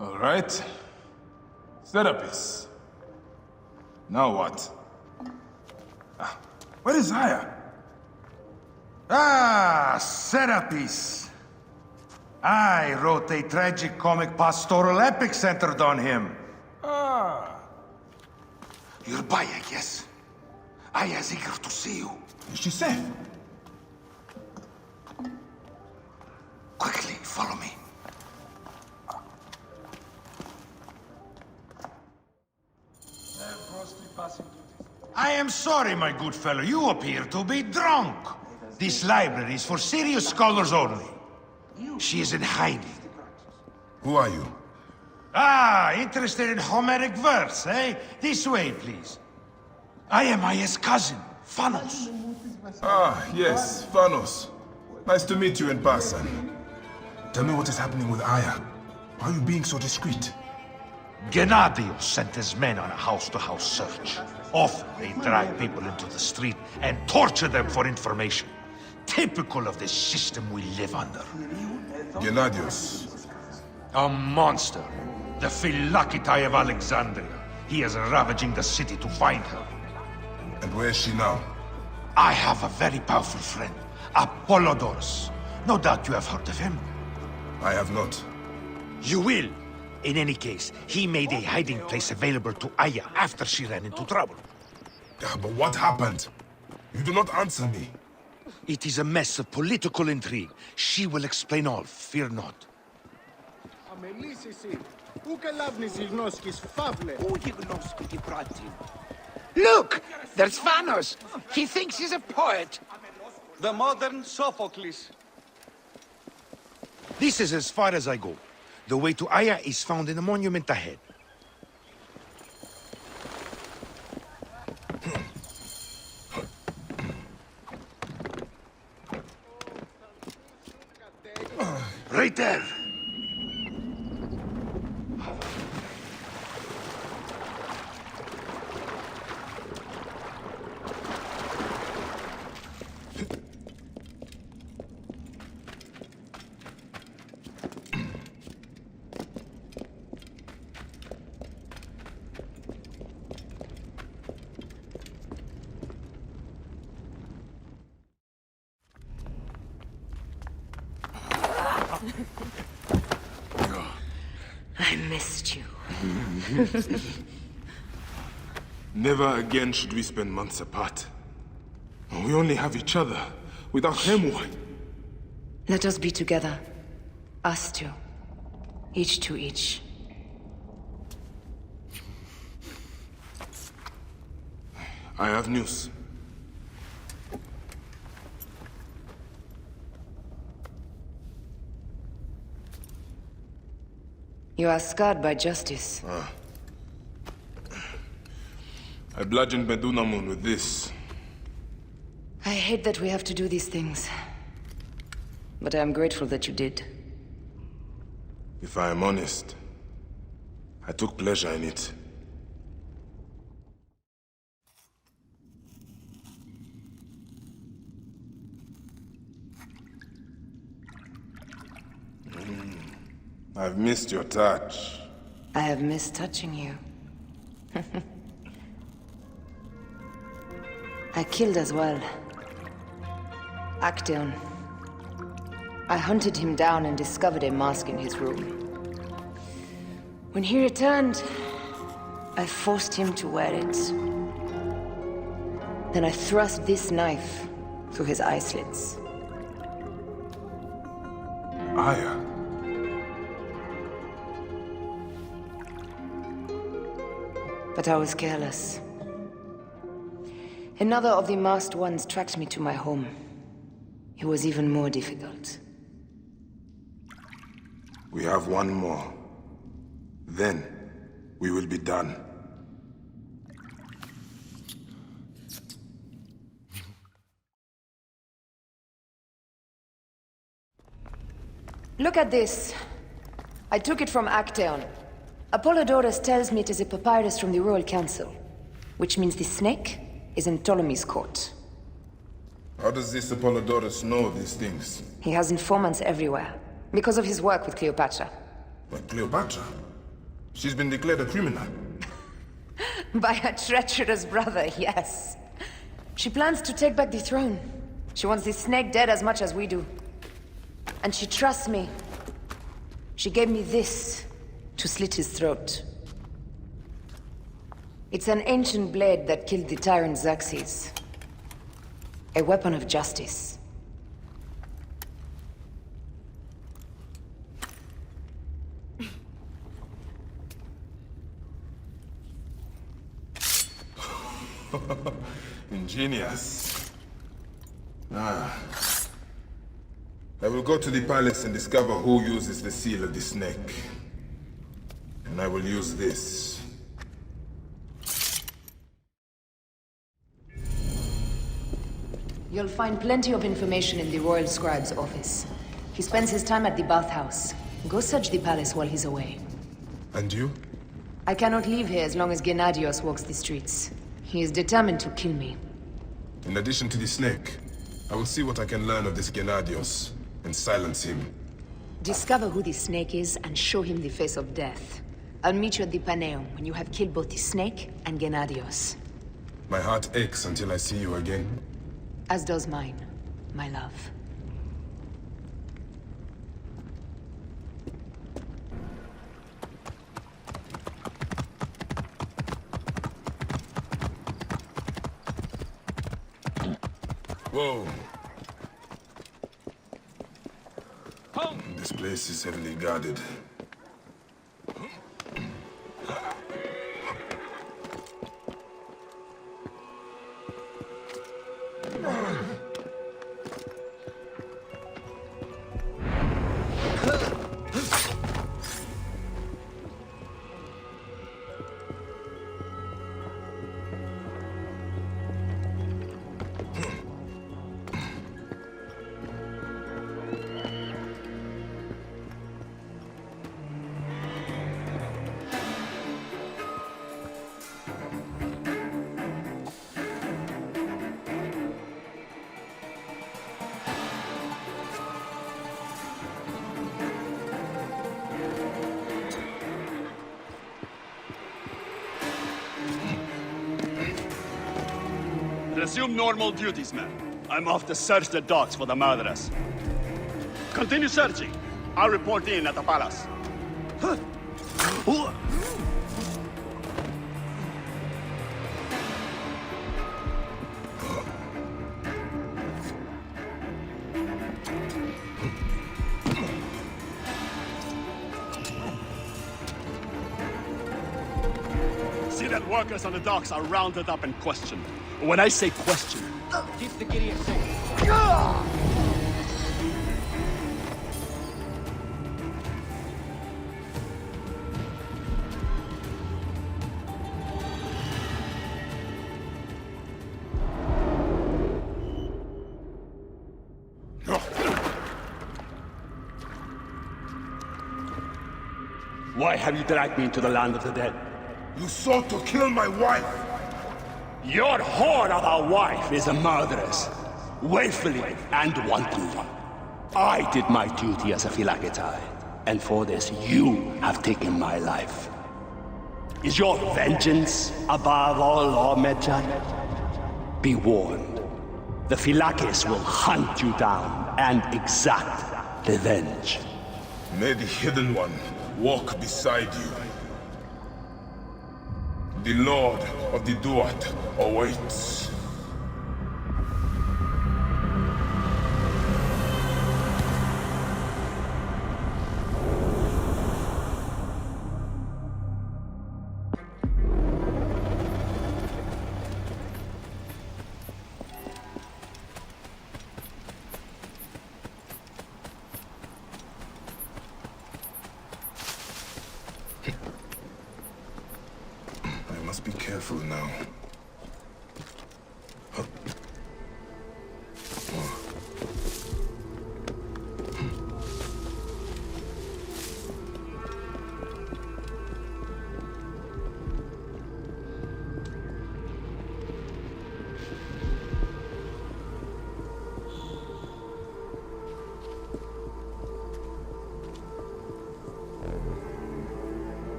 All right. Serapis. Now what? Where is Aya? Ah, Serapis. I wrote a tragic comic pastoral epic centered on him. Ah. You're Baya, yes? Aya's eager to see you. Is she safe? Quickly, follow me. I am sorry, my good fellow. You appear to be drunk. This library is for serious scholars only. She is in hiding. Who are you? Ah, interested in Homeric verse, eh? This way, please. I am Aya's cousin, Phanos. Ah, yes, Phanos. Nice to meet you in person. Tell me what is happening with Aya. Why are you being so discreet? Gennadios sent his men on a house-to-house search. Often they drag people into the street and torture them for information. Typical of the system we live under. Gennadios. A monster. The Philokitai of Alexandria. He is ravaging the city to find her. And where is she now? I have a very powerful friend, Apollodorus. No doubt you have heard of him. I have not. You will. In any case, he made a hiding place available to Aya after she ran into trouble. But what happened? You do not answer me. It is a mess of political intrigue. She will explain all, fear not. Look! There's Phanos! He thinks he's a poet! The modern Sophocles. This is as far as I go. The way to Aya is found in the monument ahead. Right there! I missed you. Never again should we spend months apart. We only have each other. Without him, why? Let us be together. Us two. Each to each. I have news. You are scarred by justice. I bludgeoned Medunamun with this. I hate that we have to do these things. But I am grateful that you did. If I am honest, I took pleasure in it. I've missed your touch. I have missed touching you. I killed as well. Actaeon. I hunted him down and discovered a mask in his room. When he returned, I forced him to wear it. Then I thrust this knife through his eye slits. Aya. But I was careless. Another of the masked ones tracked me to my home. It was even more difficult. We have one more. Then, we will be done. Look at this. I took it from Actaeon. Apollodorus tells me it is a papyrus from the Royal Council, which means the snake is in Ptolemy's court. How does this Apollodorus know these things? He has informants everywhere, because of his work with Cleopatra. But Cleopatra? She's been declared a criminal. By her treacherous brother, yes. She plans to take back the throne. She wants the snake dead as much as we do. And she trusts me. She gave me this to slit his throat. It's an ancient blade that killed the tyrant Xerxes. A weapon of justice. Ingenious. I will go to the palace and discover who uses the seal of the snake. And I will use this. You'll find plenty of information in the Royal Scribe's office. He spends his time at the bathhouse. Go search the palace while he's away. And you? I cannot leave here as long as Gennadios walks the streets. He is determined to kill me. In addition to the snake, I will see what I can learn of this Gennadios and silence him. Discover who the snake is and show him the face of death. I'll meet you at the Paneum when you have killed both the snake and Gennadios. My heart aches until I see you again. As does mine, my love. Whoa. This place is heavily guarded. Resume normal duties, man. I'm off to search the docks for the murderers. Continue searching. I'll report in at the palace. See that workers on the docks are rounded up and questioned. When I say question, Keep the Gideon safe. why have you dragged me into the land of the dead? You sought to kill my wife! Your whore of a wife is a murderess, willfully and wantonly. I did my duty as a Phylakitai, and for this you have taken my life. Is your vengeance above all law, Medjay? Be warned. The Phylakis will hunt you down and exact revenge. May the Hidden One walk beside you. The Lord of the Duat awaits. I must be careful now.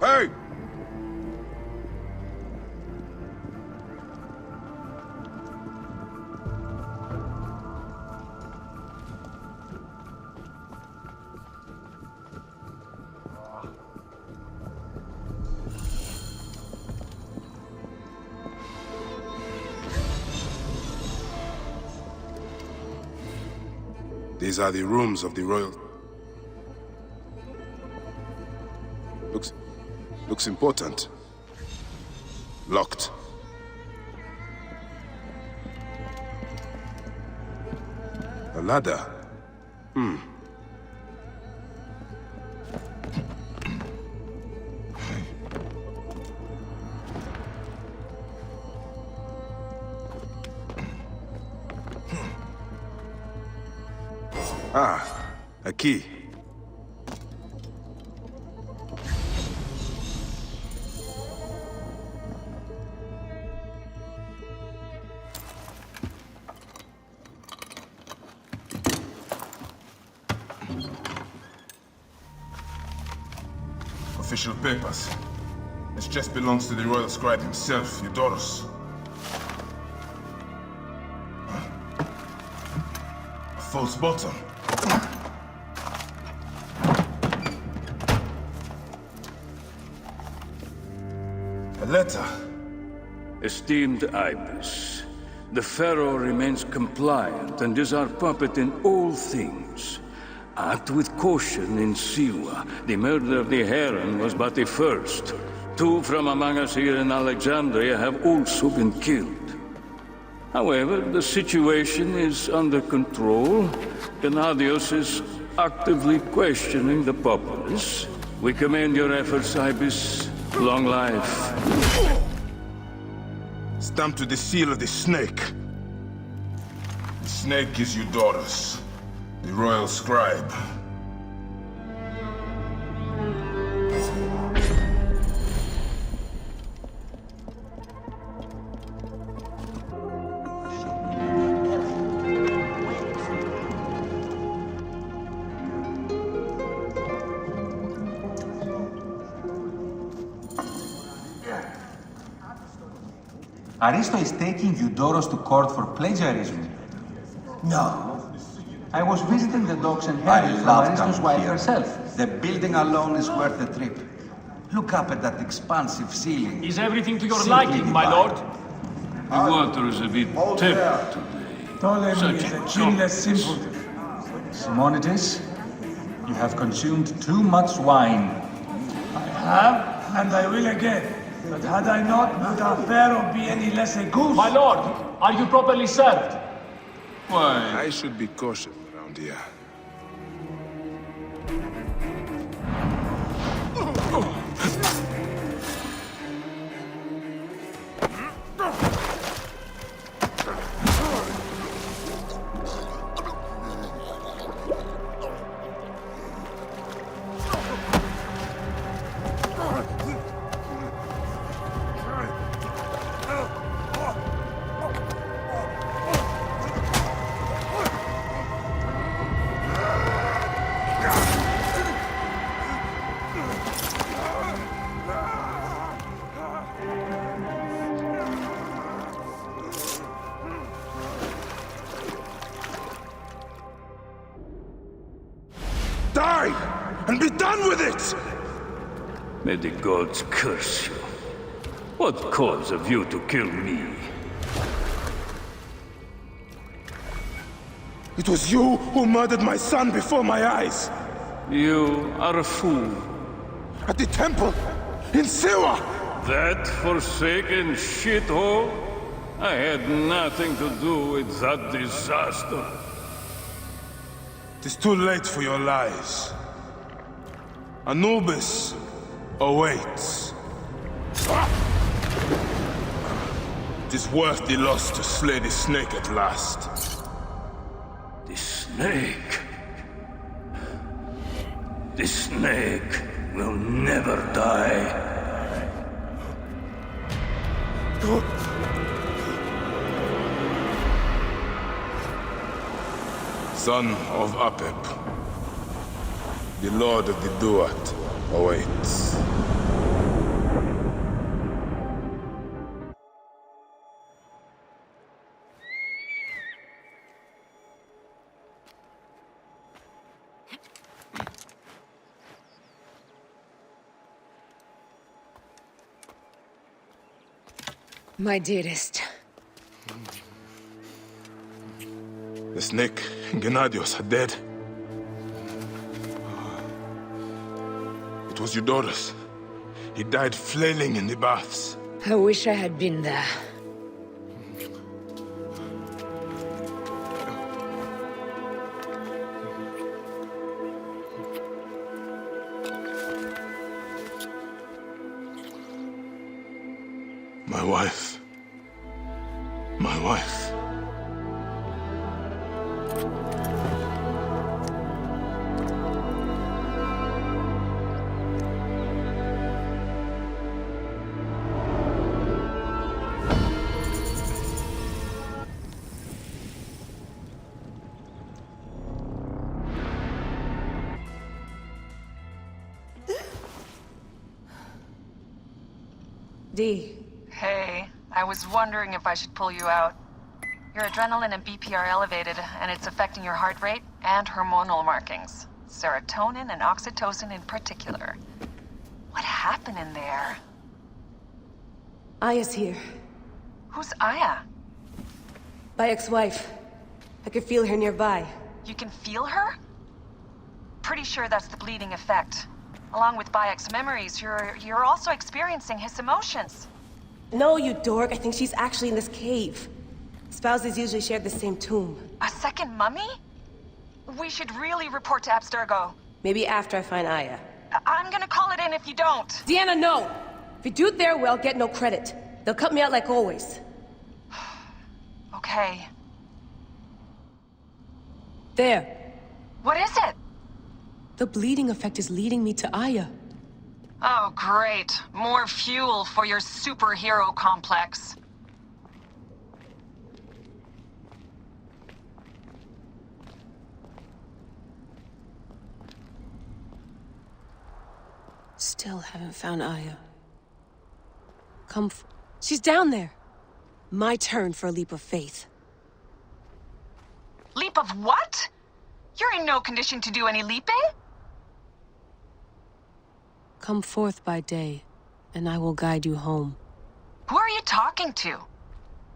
Hey! These are the rooms of the royal... Looks important. Locked. A ladder. Ah, a key. Official papers. This chest belongs to the royal scribe himself, Eudoros. A false bottom. A letter. Esteemed Ibis, the Pharaoh remains compliant and is our puppet in all things. Act with caution in Siwa. The murder of the Heron was but the first. 2 from among us here in Alexandria have also been killed. However, the situation is under control. Gennadios is actively questioning the populace. We commend your efforts, Ibis. Long life. Stamped with the seal of the snake. The snake is Eudoros, the royal scribe. Aristo is taking Eudoros to court for plagiarism. No. I was visiting the docks and I heard it from love Aristo's coming wife here. herself. The building alone is worth the trip. Look up at that expansive ceiling. Is everything to your Simply liking, my divine. lord? The water is a bit tepid today. Ptolemy is a chinless simpleton. Simonides, you have consumed too much wine. I have, and I will again. But had I not, would our pharaoh be any less a goose? My lord, are you properly served? Why? I should be cautious around here. Die! And be done with it! May the gods curse you. What cause have you to kill me? It was you who murdered my son before my eyes! You are a fool. At the temple! In Siwa! That forsaken shithole? I had nothing to do with that disaster. It is too late for your lies. Anubis awaits. It is worth the loss to slay the snake at last. The snake. The snake will never die. Son of Apep, the Lord of the Duat awaits. My dearest. The snake and Gennadios are dead. It was Eudoros. He died flailing in the baths. I wish I had been there. My wife. My wife. D. Hey, I was wondering if I should pull you out. Your adrenaline and BP are elevated, and it's affecting your heart rate and hormonal markings. Serotonin and oxytocin in particular. What happened in there? Aya's here. Who's Aya? My ex-wife. I could feel her nearby. You can feel her? Pretty sure that's the bleeding effect. Along with Bayek's memories, you're also experiencing his emotions. No, you dork. I think she's actually in this cave. Spouses usually share the same tomb. A second mummy? We should really report to Abstergo. Maybe after I find Aya. I'm gonna call it in if you don't. Deanna, no! If you do it their way, I'll get no credit. They'll cut me out like always. Okay. There. What is it? The bleeding effect is leading me to Aya. Oh, great. More fuel for your superhero complex. Still haven't found Aya. She's down there. My turn for a leap of faith. Leap of what? You're in no condition to do any leaping? Come forth by day, and I will guide you home. Who are you talking to?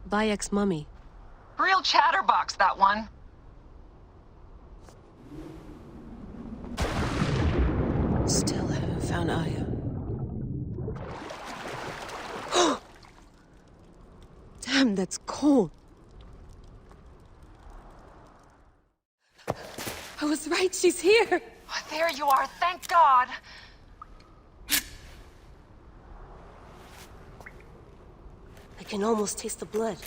Bayek's mummy. Real chatterbox, that one. Still haven't found Aya. Damn, that's cold. I was right, she's here. Oh, there you are, thank God. I can almost taste the blood.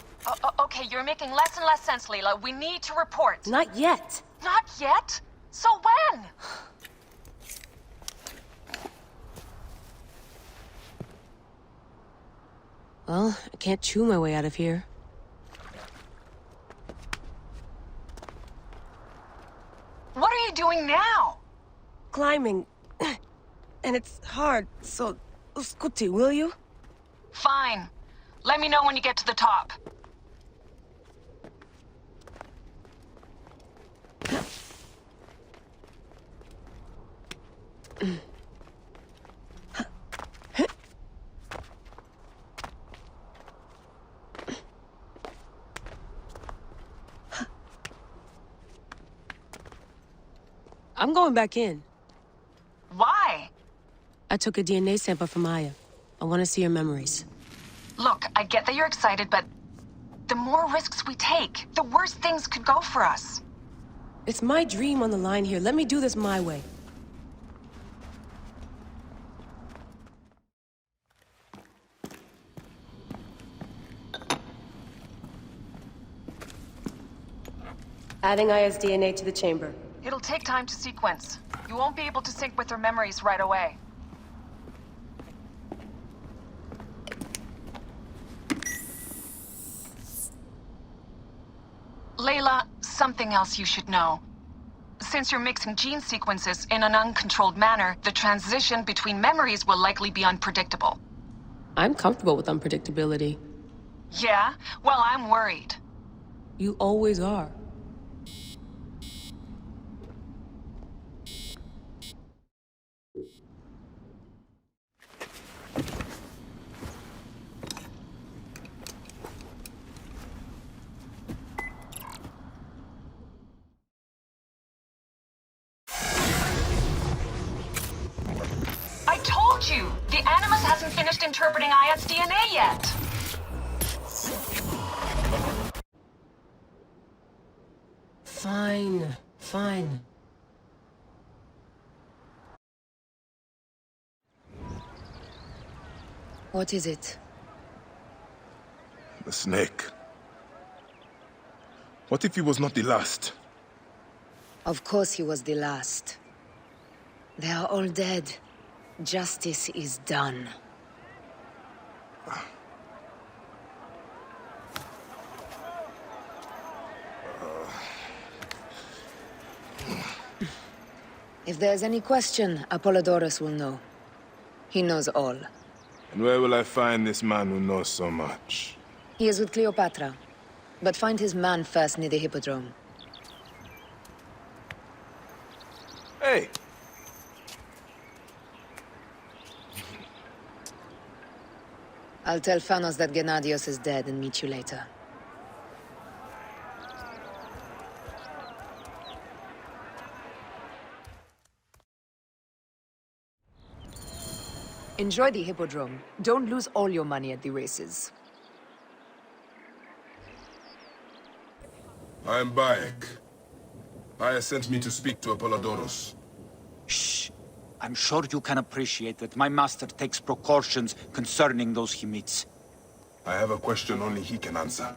Okay, you're making less and less sense, Layla. We need to report. Not yet. Not yet? So when? Well, I can't chew my way out of here. What are you doing now? Climbing. And it's hard, so... Scuti, will you? Fine. Let me know when you get to the top. I'm going back in. Why? I took a DNA sample from Aya. I want to see her memories. Look, I get that you're excited, but the more risks we take, the worse things could go for us. It's my dream on the line here. Let me do this my way. Adding Aya's DNA to the chamber. It'll take time to sequence. You won't be able to sync with her memories right away. Layla, something else you should know. Since you're mixing gene sequences in an uncontrolled manner, the transition between memories will likely be unpredictable. I'm comfortable with unpredictability. Yeah? Well, I'm worried. You always are. got you. The Animus hasn't finished interpreting Ayat's DNA yet. Fine, fine. What is it? The snake. What if he was not the last? Of course he was the last. They are all dead. Justice is done. If there's any question, Apollodorus will know. He knows all. And where will I find this man who knows so much? He is with Cleopatra. But find his man first near the Hippodrome. Hey! I'll tell Phanos that Gennadios is dead and meet you later. Enjoy the Hippodrome. Don't lose all your money at the races. I am Bayek. Aya sent me to speak to Apollodorus. Shh. I'm sure you can appreciate that my master takes precautions concerning those he meets. I have a question only he can answer.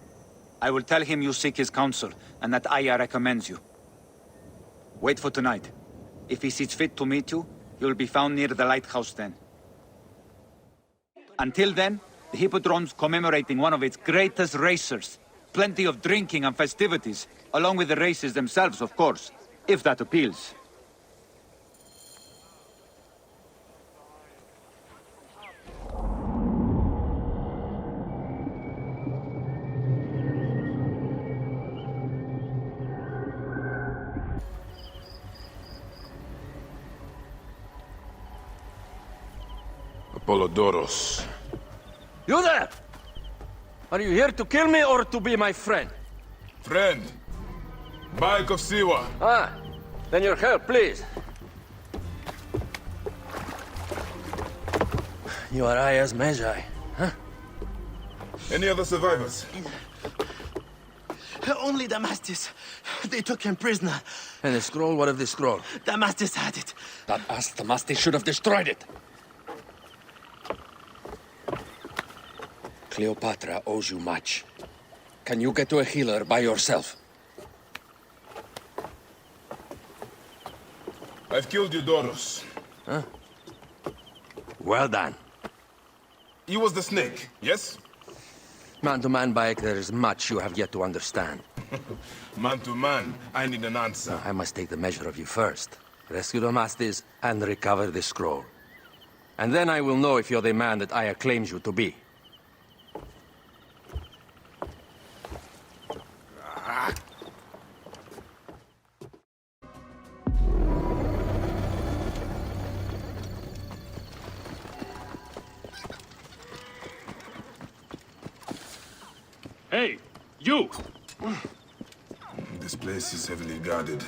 I will tell him you seek his counsel, and that Aya recommends you. Wait for tonight. If he sees fit to meet you, you will be found near the lighthouse then. Until then, the Hippodrome's commemorating one of its greatest racers. Plenty of drinking and festivities, along with the races themselves, of course, if that appeals. Apollodorus. You there! Are you here to kill me or to be my friend? Friend. Bayek of Siwa. Ah, then your help, please. You are Aya's Magi, huh? Any other survivors? Only Damastis. They took him prisoner. And the scroll? What of the scroll? Damastis had it. That ass Damastis should have destroyed it. Cleopatra owes you much. Can you get to a healer by yourself? I've killed Eudorus. Huh? Well done. He was the snake, yes? Man to man, Bayek, there is much you have yet to understand. Man to man, I need an answer. I must take the measure of you first. Rescue Damastis and recover the scroll. And then I will know if you're the man that Aya claims you to be. Hey, you! This place is heavily guarded.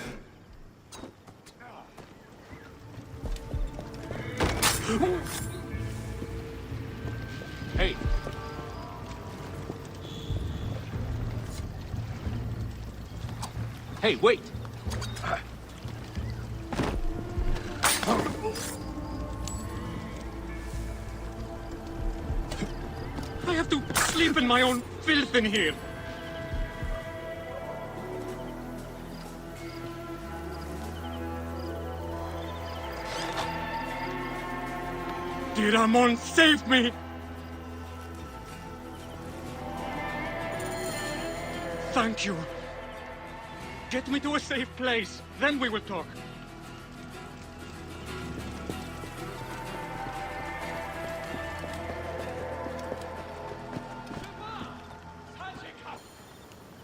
Hey! Hey, wait! I have to sleep in my own filth in here! Dear Ramon, save me! Thank you. Get me to a safe place, then we will talk.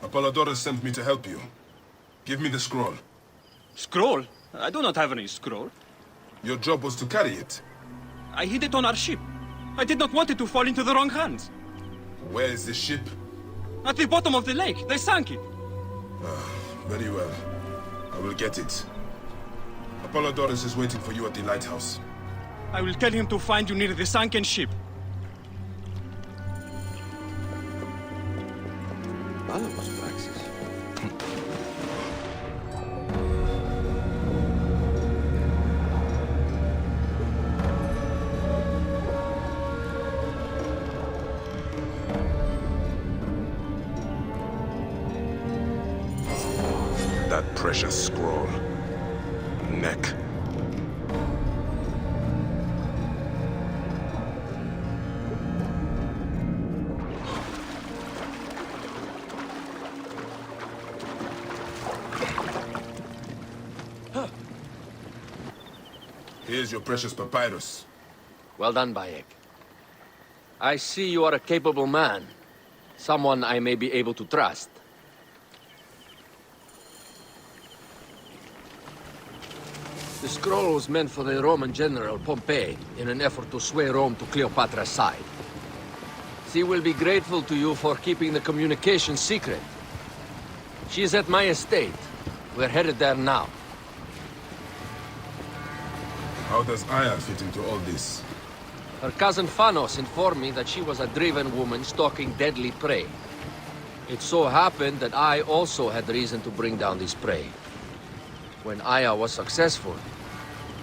Apollodorus sent me to help you. Give me the scroll. Scroll? I do not have any scroll. Your job was to carry it. I hid it on our ship. I did not want it to fall into the wrong hands. Where is the ship? At the bottom of the lake. They sank it. Very well. I will get it. Apollodorus is waiting for you at the lighthouse. I will tell him to find you near the sunken ship. That precious scroll. Neck. Here's your precious papyrus. Well done, Bayek. I see you are a capable man. Someone I may be able to trust. The scroll was meant for the Roman general Pompey in an effort to sway Rome to Cleopatra's side. She will be grateful to you for keeping the communication secret. She is at my estate. We're headed there now. How does Aya fit into all this? Her cousin Phanos informed me that she was a driven woman stalking deadly prey. It so happened that I also had reason to bring down this prey. When Aya was successful,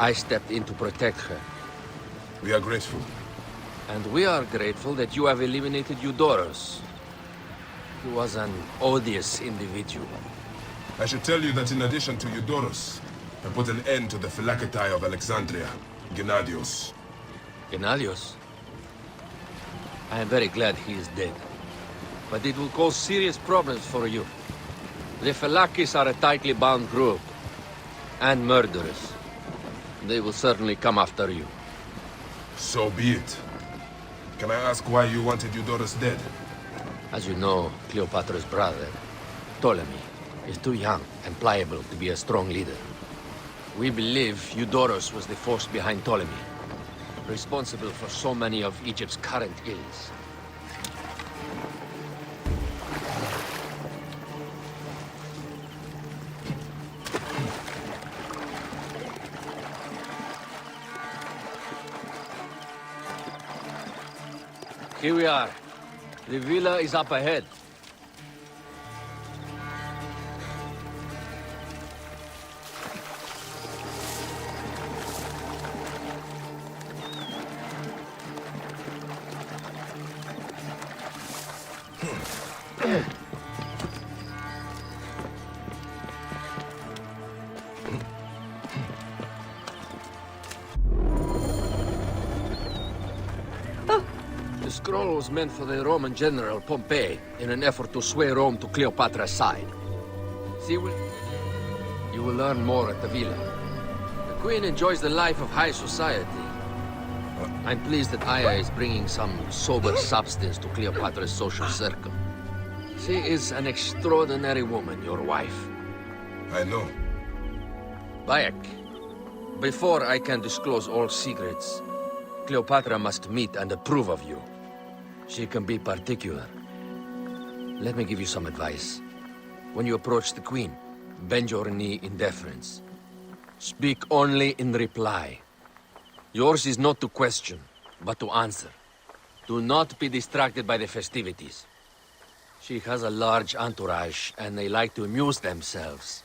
I stepped in to protect her. We are grateful. And we are grateful that you have eliminated Eudoros. He was an odious individual. I should tell you that in addition to Eudoros, I put an end to the Phylaketae of Alexandria, Gennadios. Gennadios? I am very glad he is dead. But it will cause serious problems for you. The Phylakes are a tightly bound group. And murderers. They will certainly come after you. So be it. Can I ask why you wanted Eudoros dead? As you know, Cleopatra's brother, Ptolemy, is too young and pliable to be a strong leader. We believe Eudoros was the force behind Ptolemy, responsible for so many of Egypt's current ills. Here we are. The villa is up ahead. The scroll was meant for the Roman general Pompey in an effort to sway Rome to Cleopatra's side. You will learn more at the villa. The Queen enjoys the life of high society. I'm pleased that Aya is bringing some sober substance to Cleopatra's social circle. She is an extraordinary woman, your wife. I know. Bayek, before I can disclose all secrets, Cleopatra must meet and approve of you. She can be particular. Let me give you some advice. When you approach the Queen, bend your knee in deference. Speak only in reply. Yours is not to question, but to answer. Do not be distracted by the festivities. She has a large entourage, and they like to amuse themselves.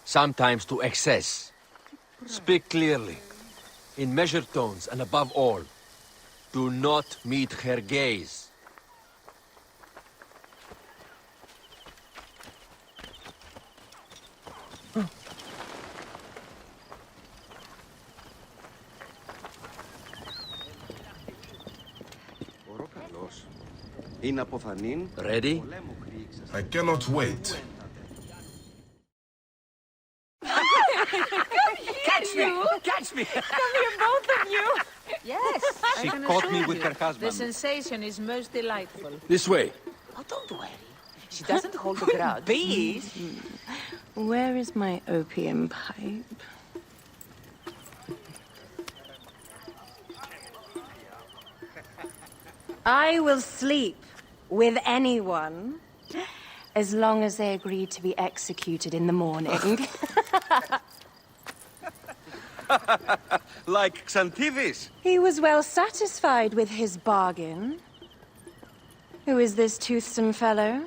Sometimes to excess. Speak clearly, in measured tones, and above all, do not meet her gaze. Ready? I cannot wait. Catch me! Catch me! Come here, both of you! Yes, She I can caught me assure with you, her husband. The sensation is most delightful. This way. Oh, don't worry. She doesn't hold a grudge. Bees? Where is my opium pipe? I will sleep with anyone, as long as they agree to be executed in the morning. Like Xantivis. He was well satisfied with his bargain. Who is this toothsome fellow?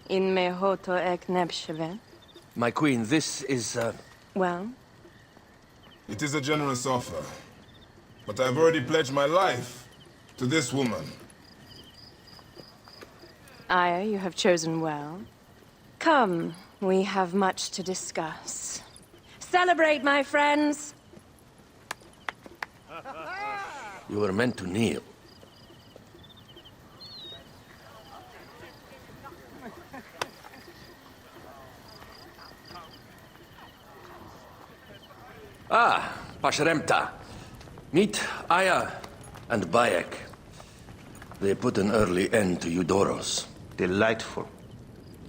In mehoto ek nebsheve. My queen, this is, Well? It is a generous offer. But I've already pledged my life to this woman. Aya, you have chosen well. Come, we have much to discuss. Celebrate, my friends! You were meant to kneel. Ah, Pashremta. Meet Aya and Bayek. They put an early end to Eudoros. Delightful.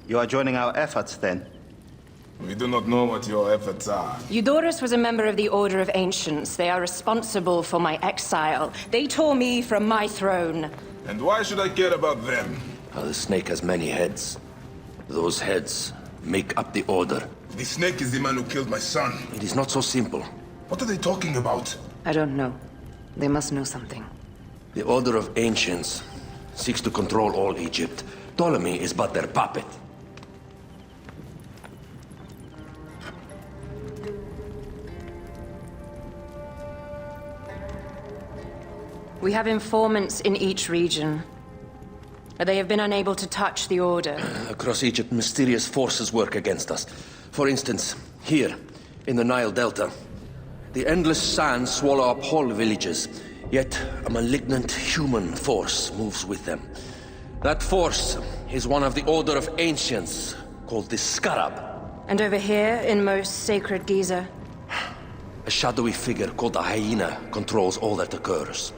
You are joining our efforts, then? We do not know what your efforts are. Eudoros was a member of the Order of Ancients. They are responsible for my exile. They tore me from my throne. And why should I care about them? The snake has many heads. Those heads make up the Order. The snake is the man who killed my son. It is not so simple. What are they talking about? I don't know. They must know something. The Order of Ancients seeks to control all Egypt. Ptolemy is but their puppet. We have informants in each region. They have been unable to touch the Order. Across Egypt, mysterious forces work against us. For instance, here, in the Nile Delta, the endless sands swallow up whole villages, yet a malignant human force moves with them. That force is one of the Order of Ancients, called the Scarab. And over here, in most sacred Giza? A shadowy figure called the Hyena controls all that occurs.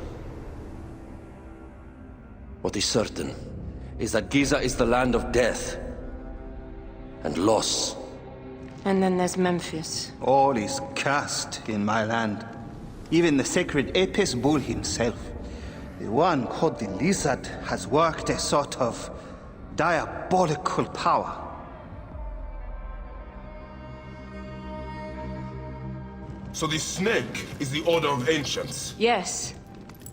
What is certain is that Giza is the land of death and loss. And then there's Memphis. All is cursed in my land. Even the sacred Apis bull himself. The one called the Lizard has worked a sort of diabolical power. So the snake is the Order of Ancients? Yes.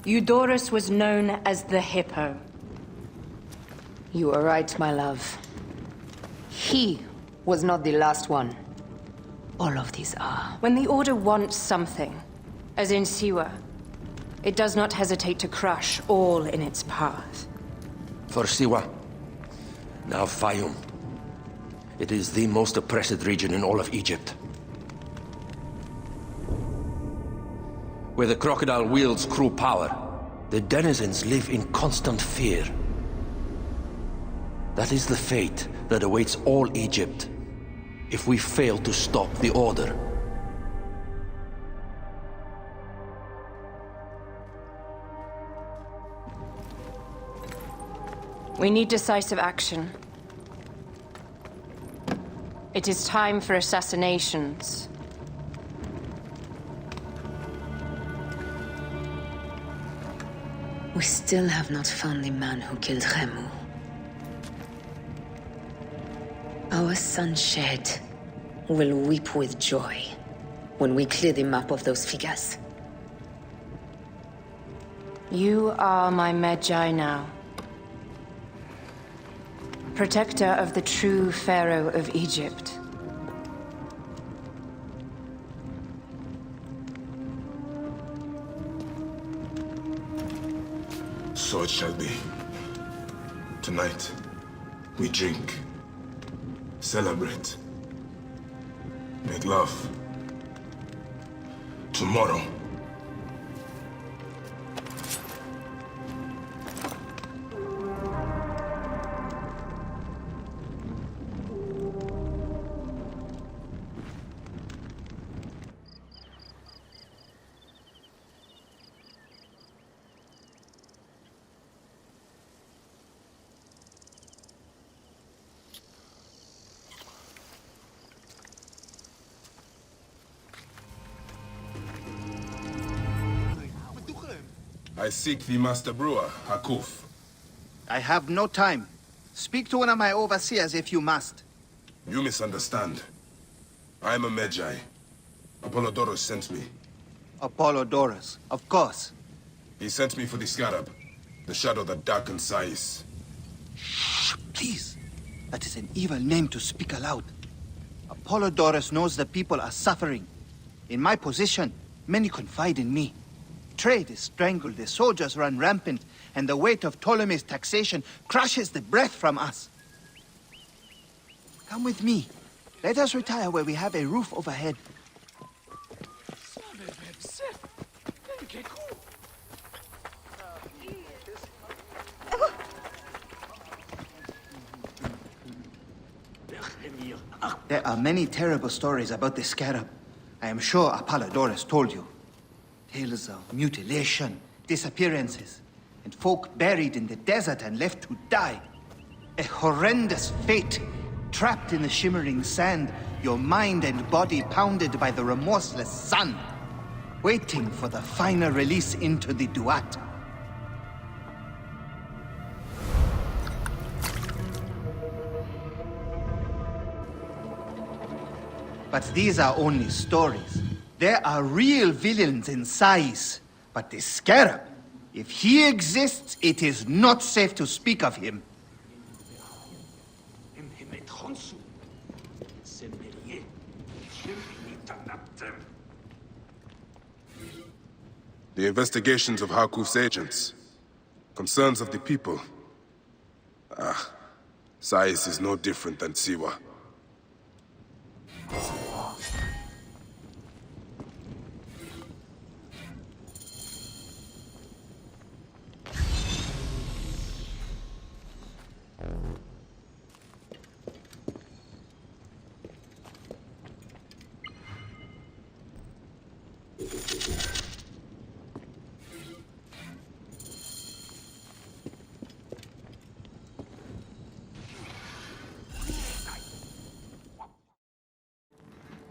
Eudoros was known as the Hippo. You are right, my love. He was not the last one. All of these are. When the Order wants something, as in Siwa, it does not hesitate to crush all in its path. For Siwa, now Fayum. It is the most oppressed region in all of Egypt. Where the crocodile wields cruel power, the denizens live in constant fear. That is the fate that awaits all Egypt if we fail to stop the Order. We need decisive action. It is time for assassinations. We still have not found the man who killed Remu. Our son Shed will weep with joy when we clear the map of those figures. You are my Medjay now. Protector of the true Pharaoh of Egypt. So it shall be. Tonight, we drink, celebrate, make love. Tomorrow, I seek the Master Brewer, Hakuf. I have no time. Speak to one of my overseers if you must. You misunderstand. I'm a Medjay. Apollodorus sent me. Apollodorus, of course. He sent me for the scarab, the shadow that darkens Sais. Please. That is an evil name to speak aloud. Apollodorus knows the people are suffering. In my position, many confide in me. Trade is strangled, the soldiers run rampant, and the weight of Ptolemy's taxation crushes the breath from us. Come with me. Let us retire where we have a roof overhead. There are many terrible stories about the scarab. I am sure Apollodorus told you. Tales of mutilation, disappearances, and folk buried in the desert and left to die. A horrendous fate, trapped in the shimmering sand, your mind and body pounded by the remorseless sun, waiting for the final release into the Duat. But these are only stories. There are real villains in Sais. But the Scarab, if he exists, it is not safe to speak of him. The investigations of Harkuf's agents. Concerns of the people. Sais is no different than Siwa.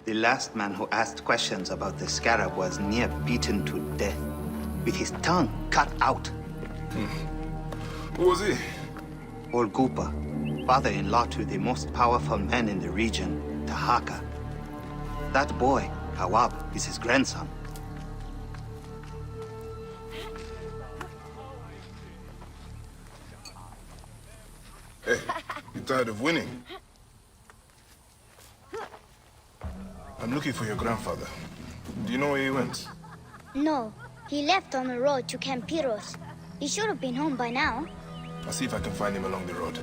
The last man who asked questions about the Scarab was near beaten to death, with his tongue cut out. Who was he? Olgupa, father-in-law to the most powerful man in the region, Tahaka. That boy, Kawab, is his grandson. Hey, you tired of winning? I'm looking for your grandfather. Do you know where he went? No, he left on the road to Camp Piros. He should have been home by now. I'll see if I can find him along the road.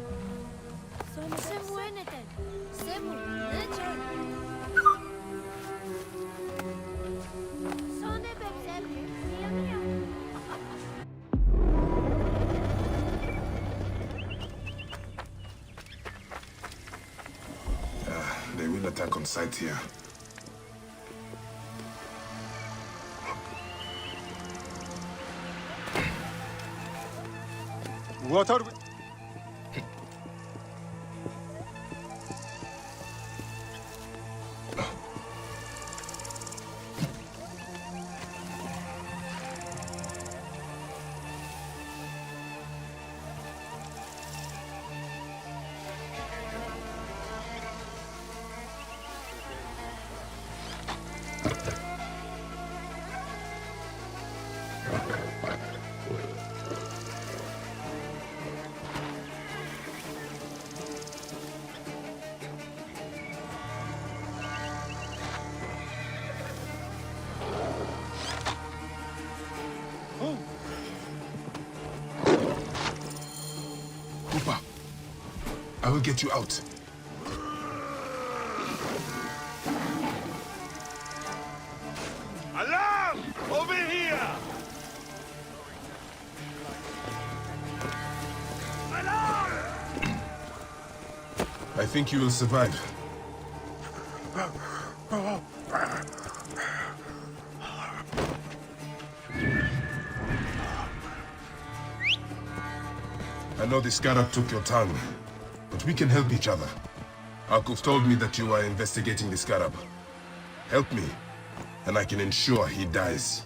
They will attack on sight here. What are we... I will get you out. Alarm! Over here! Alarm! I think you will survive. I know the Scarab took your tongue, but we can help each other. Arkuf told me that you are investigating the Scarab. Help me, and I can ensure he dies.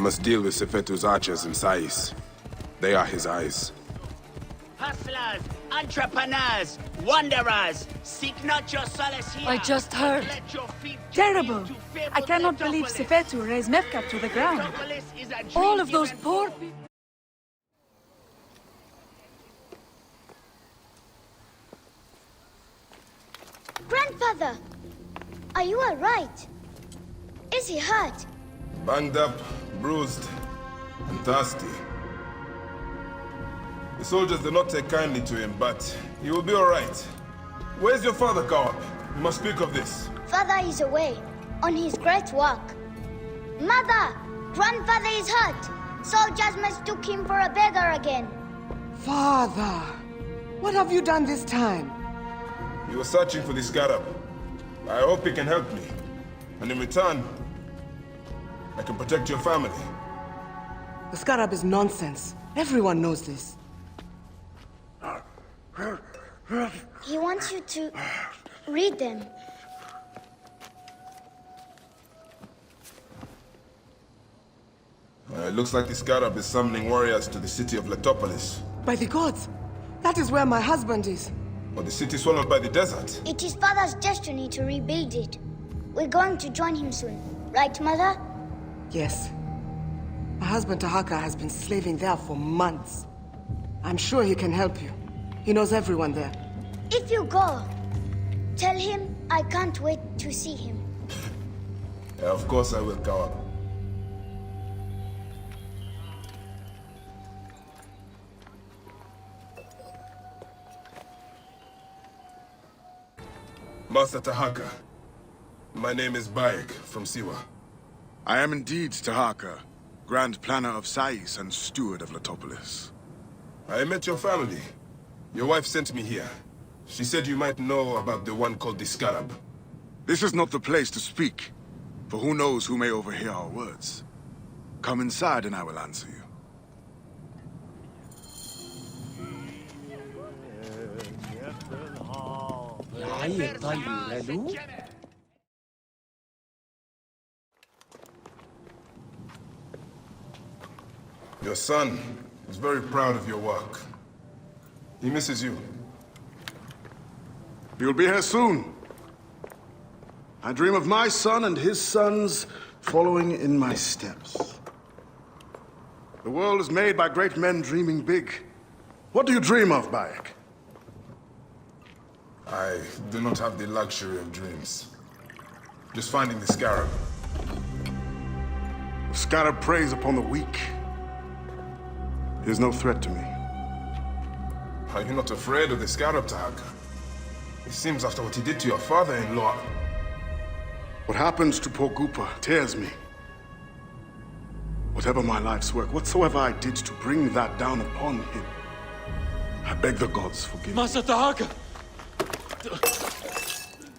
must deal with Sefetu's archers and Sais. They are his eyes. Hustlers, entrepreneurs, wanderers, seek not your solace here. I just heard. Terrible. I cannot believe Sefetu raised Mefkat to the ground. All of those poor people. Grandfather, are you all right? Is he hurt? Banged up, bruised, and thirsty. The soldiers do not take kindly to him, but he will be all right. Where's your father, Kawab? We must speak of this. Father is away, on his great work. Mother! Grandfather is hurt! Soldiers mistook him for a beggar again. Father! What have you done this time? You were searching for the scarab. I hope he can help me. And in return, I can protect your family. The scarab is nonsense. Everyone knows this. He wants you to read them. It looks like the scarab is summoning warriors to the city of Letopolis. By the gods! That is where my husband is. Or the city swallowed by the desert. It is Father's destiny to rebuild it. We're going to join him soon. Right, Mother? Yes. My husband Tahaka has been slaving there for months. I'm sure he can help you. He knows everyone there. If you go, tell him I can't wait to see him. Yeah, of course I will, Kawab. Master Tahaka, my name is Bayek from Siwa. I am indeed Tahaka, Grand Planner of Sais and Steward of Letopolis. I met your family. Your wife sent me here. She said you might know about the one called the Scarab. This is not the place to speak, for who knows who may overhear our words. Come inside and I will answer you. Your son is very proud of your work. He misses you. You'll be here soon. I dream of my son and his sons following in my steps. The world is made by great men dreaming big. What do you dream of, Bayek? I do not have the luxury of dreams. Just finding the scarab. The scarab preys upon the weak. He is no threat to me. Are you not afraid of the scarab, Tahaka? It seems after what he did to your father-in-law. What happened to poor Gupa tears me. Whatever my life's work, whatsoever I did to bring that down upon him, I beg the gods forgive me. Master Tahaka!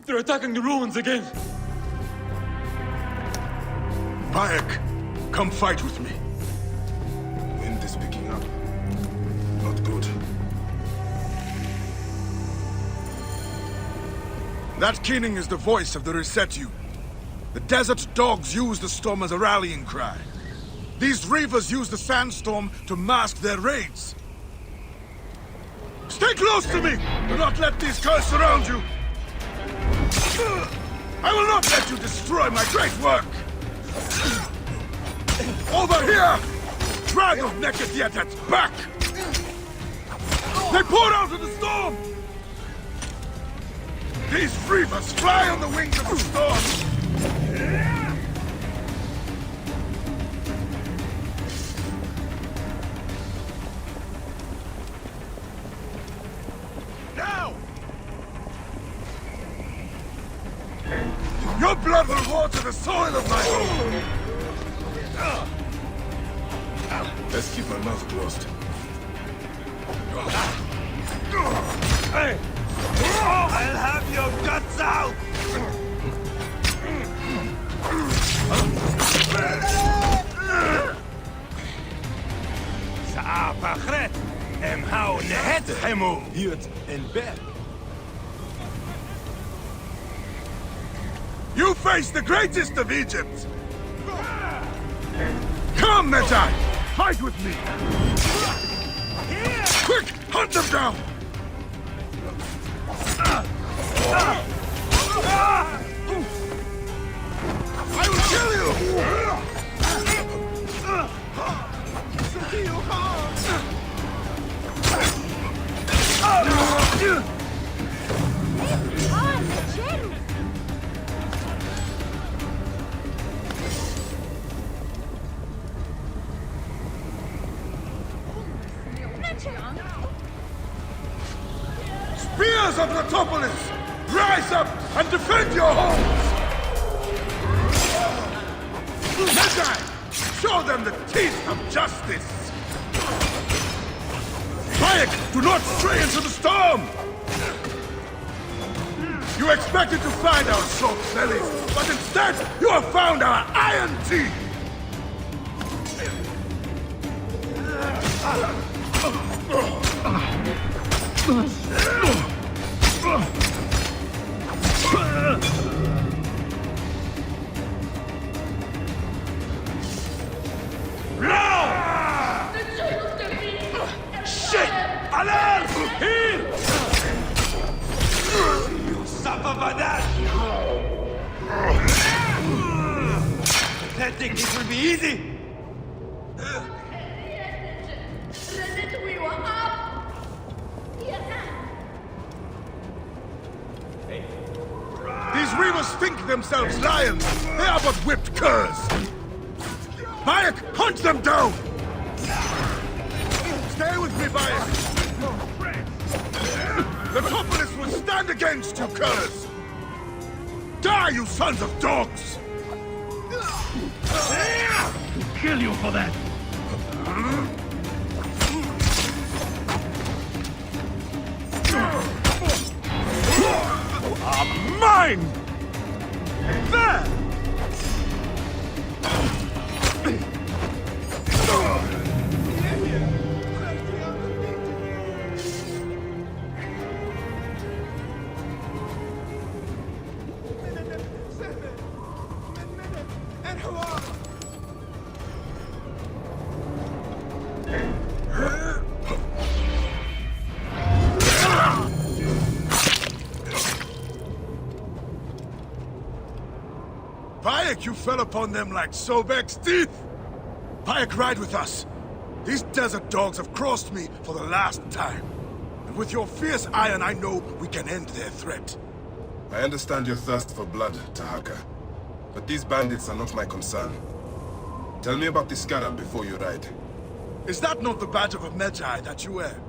They're attacking the ruins again! Bayek, come fight with me. Wind is picking up. Not good. That keening is the voice of the Resetu. The desert dogs use the storm as a rallying cry. These reavers use the sandstorm to mask their raids. Stay close to me! Do not let these curs surround you! I will not let you destroy my great work! Over here! Drag of naked Yetets back! They pour out of the storm! These reavers fly on the wings of the storm! Now! Your blood will water the soil of my home! Let's keep our mouth closed. Hey! I'll have your guts out! Sa'apachret, em hau nehet hemu. Hiert en bed. You face the greatest of Egypt! Come, Yazhi! Fight with me! Quick! Hunt them down! I will kill you! Spears of Letopolis! Rise up and defend your homes! Yazhi, show them the teeth of justice! Bayek, do not stray into the storm! You expected to find our short bellies, but instead you have found our iron teeth! Shit! Alert! Heal! You son of a dash! Can't think this will be easy! These reavers think themselves lions! They are but whipped curs! Bayek, hunt them down! Stay with me, Bayek! Letopolis will stand against you, curs! Die, you sons of dogs! Kill you for that! Mine! There! Bayek, you fell upon them like Sobek's teeth! Bayek, ride with us! These desert dogs have crossed me for the last time. And with your fierce iron, I know we can end their threat. I understand your thirst for blood, Tahaka. But these bandits are not my concern. Tell me about the scarab before you ride. Is that not the badge of a Medjay that you wear?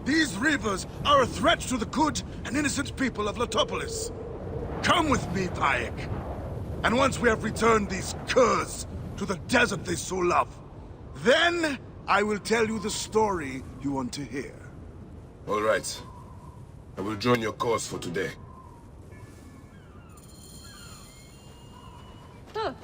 These reavers are a threat to the good and innocent people of Letopolis. Come with me, Bayek. And once we have returned these curs to the desert they so love, then I will tell you the story you want to hear. All right. I will join your cause for today. Huh.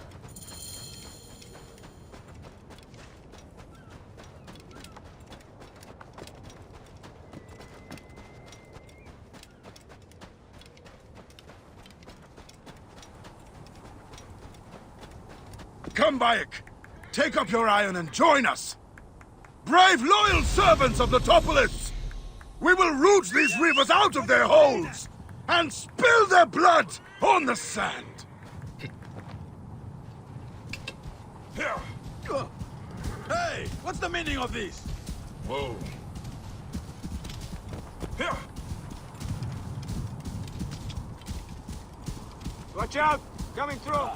Come, Bayek! Take up your iron and join us! Brave, loyal servants of Letopolis! We will root these reavers out of their holes! And spill their blood on the sand! Hey, what's the meaning of this? Whoa. Watch out! Coming through!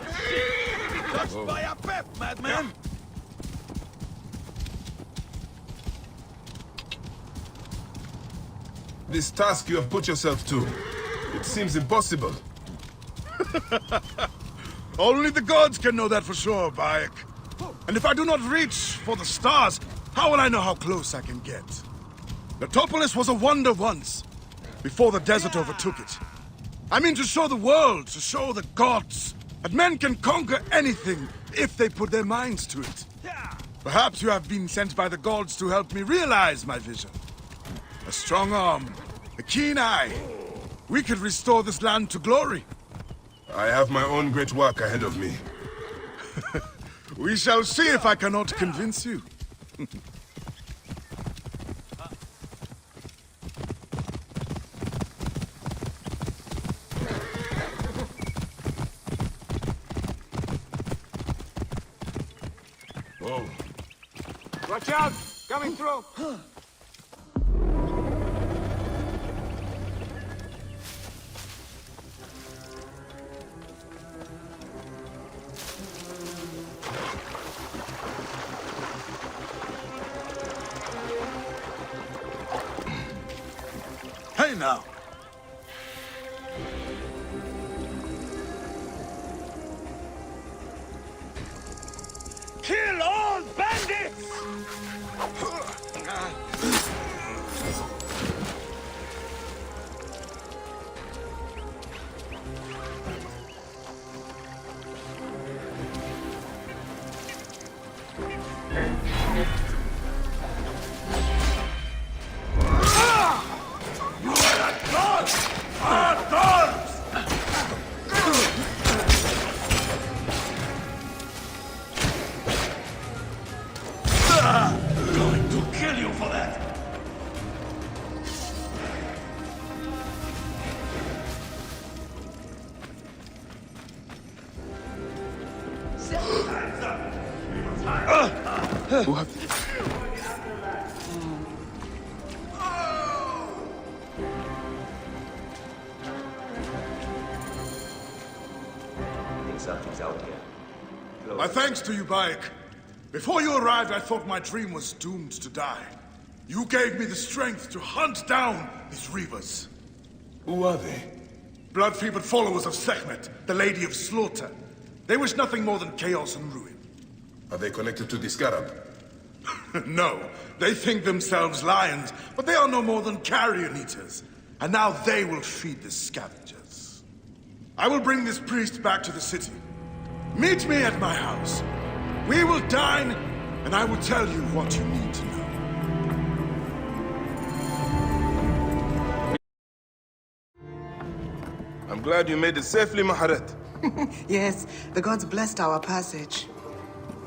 Touched by a pep, madman! This task you have put yourself to, it seems impossible. Only the gods can know that for sure, Bayek. And if I do not reach for the stars, how will I know how close I can get? Letopolis was a wonder once, before the desert overtook it. I mean to show the world, to show the gods, that men can conquer anything if they put their minds to it. Perhaps you have been sent by the gods to help me realize my vision. A strong arm, a keen eye. We could restore this land to glory. I have my own great work ahead of me. We shall see if I cannot convince you. Whoa. Watch out! Coming through! Hey now! Kill all bandits! Going to kill you for that! Who have... I think something's out here. My thanks to you, Bayek. Before you arrived, I thought my dream was doomed to die. You gave me the strength to hunt down these Reavers. Who are they? Blood-fevered followers of Sekhmet, the Lady of Slaughter. They wish nothing more than chaos and ruin. Are they connected to the Scarab? No, they think themselves lions, but they are no more than carrion eaters. And now they will feed the scavengers. I will bring this priest back to the city. Meet me at my house. We will dine, and I will tell you what you need to know. I'm glad you made it safely, Maharet. Yes, the gods blessed our passage.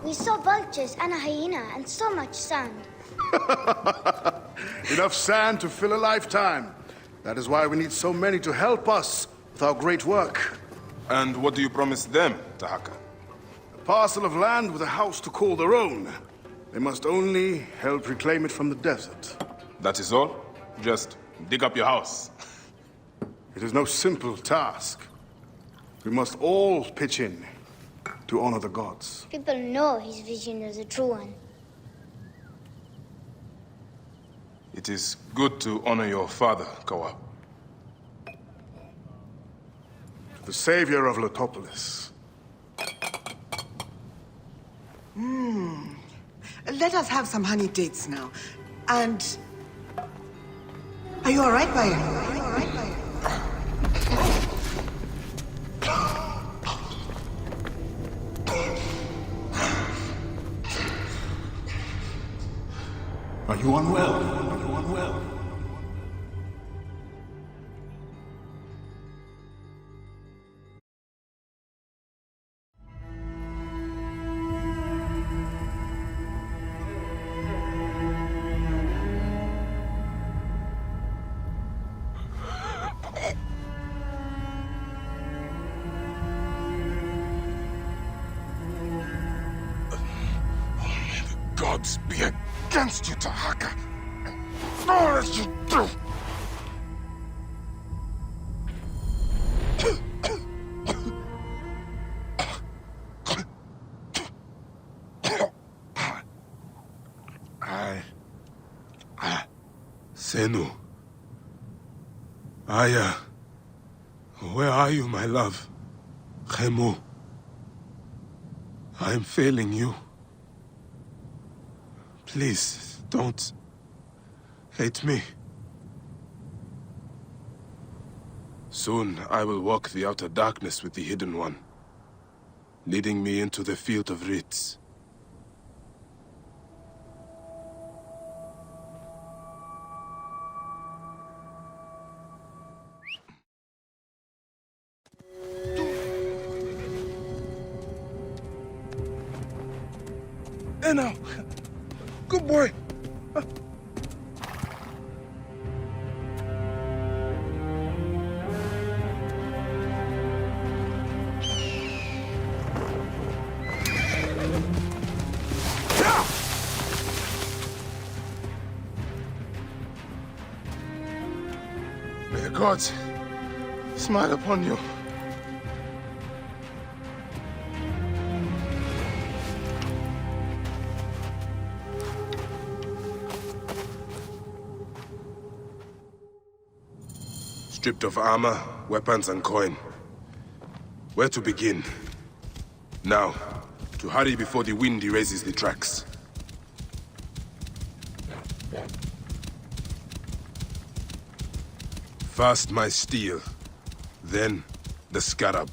We saw vultures and a hyena and so much sand. Enough sand to fill a lifetime. That is why we need so many to help us with our great work. And what do you promise them, Tahaka? A parcel of land with a house to call their own. They must only help reclaim it from the desert. That is all? Just dig up your house. It is no simple task. We must all pitch in to honor the gods. People know his vision is a true one. It is good to honor your father, Kawa. The savior of Letopolis. Let us have some honey dates now. And... Are you all right, Bayer? Are you all right, Bayer? Are you unwell? Are you unwell? Gods be against you, Tahaka. All that you do. Senu. Aya. Where are you, my love? Khemu. I'm failing you. Please, don't hate me. Soon, I will walk the outer darkness with the Hidden One, leading me into the field of Ritz. There now. Good boy. May the gods smile upon you. Stripped of armor, weapons, and coin. Where to begin? Now, to hurry before the wind erases the tracks. First my steel, then the scarab.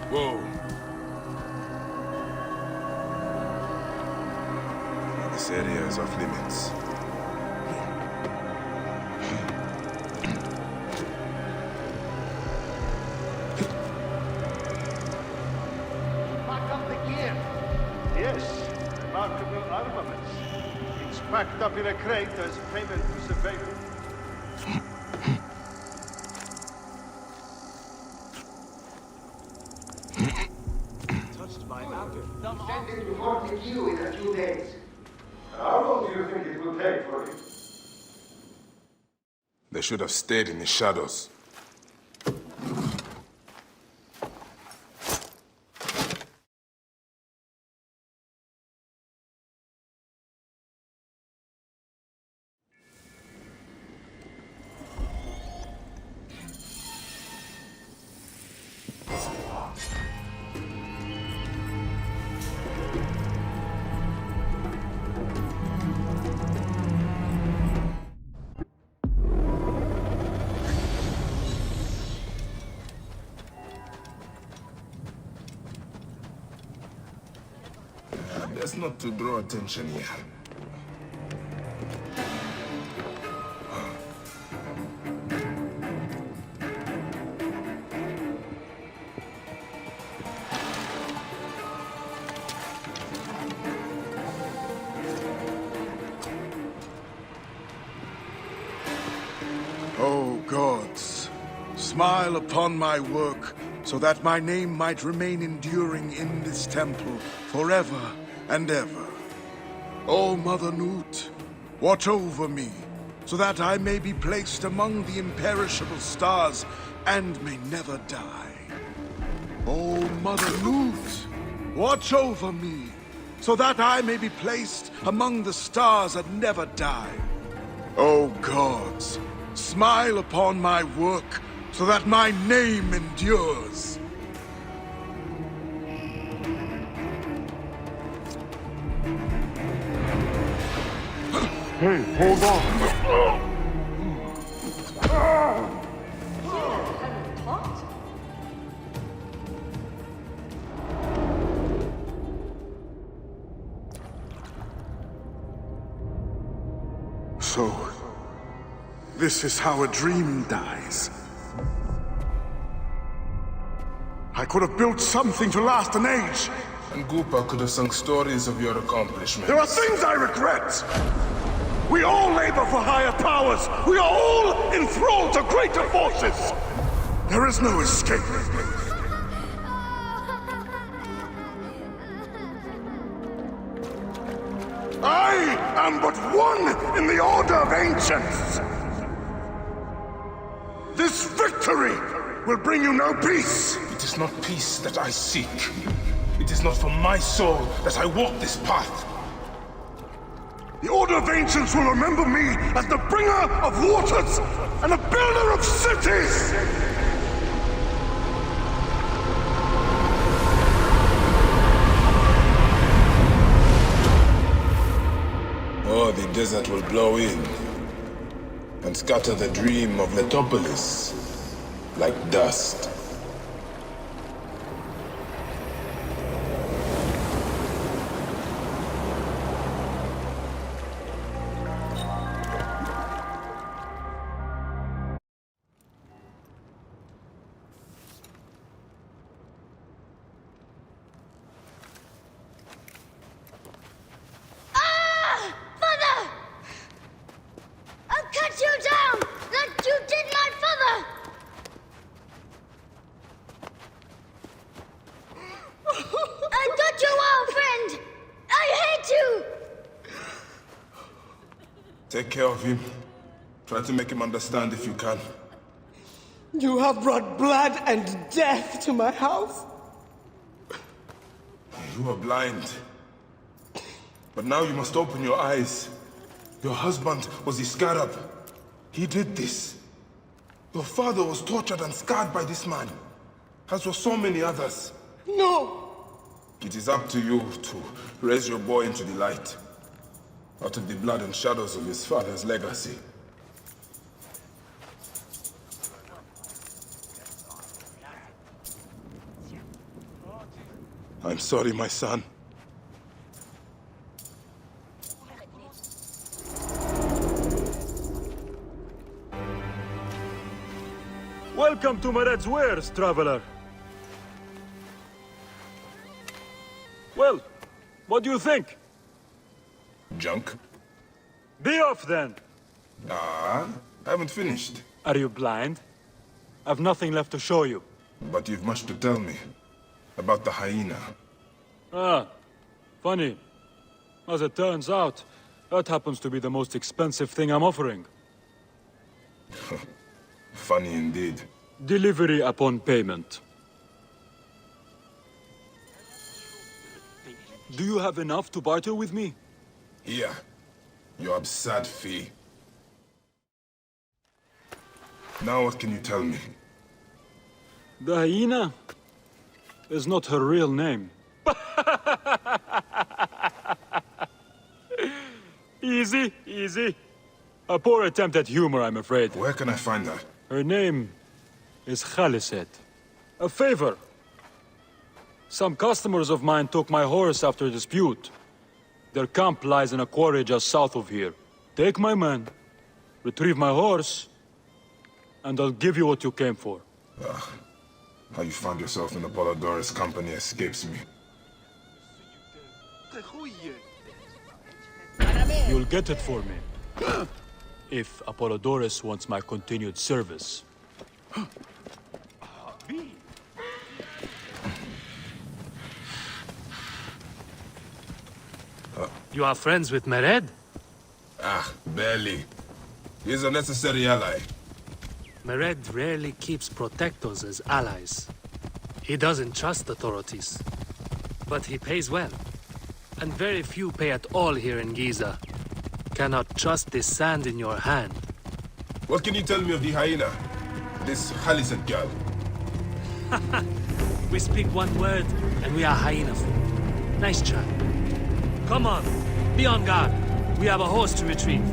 Whoa. This area is off limits. Pack up the gear. Yes, remarkable armaments. It's packed up in a crate as payment to surveillance. Intending to fortify you in a few days. How long do you think it will take for you? They should have stayed in the shadows. Best not to draw attention here. O gods, smile upon my work, so that my name might remain enduring in this temple forever and ever. O Mother Newt, watch over me, so that I may be placed among the imperishable stars and may never die. O Mother Newt, watch over me, so that I may be placed among the stars and never die. O gods, smile upon my work, so that my name endures. Hey, hold on. So, this is how a dream dies. I could have built something to last an age. And Goopa could have sung stories of your accomplishments. There are things I regret. We all labor for higher powers. We are all enthralled to greater forces. There is no escape. I am but one in the Order of Ancients. This victory will bring you no peace. It is not peace that I seek. It is not for my soul that I walk this path. The Order of Ancients will remember me as the bringer of waters and the builder of cities! Oh, the desert will blow in. and scatter the dream of Letopolis like dust. Father! I'll cut you down, like you did my father! I thought you were a friend! I hate you! Take care of him. Try to make him understand if you can. You have brought blood and death to my house. You were blind. But now you must open your eyes. Your husband was the scarab. He did this. Your father was tortured and scarred by this man, as were so many others. No! It is up to you to raise your boy into the light, out of the blood and shadows of his father's legacy. I'm sorry, my son. Welcome to Mered's wares, traveler. Well, what do you think? Junk? Be off then! I haven't finished. Are you blind? I've nothing left to show you. But you've much to tell me. About the hyena. Ah, funny. As it turns out, that happens to be the most expensive thing I'm offering. Funny indeed. Delivery upon payment. Do you have enough to barter with me? Here. Your absurd fee. Now what can you tell me? The hyena is not her real name. Easy, easy. A poor attempt at humor, I'm afraid. Where can I find her? Her name is Khaliset. A favor. Some customers of mine took my horse after a dispute. Their camp lies in a quarry just south of here. Take my man, retrieve my horse, and I'll give you what you came for. How you found yourself in Apollodorus' company escapes me. You'll get it for me. If Apollodorus wants my continued service. You are friends with Mered? Barely. He's a necessary ally. Mered rarely keeps protectors as allies. He doesn't trust authorities. But he pays well. And very few pay at all here in Giza. Cannot trust this sand in your hand. What can you tell me of the hyena? This Khaliset girl? We speak one word, and we are hyena food. Nice try. Come on, be on guard. We have a horse to retrieve.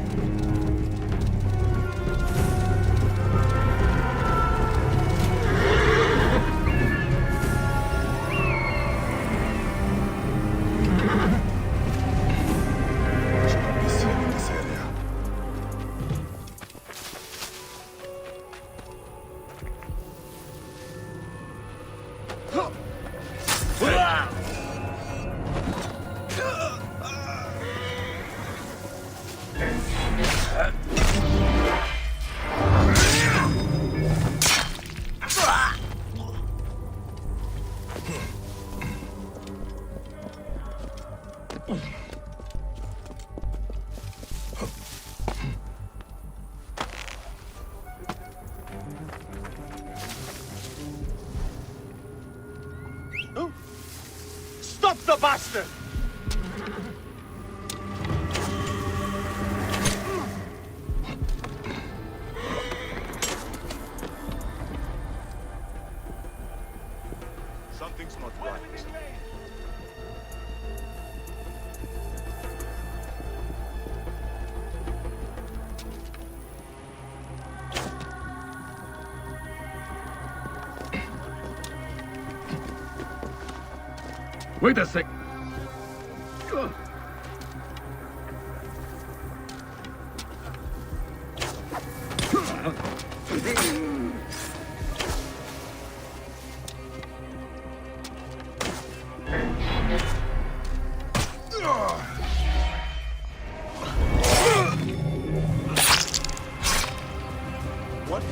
Stop the bastard! Something's not right. Wait a sec. What?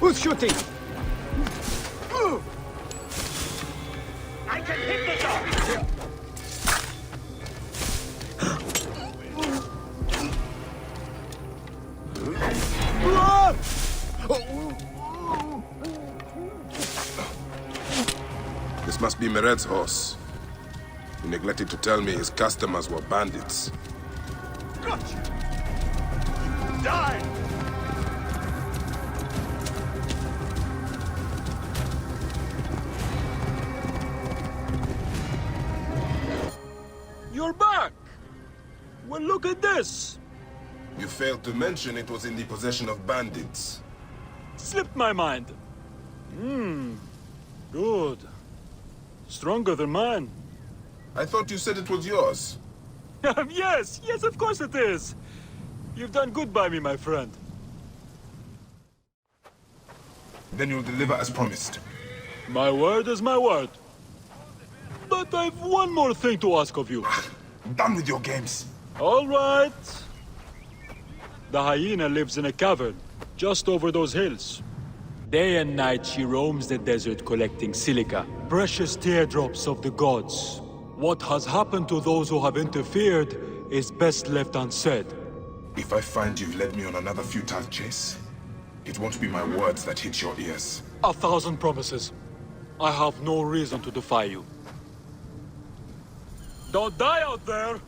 Who's shooting? I can hit the dog! This must be Mered's horse. He neglected to tell me his customers were bandits. Gotcha! Die! You're back! Well, look at this! You failed to mention it was in the possession of bandits. Slipped my mind. Good. Stronger than mine. I thought you said it was yours. Yes, of course it is. You've done good by me, my friend. Then you'll deliver as promised. My word is my word. But I've one more thing to ask of you. I'm done with your games. All right. The hyena lives in a cavern, just over those hills. Day and night she roams the desert collecting silica, precious teardrops of the gods. What has happened to those who have interfered is best left unsaid. If I find you've led me on another futile chase, it won't be my words that hit your ears. 1,000 promises. I have no reason to defy you. Don't die out there!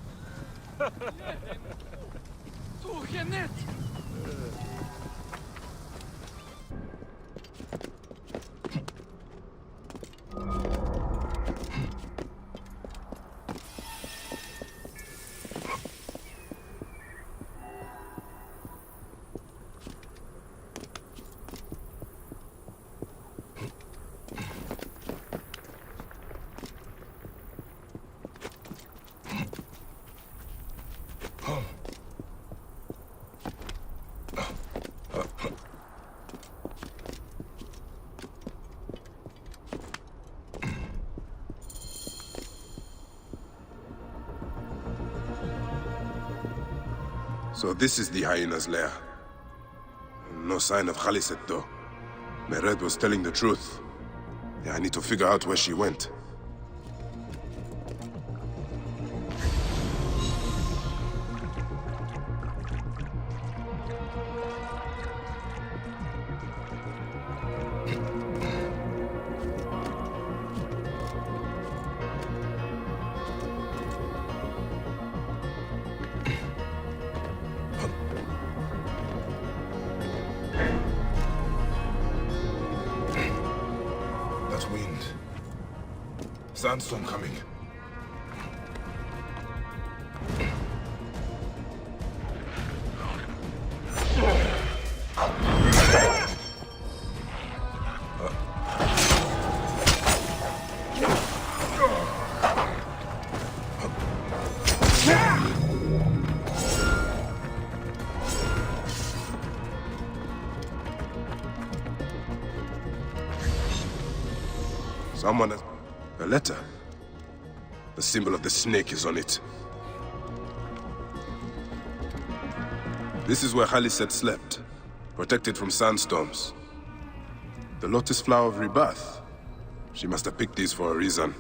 So this is the hyena's lair. No sign of Khaliset though. Mered was telling the truth. Yeah, I need to figure out where she went. Sandstorm coming. Someone has... a letter. The symbol of the snake is on it. This is where Khaliset slept, protected from sandstorms. The lotus flower of rebirth. She must have picked these for a reason.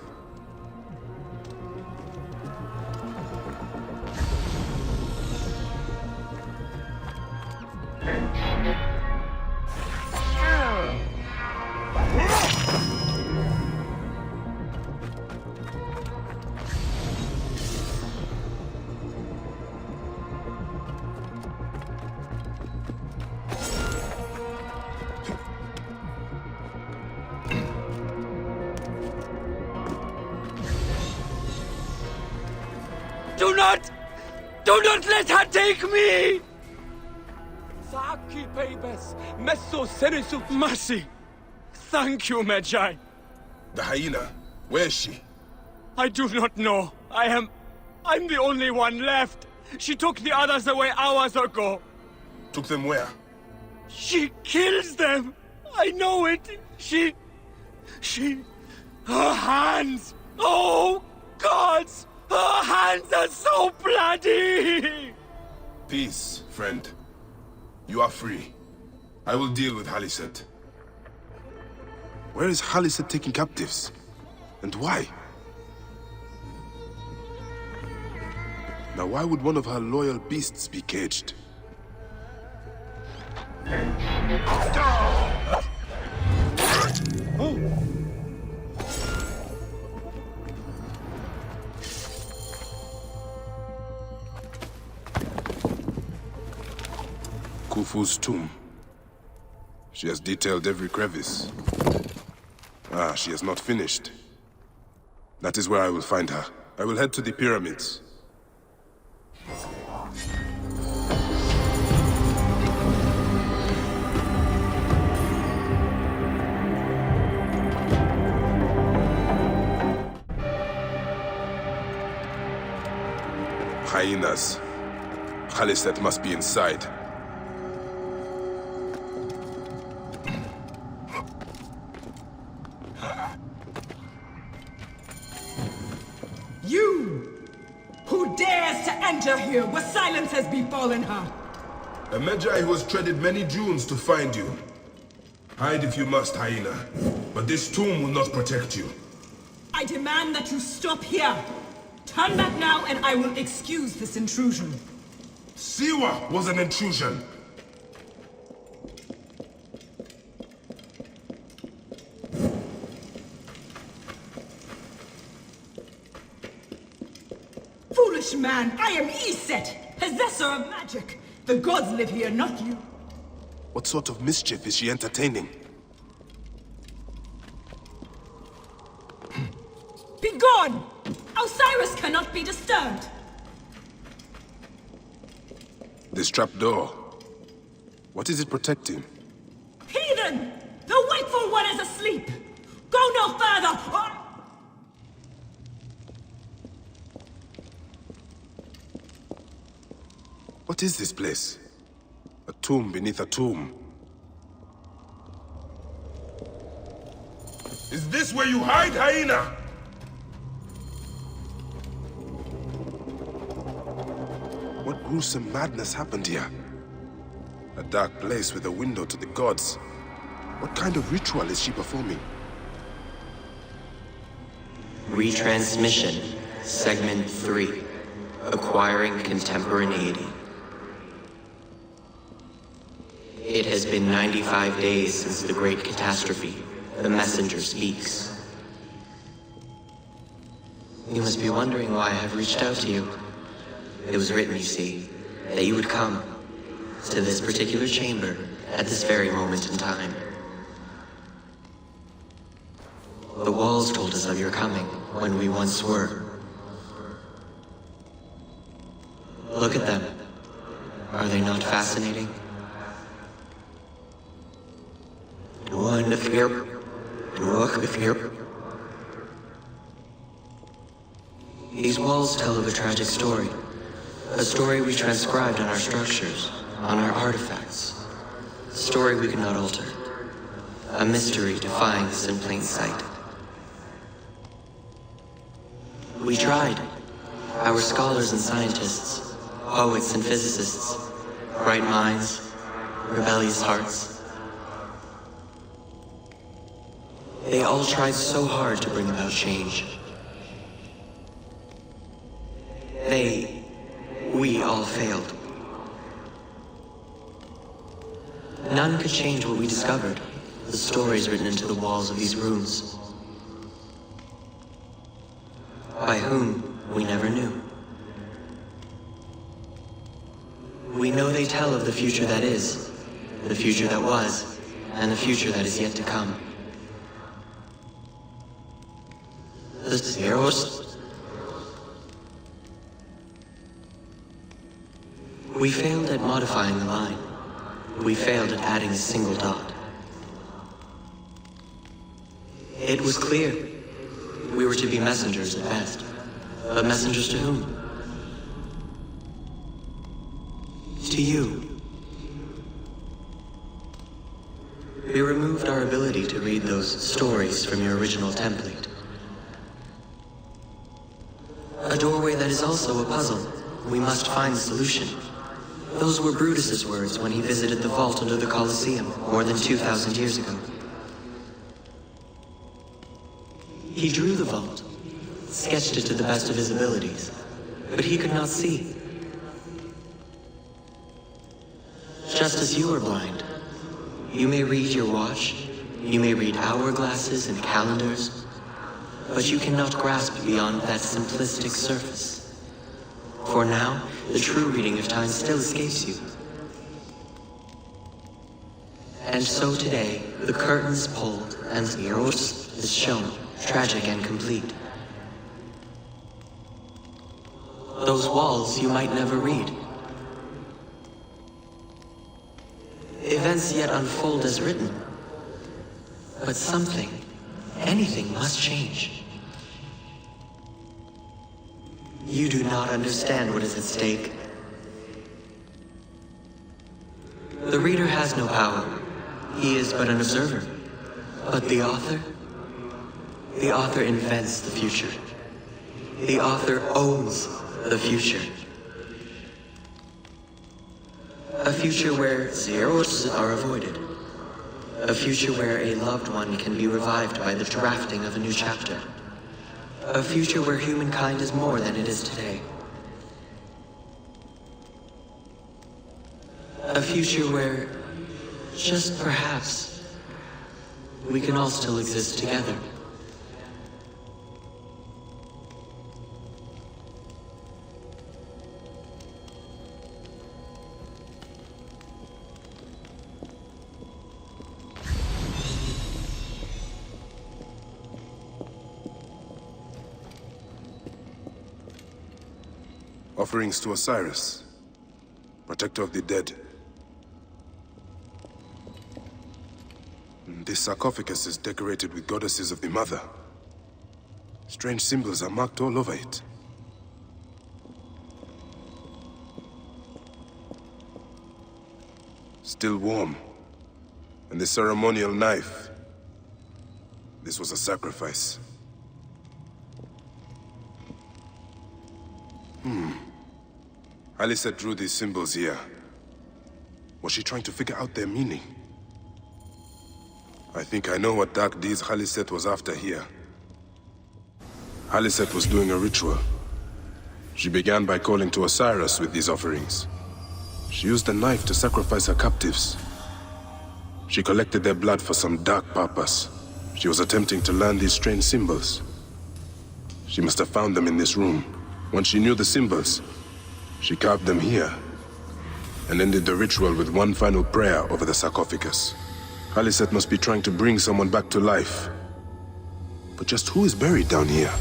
Do not let her take me! Mercy! Thank you, Medjay. The hyena, where is she? I do not know. I'm the only one left. She took the others away hours ago. Took them where? She kills them. I know it. Her hands. Oh, gods. Her hands are so bloody. Peace, friend. You are free. I will deal with Haliset. Where is Haliset taking captives? And why? Now why would one of her loyal beasts be caged? Khufu's tomb. She has detailed every crevice. Ah, she has not finished. That is where I will find her. I will head to the pyramids. Hyenas. Haliset must be inside. You! Who dares to enter here where silence has befallen her? A Medjay who has treaded many dunes to find you. Hide if you must, hyena. But this tomb will not protect you. I demand that you stop here. Turn back now and I will excuse this intrusion. Siwa was an intrusion. Foolish man, I am Iset, possessor of magic. The gods live here, not you. What sort of mischief is she entertaining? Begone! Osiris cannot be disturbed. This trapdoor. What is it protecting? Heathen! The wakeful one is asleep! Go no further, or... What is this place? A tomb beneath a tomb. Is this where you hide, hyena? What gruesome madness happened here? A dark place with a window to the gods. What kind of ritual is she performing? Retransmission, Segment 3. Acquiring Contemporaneity. It has been 95 days since the Great Catastrophe. The messenger speaks. You must be wondering why I have reached out to you. It was written, you see, that you would come to this particular chamber at this very moment in time. The walls told us of your coming when we once were. Look at them. Are they not fascinating? These walls tell of a tragic story. A story we transcribed on our structures, on our artifacts. A story we could not alter. A mystery defying us in plain sight. We tried. Our scholars and scientists, poets and physicists, bright minds, rebellious hearts. They all tried so hard to bring about change. We all failed. None could change what we discovered, the stories written into the walls of these rooms. By whom, we never knew. We know they tell of the future that is, the future that was, and the future that is yet to come. The Zeros. We failed at modifying the line. We failed at adding a single dot. It was clear. We were to be messengers at best. But messengers to whom? To you. We removed our ability to read those stories from your original template. A doorway that is also a puzzle. We must find the solution. Those were Brutus's words when he visited the vault under the Colosseum more than 2,000 years ago. He drew the vault, sketched it to the best of his abilities, but he could not see. Just as you are blind, you may read your watch, you may read hourglasses and calendars, but you cannot grasp beyond that simplistic surface. For now, the true reading of time still escapes you. And so today, the curtain is pulled and Eros is shown, tragic and complete. Those walls you might never read. Events yet unfold as written. But something, anything must change. You do not understand what is at stake. The reader has no power. He is but an observer. But the author invents the future. The author owns the future. A future where zeros are avoided. A future where a loved one can be revived by the drafting of a new chapter. A future where humankind is more than it is today. A future where, just perhaps, we can all still exist together. Offerings to Osiris, protector of the dead. This sarcophagus is decorated with goddesses of the Mother. Strange symbols are marked all over it. Still warm. And the ceremonial knife. This was a sacrifice. Alice drew these symbols here. Was she trying to figure out their meaning? I think I know what dark deeds Haliset was after here. Haliset was doing a ritual. She began by calling to Osiris with these offerings. She used the knife to sacrifice her captives. She collected their blood for some dark purpose. She was attempting to learn these strange symbols. She must have found them in this room. Once she knew the symbols, she carved them here, and ended the ritual with one final prayer over the sarcophagus. Haliset must be trying to bring someone back to life. But just who is buried down here?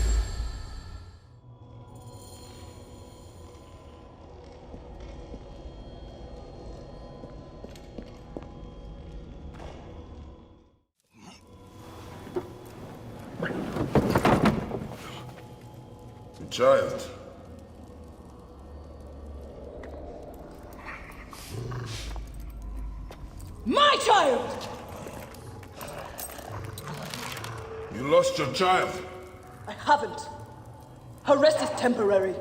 The child. My child! You lost your child. I haven't. Her rest is temporary.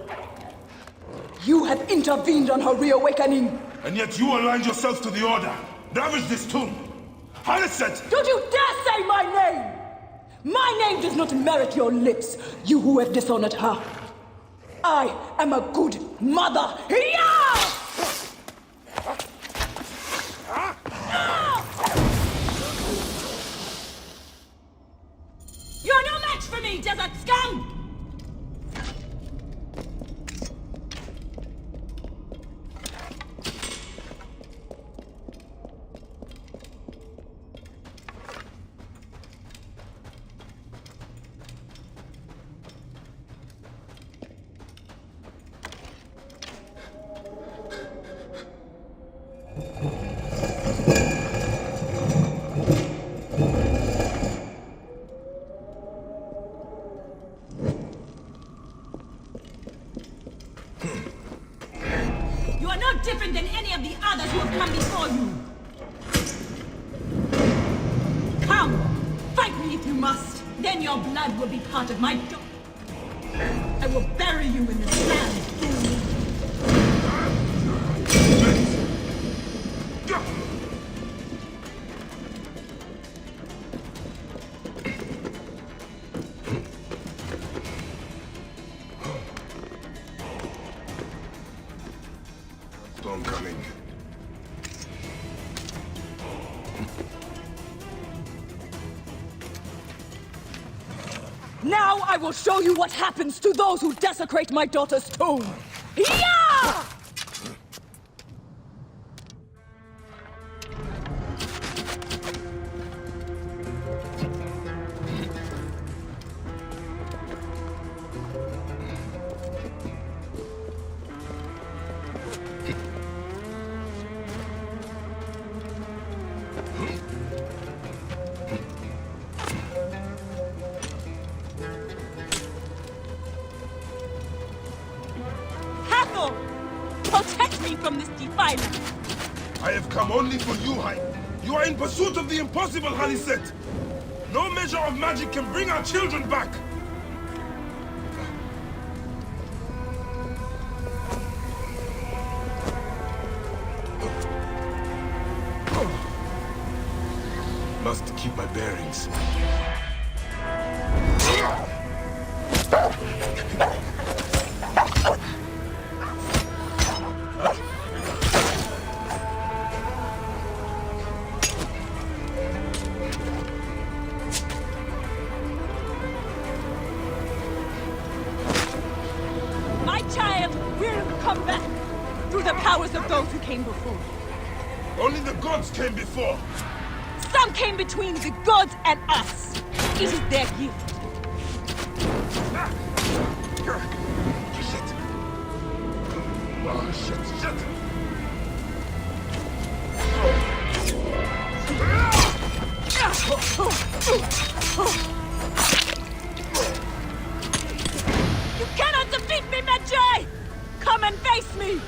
You have intervened on her reawakening. And yet you aligned yourself to the Order. Ravage this tomb. Haliset! Don't you dare say my name! My name does not merit your lips, you who have dishonored her. I am a good mother. Yeah! You're no match for me, desert scum! of the others who have come before you. Come, fight me if you must. Then your blood will be part of my dog. I will bury you in the sand. Storm coming. Now I will show you what happens to those who desecrate my daughter's tomb. Yeah! Protect me from this defilement! I have come only for you, Hai. You are in pursuit of the impossible, Khaliset. No measure of magic can bring our children back. Must keep my bearings. Of those who came before. Only the gods came before. Some came between the gods and us. It is their gift. Shit. Oh, shit. You cannot defeat me, Medjay! Come and face me!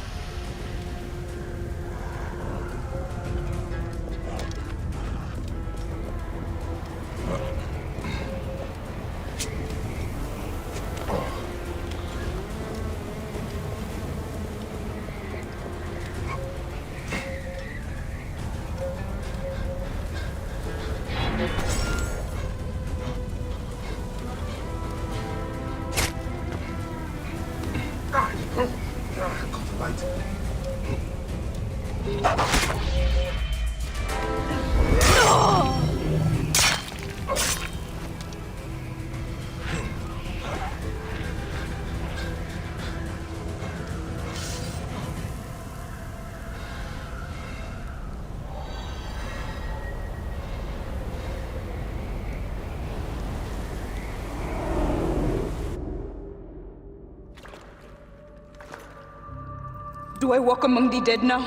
Do I walk among the dead now?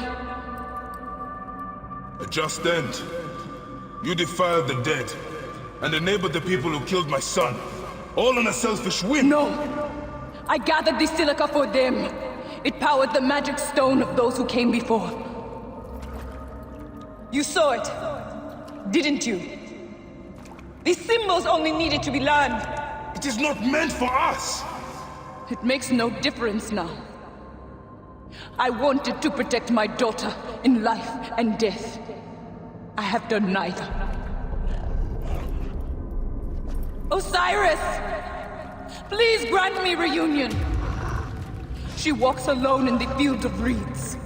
A just end. You defiled the dead, and enabled the people who killed my son. All on a selfish whim. No! I gathered the silica for them. It powered the magic stone of those who came before. You saw it, didn't you? These symbols only needed to be learned. It is not meant for us! It makes no difference now. I wanted to protect my daughter in life and death. I have done neither. Osiris! Please grant me reunion. She walks alone in the fields of reeds.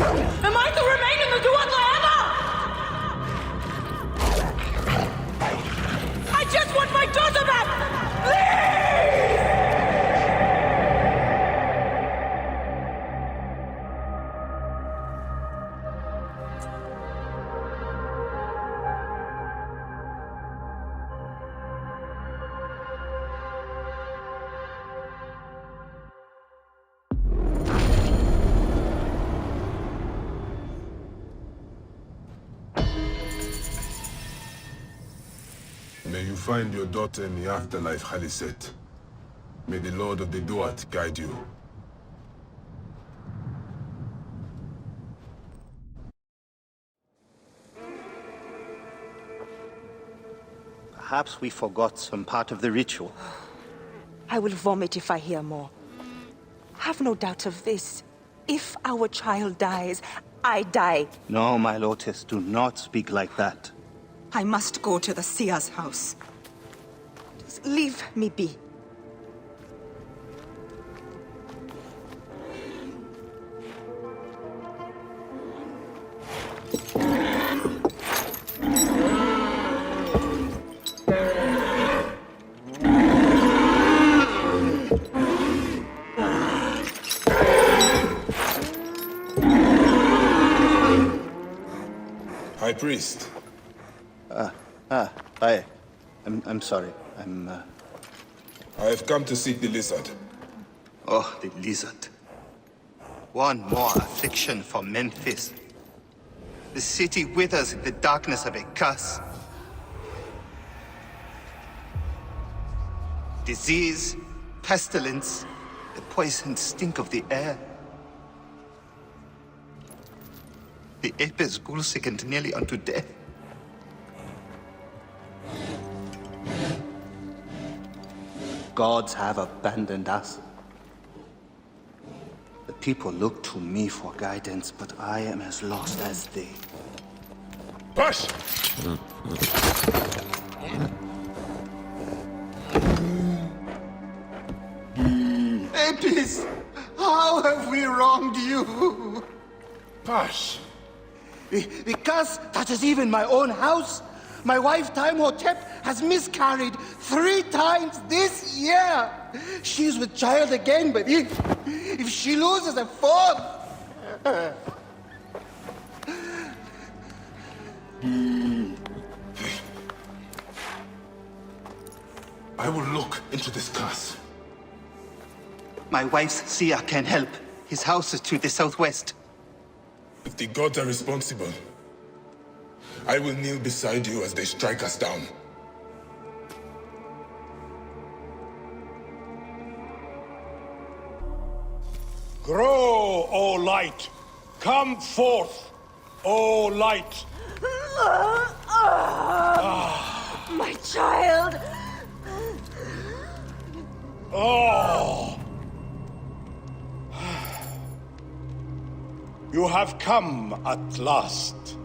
Am I to remain in the Duat forever? I just want my daughter back! Please! May you find your daughter in the afterlife, Khaliset. May the Lord of the Duat guide you. Perhaps we forgot some part of the ritual. I will vomit if I hear more. Have no doubt of this. If our child dies, I die. No, my Lotus, do not speak like that. I must go to the seer's house. Just leave me be. High Priest. Hi. I'm sorry. I have come to seek the lizard. Oh, the lizard. One more affliction for Memphis. The city withers in the darkness of a curse. Disease, pestilence, the poisoned stink of the air. The ape is ghoul-sickened nearly unto death. Gods have abandoned us. The people look to me for guidance, but I am as lost as they. Push! Apis, how have we wronged you? Hush. The curse touches even my own house. My wife, Timehotep, has miscarried 3 times this year. She's with child again, but if she loses a 4th... I will look into this curse. My wife's seer can help. His house is to the southwest. If the gods are responsible, I will kneel beside you as they strike us down. Grow, O light! Come forth, O light! My child! Oh! You have come at last.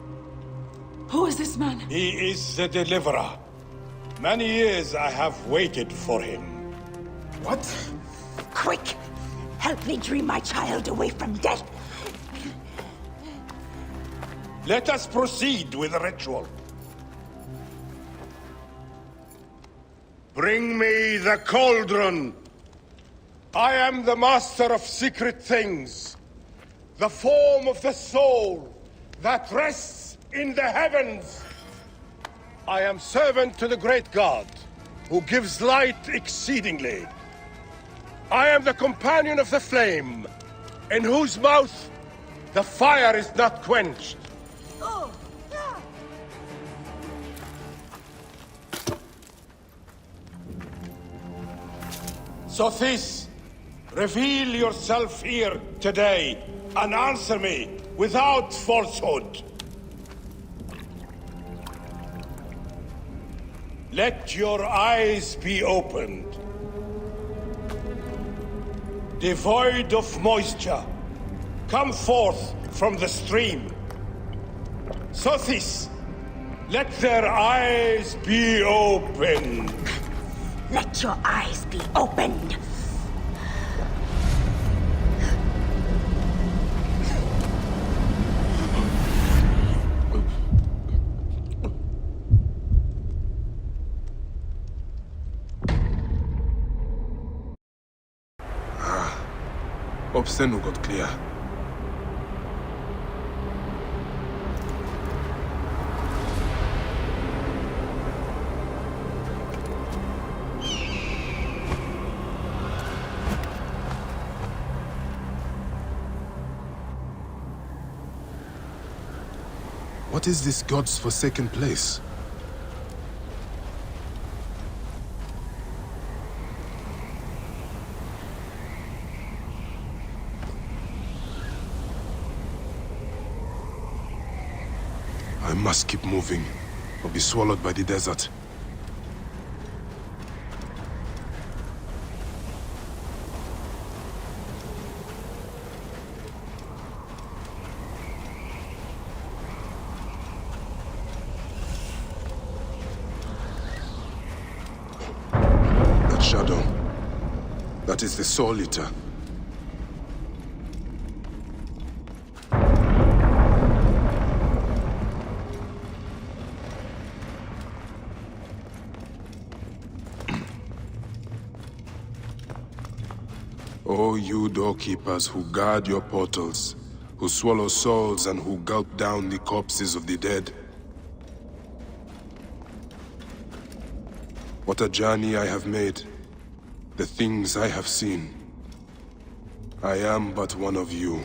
Who is this man? He is the deliverer. Many years I have waited for him. What? Quick! Help me dream my child away from death. Let us proceed with the ritual. Bring me the cauldron. I am the master of secret things. The form of the soul that rests in the heavens. I am servant to the great God, who gives light exceedingly. I am the companion of the flame, in whose mouth the fire is not quenched. Sothis, reveal yourself here today and answer me without falsehood. Let your eyes be opened. Devoid of moisture, come forth from the stream. Sothis, let their eyes be opened. Let your eyes be opened. Obsceno got clear. What is this god's forsaken place? I must keep moving, or be swallowed by the desert. shadow. That is the Soul Eater. O you doorkeepers who guard your portals, who swallow souls and who gulp down the corpses of the dead. What a journey I have made, the things I have seen. I am but one of you.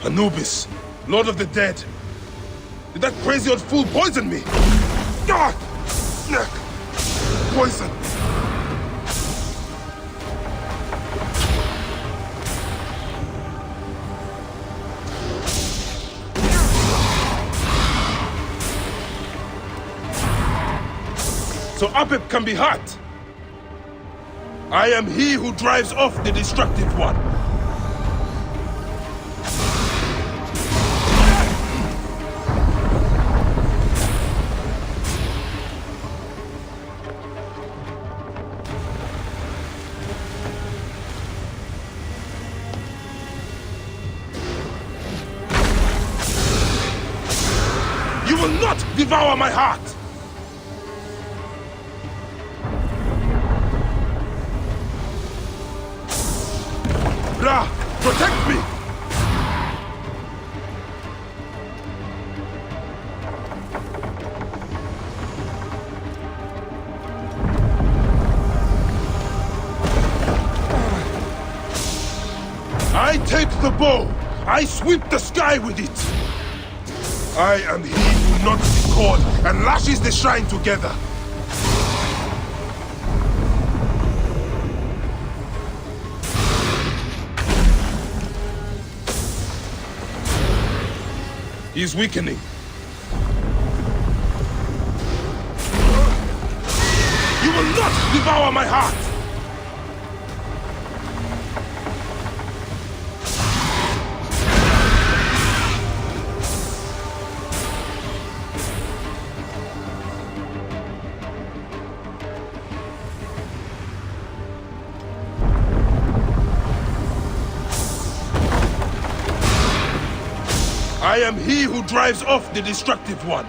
Anubis, Lord of the Dead. Did that crazy old fool poison me? Ah! Poison. So Apep can be hurt. I am he who drives off the destructive one. You will not devour my heart! Ra, protect me! I take the bow! I sweep the sky with it! I am he who knots the cord and lashes the shrine together. He is weakening. You will not devour my heart! I am he who drives off the destructive one.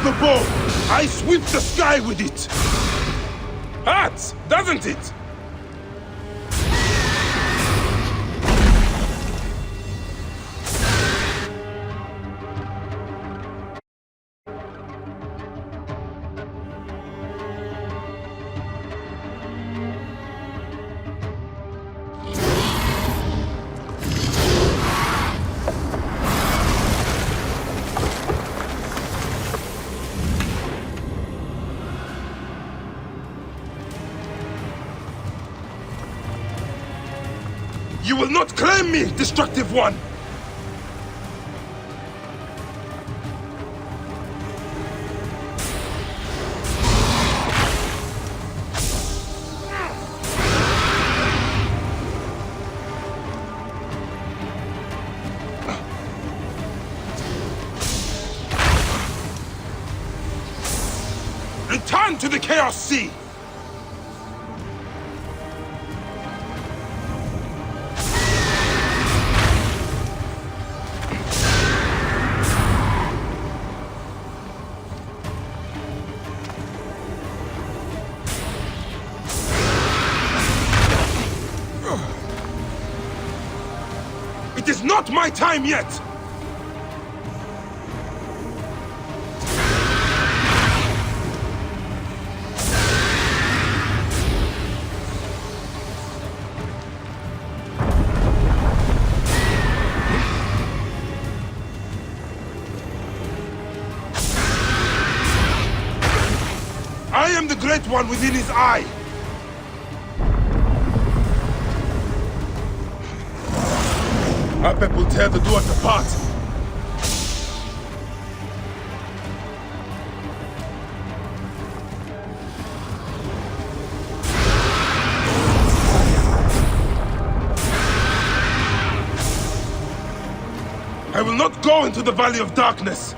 the bow, I sweep the sky with it. Hurts, doesn't it? You will not claim me, destructive one! Return to the Chaos Sea! It is not my time yet! I am the Great One within his eye! Apep will tear the Duat apart! I will not go into the Valley of Darkness!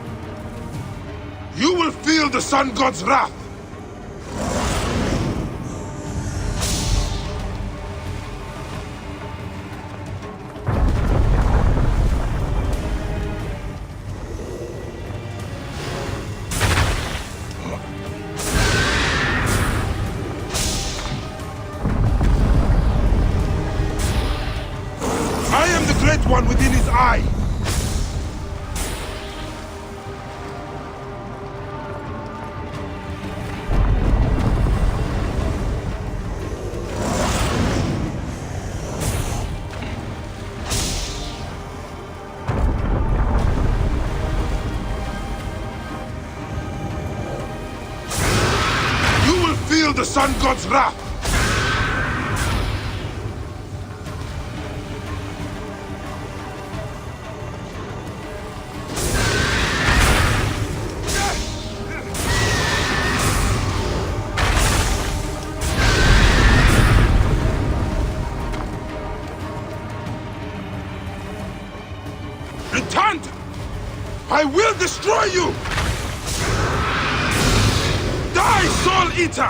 You will feel the Sun God's wrath! One within his eye! You will feel the Sun God's wrath! I will destroy you! Die, Soul Eater!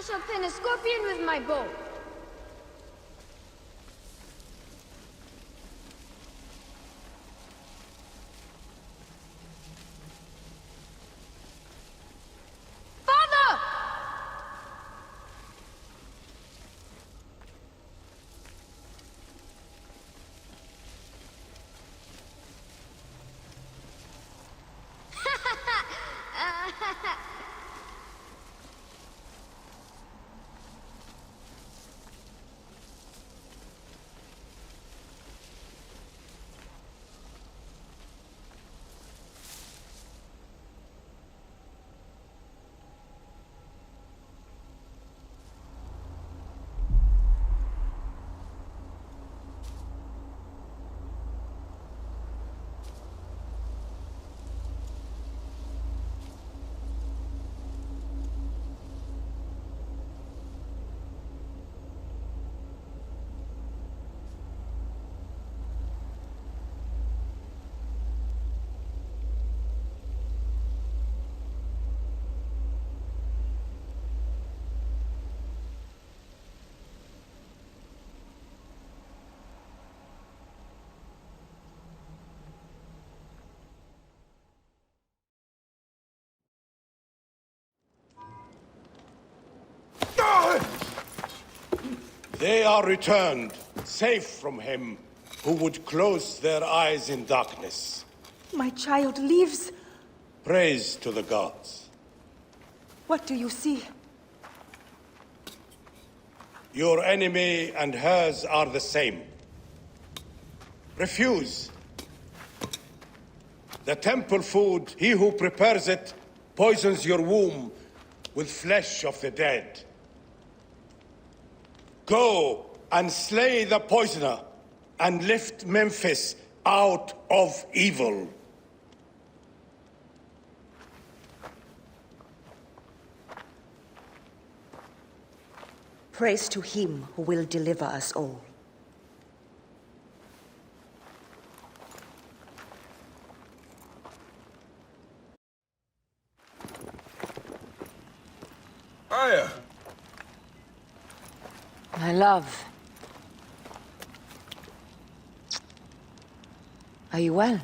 shall pin a scorpion with my bow. Father! They are returned, safe from him who would close their eyes in darkness. My child lives. Praise to the gods. What do you see? Your enemy and hers are the same. Refuse. The temple food, he who prepares it, poisons your womb with flesh of the dead. Go and slay the poisoner, and lift Memphis out of evil. Praise to him who will deliver us all. Aya! My love. Are you well?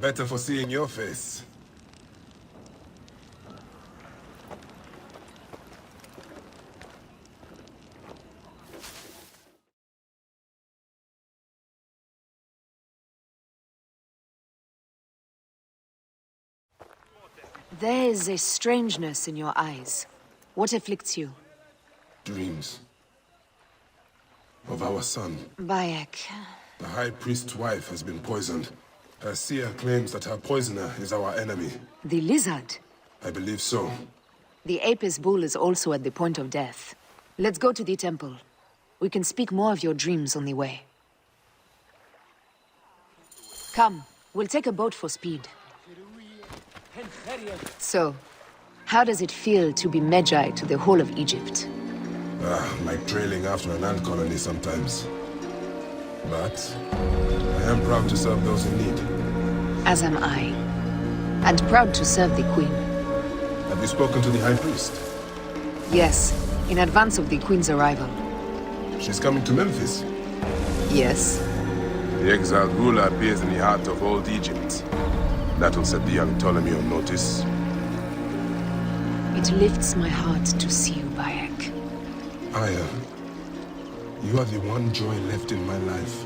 Better for seeing your face. There is a strangeness in your eyes. What afflicts you? Dreams. Of our son. Bayek. The High Priest's wife has been poisoned. Her seer claims that her poisoner is our enemy. The lizard? I believe so. The Apis bull is also at the point of death. Let's go to the temple. We can speak more of your dreams on the way. Come, we'll take a boat for speed. So, how does it feel to be Magi to the whole of Egypt? Like trailing after an ant colony sometimes. But I am proud to serve those in need. As am I. And proud to serve the Queen. Have you spoken to the High Priest? Yes, in advance of the Queen's arrival. She's coming to Memphis? Yes. The exiled ruler appears in the heart of old Egypt. That'll set the young Ptolemy on notice. It lifts my heart to see you, Bayek. Aya, you are the one joy left in my life.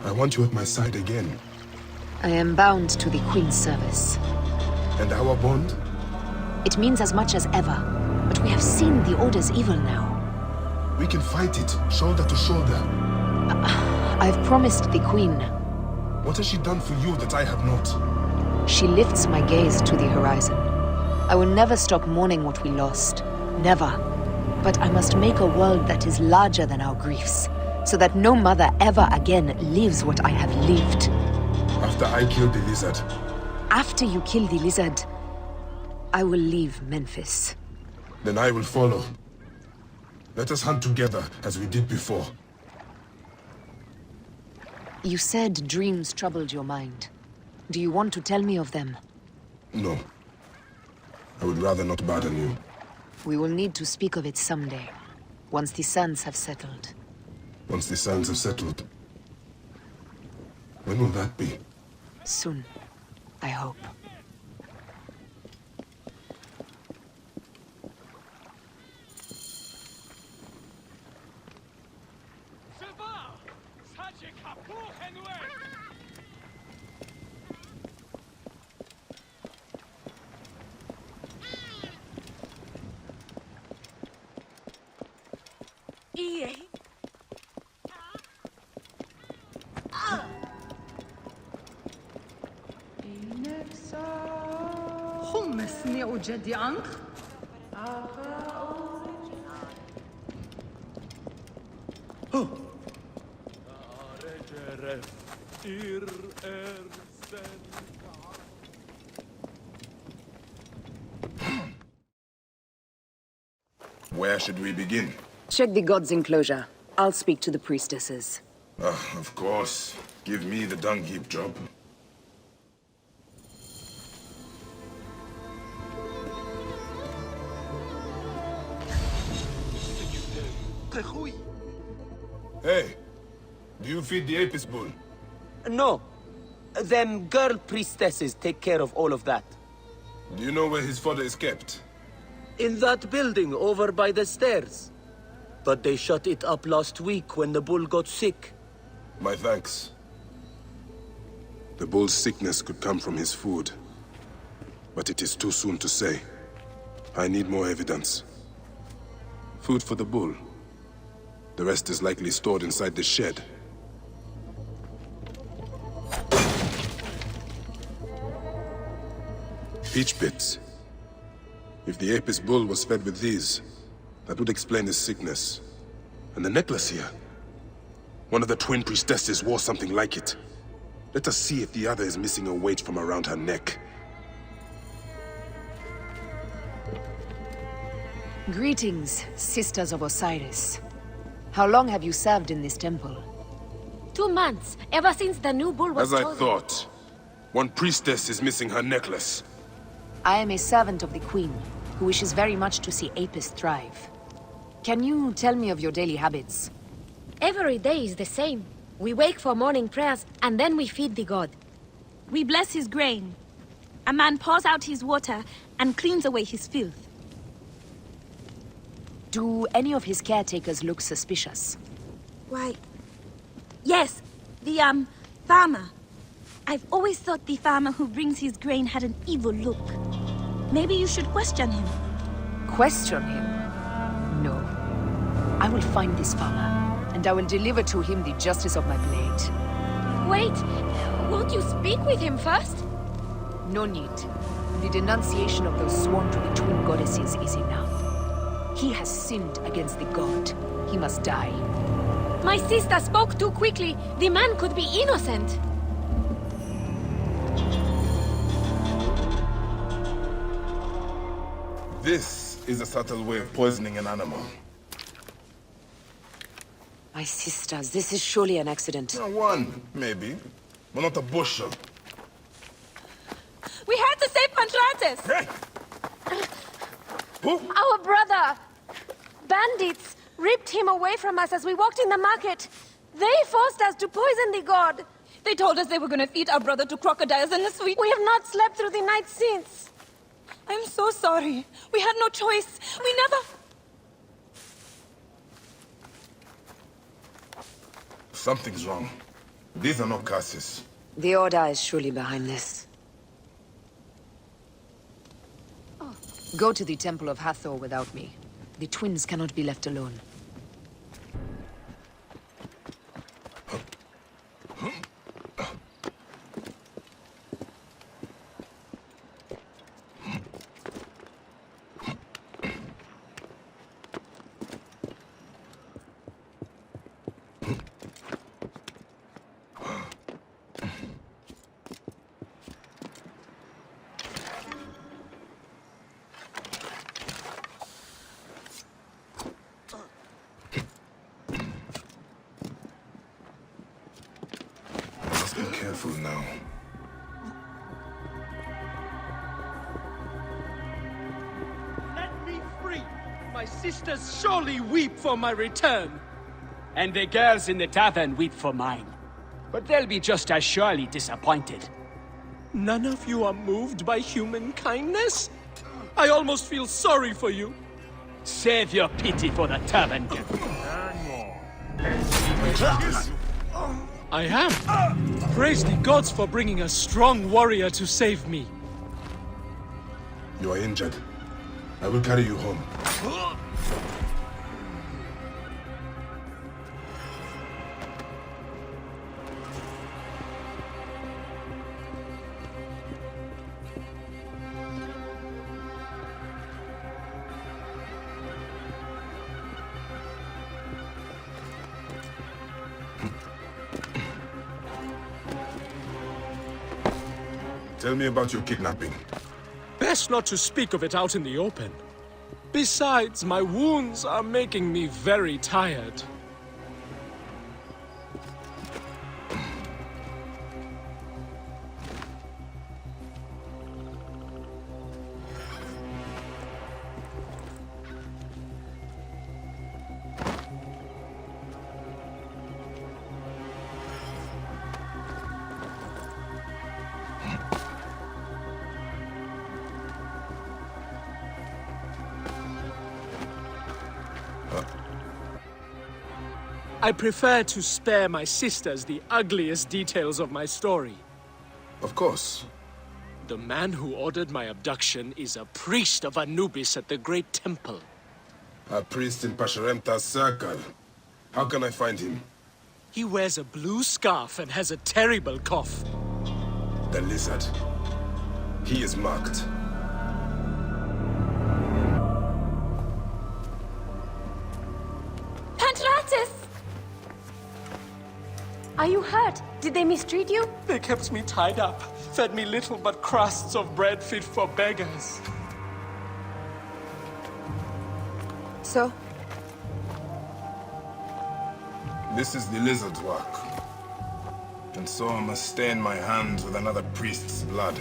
I want you at my side again. I am bound to the Queen's service. And our bond? It means as much as ever, but we have seen the Order's evil now. We can fight it, shoulder to shoulder. I've promised the Queen. What has she done for you that I have not? She lifts my gaze to the horizon. I will never stop mourning what we lost. Never. But I must make a world that is larger than our griefs, so that no mother ever again lives what I have lived. After I kill the lizard. After you kill the lizard, I will leave Memphis. Then I will follow. Let us hunt together, as we did before. You said dreams troubled your mind. Do you want to tell me of them? No. I would rather not burden you. We will need to speak of it someday, once the sands have settled. Once the sands have settled? When will that be? Soon, I hope. حمسني أجدي عنك. Where should we begin? Check the god's enclosure. I'll speak to the priestesses. Of course. Give me the dung heap job. Hey, do you feed the Apis bull? No. Them girl priestesses take care of all of that. Do you know where his fodder is kept? In that building over by the stairs. But they shut it up last week when the bull got sick. My thanks. The bull's sickness could come from his food. But it is too soon to say. I need more evidence. Food for the bull. The rest is likely stored inside the shed. Peach pits. If the Apis bull was fed with these, that would explain his sickness. And the necklace here. One of the twin priestesses wore something like it. Let us see if the other is missing a weight from around her neck. Greetings, sisters of Osiris. How long have you served in this temple? 2 months, ever since the new bull was As I chosen. thought. One priestess is missing her necklace. I am a servant of the Queen, who wishes very much to see Apis thrive. Can you tell me of your daily habits? Every day is the same. We wake for morning prayers, and then we feed the god. We bless his grain. A man pours out his water and cleans away his filth. Do any of his caretakers look suspicious? Why, yes, the, farmer. I've always thought the farmer who brings his grain had an evil look. Maybe you should question him. Question him? No. I will find this farmer, and I will deliver to him the justice of my blade. Wait, won't you speak with him first? No need. The denunciation of those sworn to the twin goddesses is enough. He has sinned against the god. He must die. My sister spoke too quickly. The man could be innocent. This is a subtle way of poisoning an animal. My sisters, this is surely an accident. One, maybe. But not a bushel. We had to save Pantrates! Hey! Who? Our brother! Bandits ripped him away from us as we walked in the market. They forced us to poison the god. They told us they were gonna feed our brother to crocodiles in the sweet. We have not slept through the night since. I'm so sorry. We had no choice. We never... Something's wrong. These are not curses. The Order is surely behind this. Go to the Temple of Hathor without me. The twins cannot be left alone. Be careful now. My sisters surely weep for my return. And the girls in the tavern weep for mine. But they'll be just as surely disappointed. None of you are moved by human kindness? I almost feel sorry for you. Save your pity for the tavern girl. I am. Praise the gods for bringing a strong warrior to save me. You are injured. I will carry you home. Tell me about your kidnapping. Best not to speak of it out in the open. Besides, my wounds are making me very tired. I prefer to spare my sisters the ugliest details of my story. Of course. The man who ordered my abduction is a priest of Anubis at the Great Temple. A priest in Pasharemta's circle. How can I find him? He wears a blue scarf and has a terrible cough. The lizard. He is marked. Pantratus! Are you hurt? Did they mistreat you? They kept me tied up, fed me little but crusts of bread fit for beggars. So? This is the lizard's work. And so I must stain my hands with another priest's blood.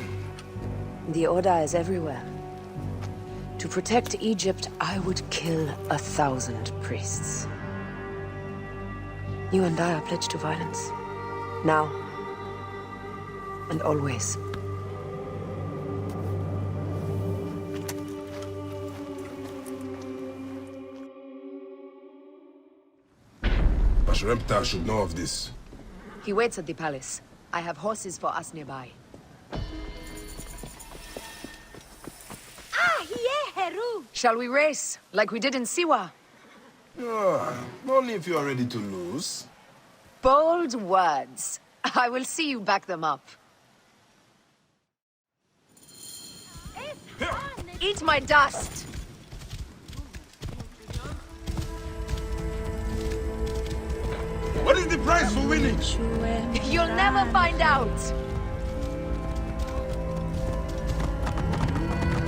The Order is everywhere. To protect Egypt, I would kill 1,000 priests. You and I are pledged to violence. Now. And always. Pasharemta should know of this. He waits at the palace. I have horses for us nearby. Ah, yeah, Heru! Shall we race, like we did in Siwa? Only if you are ready to lose. Bold words. I will see you back them up. Eat my dust! What is the price for winning? You'll never find out!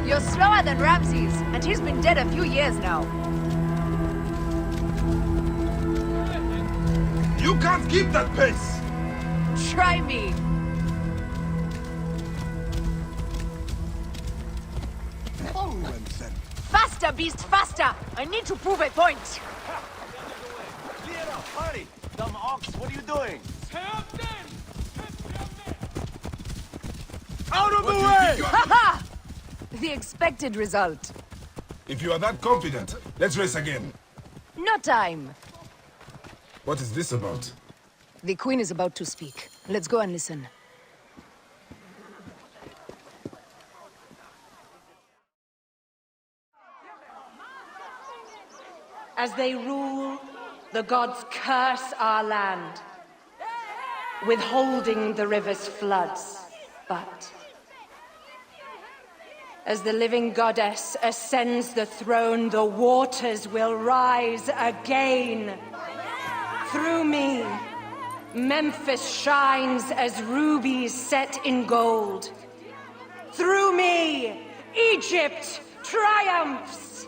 You're slower than Ramses, and he's been dead a few years now. You can't keep that pace! Try me! Faster, beast, faster! I need to prove a point! Clear up, hurry! Dumb ox, what are you doing? Out of the way! Ha-ha! The expected result. If you are that confident, let's race again. No time. What is this about? The Queen is about to speak. Let's go and listen. As they rule, the gods curse our land, withholding the river's floods. But as the living goddess ascends the throne, the waters will rise again. Through me, Memphis shines as rubies set in gold. Through me, Egypt triumphs!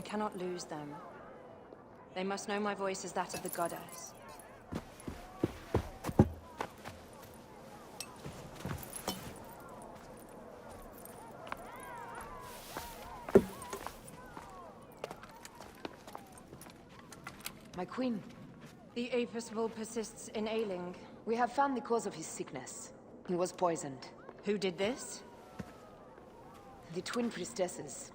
I cannot lose them. They must know my voice is that of the goddess. My queen. The Apis bull persists in ailing. We have found the cause of his sickness. He was poisoned. Who did this? The twin priestesses.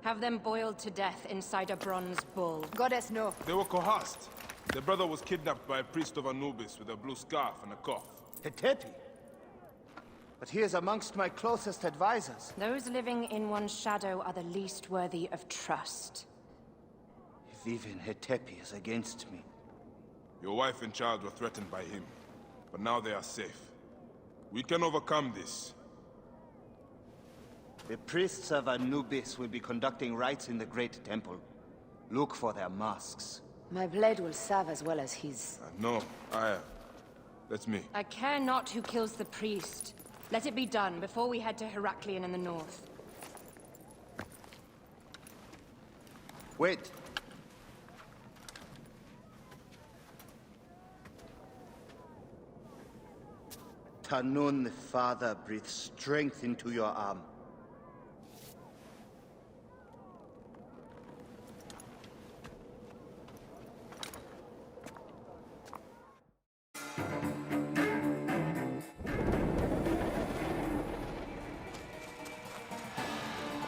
Have them boiled to death inside a bronze bull. Goddess, no. They were coerced. Their brother was kidnapped by a priest of Anubis with a blue scarf and a cough. Hetepi? But he is amongst my closest advisors. Those living in one's shadow are the least worthy of trust. If even Hetepi is against me. Your wife and child were threatened by him, but now they are safe. We can overcome this. The priests of Anubis will be conducting rites in the Great Temple. Look for their masks. My blade will serve as well as his. No, that's me. I care not who kills the priest. Let it be done before we head to Heraklion in the north. Wait. Tanun the Father breathes strength into your arm.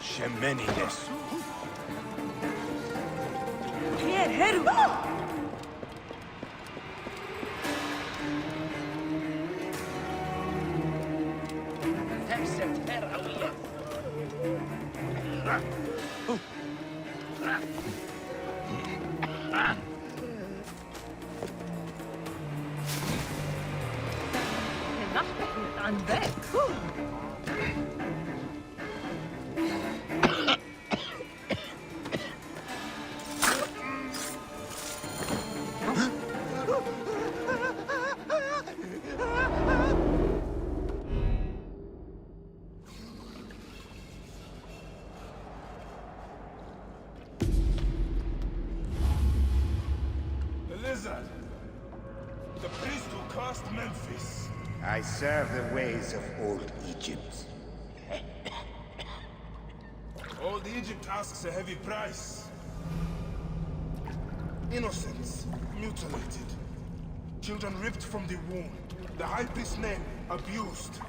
Shemenides. Here, Heru! The priest who cursed Memphis. I serve the ways of old Egypt. Old Egypt asks a heavy price. Innocents mutilated. Children ripped from the womb. The high priest's name abused.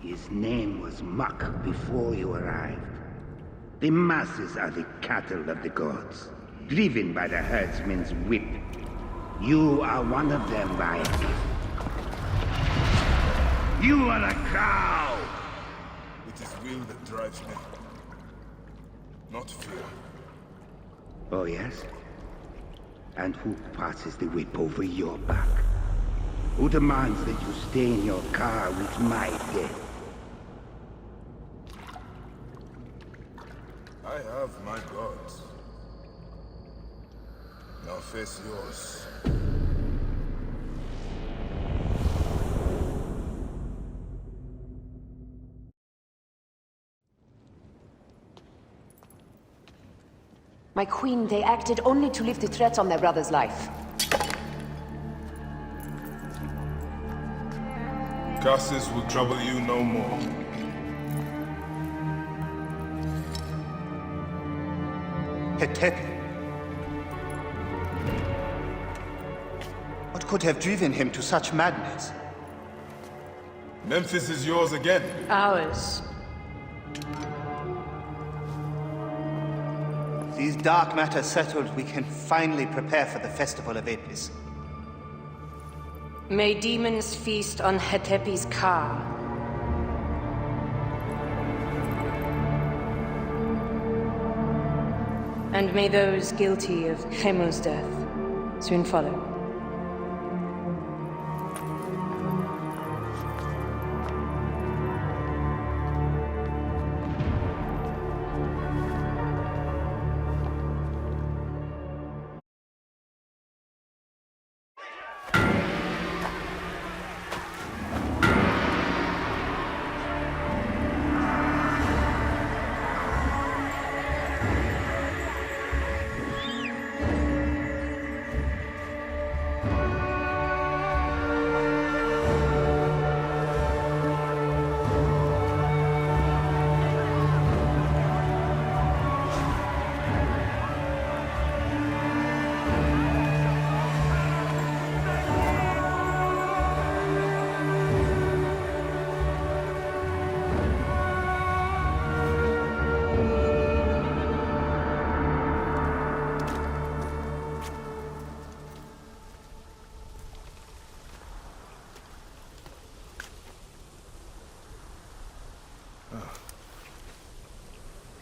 His name was Muck before you arrived. The masses are the cattle of the gods, driven by the herdsman's whip. You are one of them, right? You are a cow! It is will that drives me, not fear. Oh, yes? And who passes the whip over your back? Who demands that you stay in your car with my death? I have my gods. Now face yours. My queen, they acted only to lift the threat on their brother's life. Curses will trouble you no more. Hetepi. What could have driven him to such madness? Memphis is yours again. Ours. These dark matters settled, we can finally prepare for the Festival of Apis. May demons feast on Hetepi's car. And may those guilty of Chemo's death soon follow.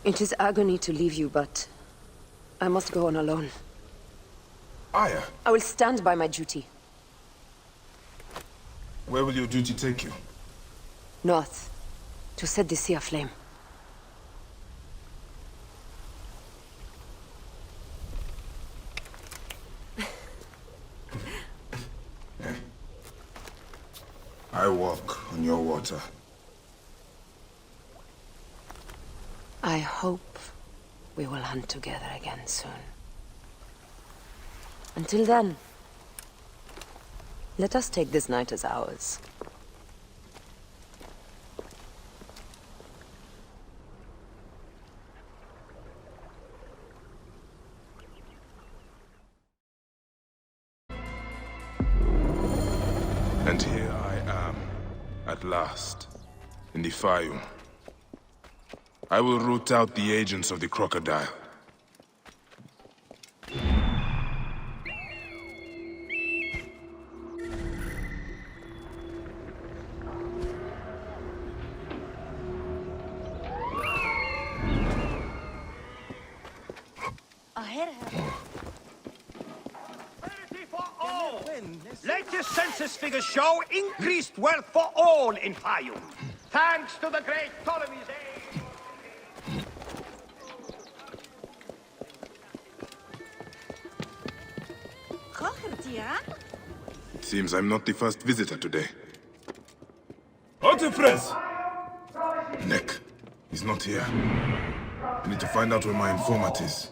It is agony to leave you, but I must go on alone. Aya, I will stand by my duty. where will your duty take you? North, to set the sea aflame. I walk on your water. I hope we will hunt together again soon. Until then, let us take this night as ours. And here I am, at last, in the Fayum. I will root out the agents of the crocodile. Latest census figures show increased wealth for all in Fayum. Thanks to the great Ptolemy's aid. It seems I'm not the first visitor today. Artifres! Nick, he's not here. I need to find out where my informant is.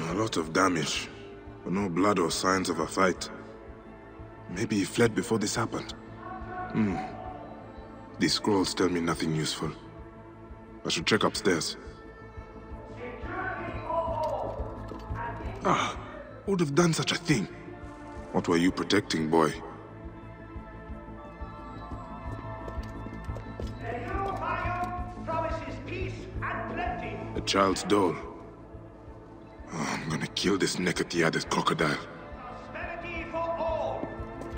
A lot of damage, but no blood or signs of a fight. Maybe he fled before this happened. These scrolls tell me nothing useful. I should check upstairs. Ah, who would have done such a thing? What were you protecting, boy? Promises peace and plenty. A child's doll. Oh, I'm gonna kill this Nekatiades crocodile. Prosperity for all.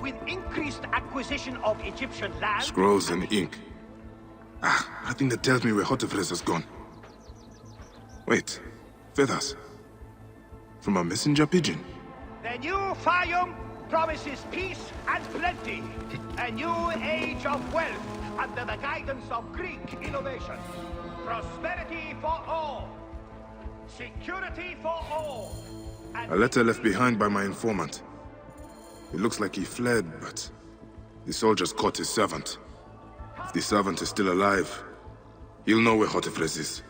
With increased acquisition of Egyptian land. Scrolls and ink. Ah, nothing that tells me where Hotefres has gone. Wait, feathers. From a messenger pigeon. The new Fayum promises peace and plenty. A new age of wealth under the guidance of Greek innovation. Prosperity for all. Security for all. A letter left behind by my informant. It looks like he fled, but the soldiers caught his servant. If the servant is still alive, he'll know where Hotefres is.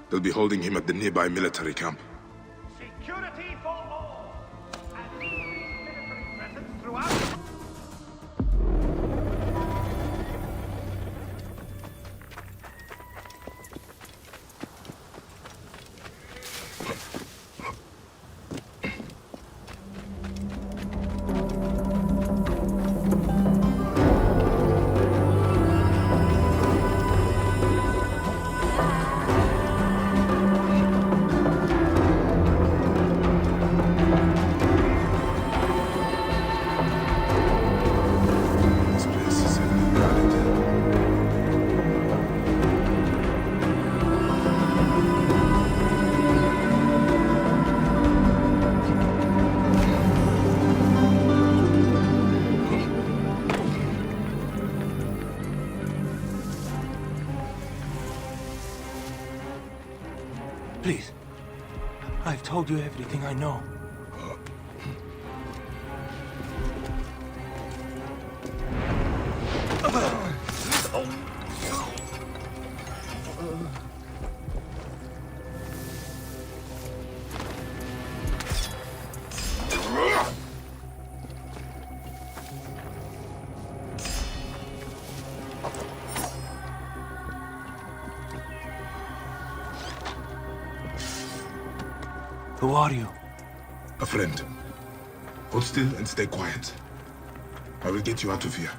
They'll be holding him at the nearby military camp. Security for all. And military presence throughout. Please. I've told you everything I know. Who are you? A friend. Hold still and stay quiet. I will get you out of here.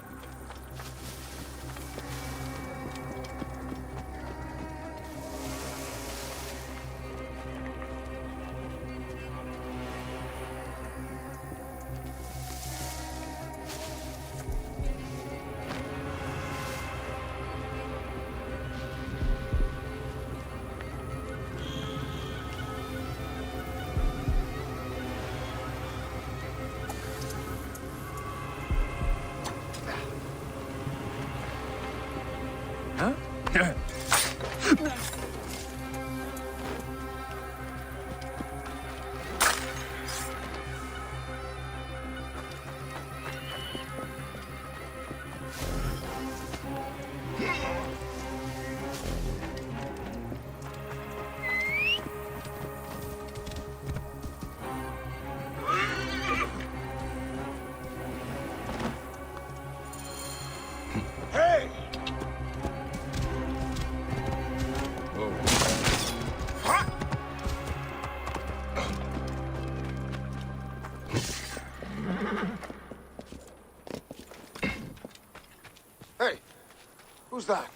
that?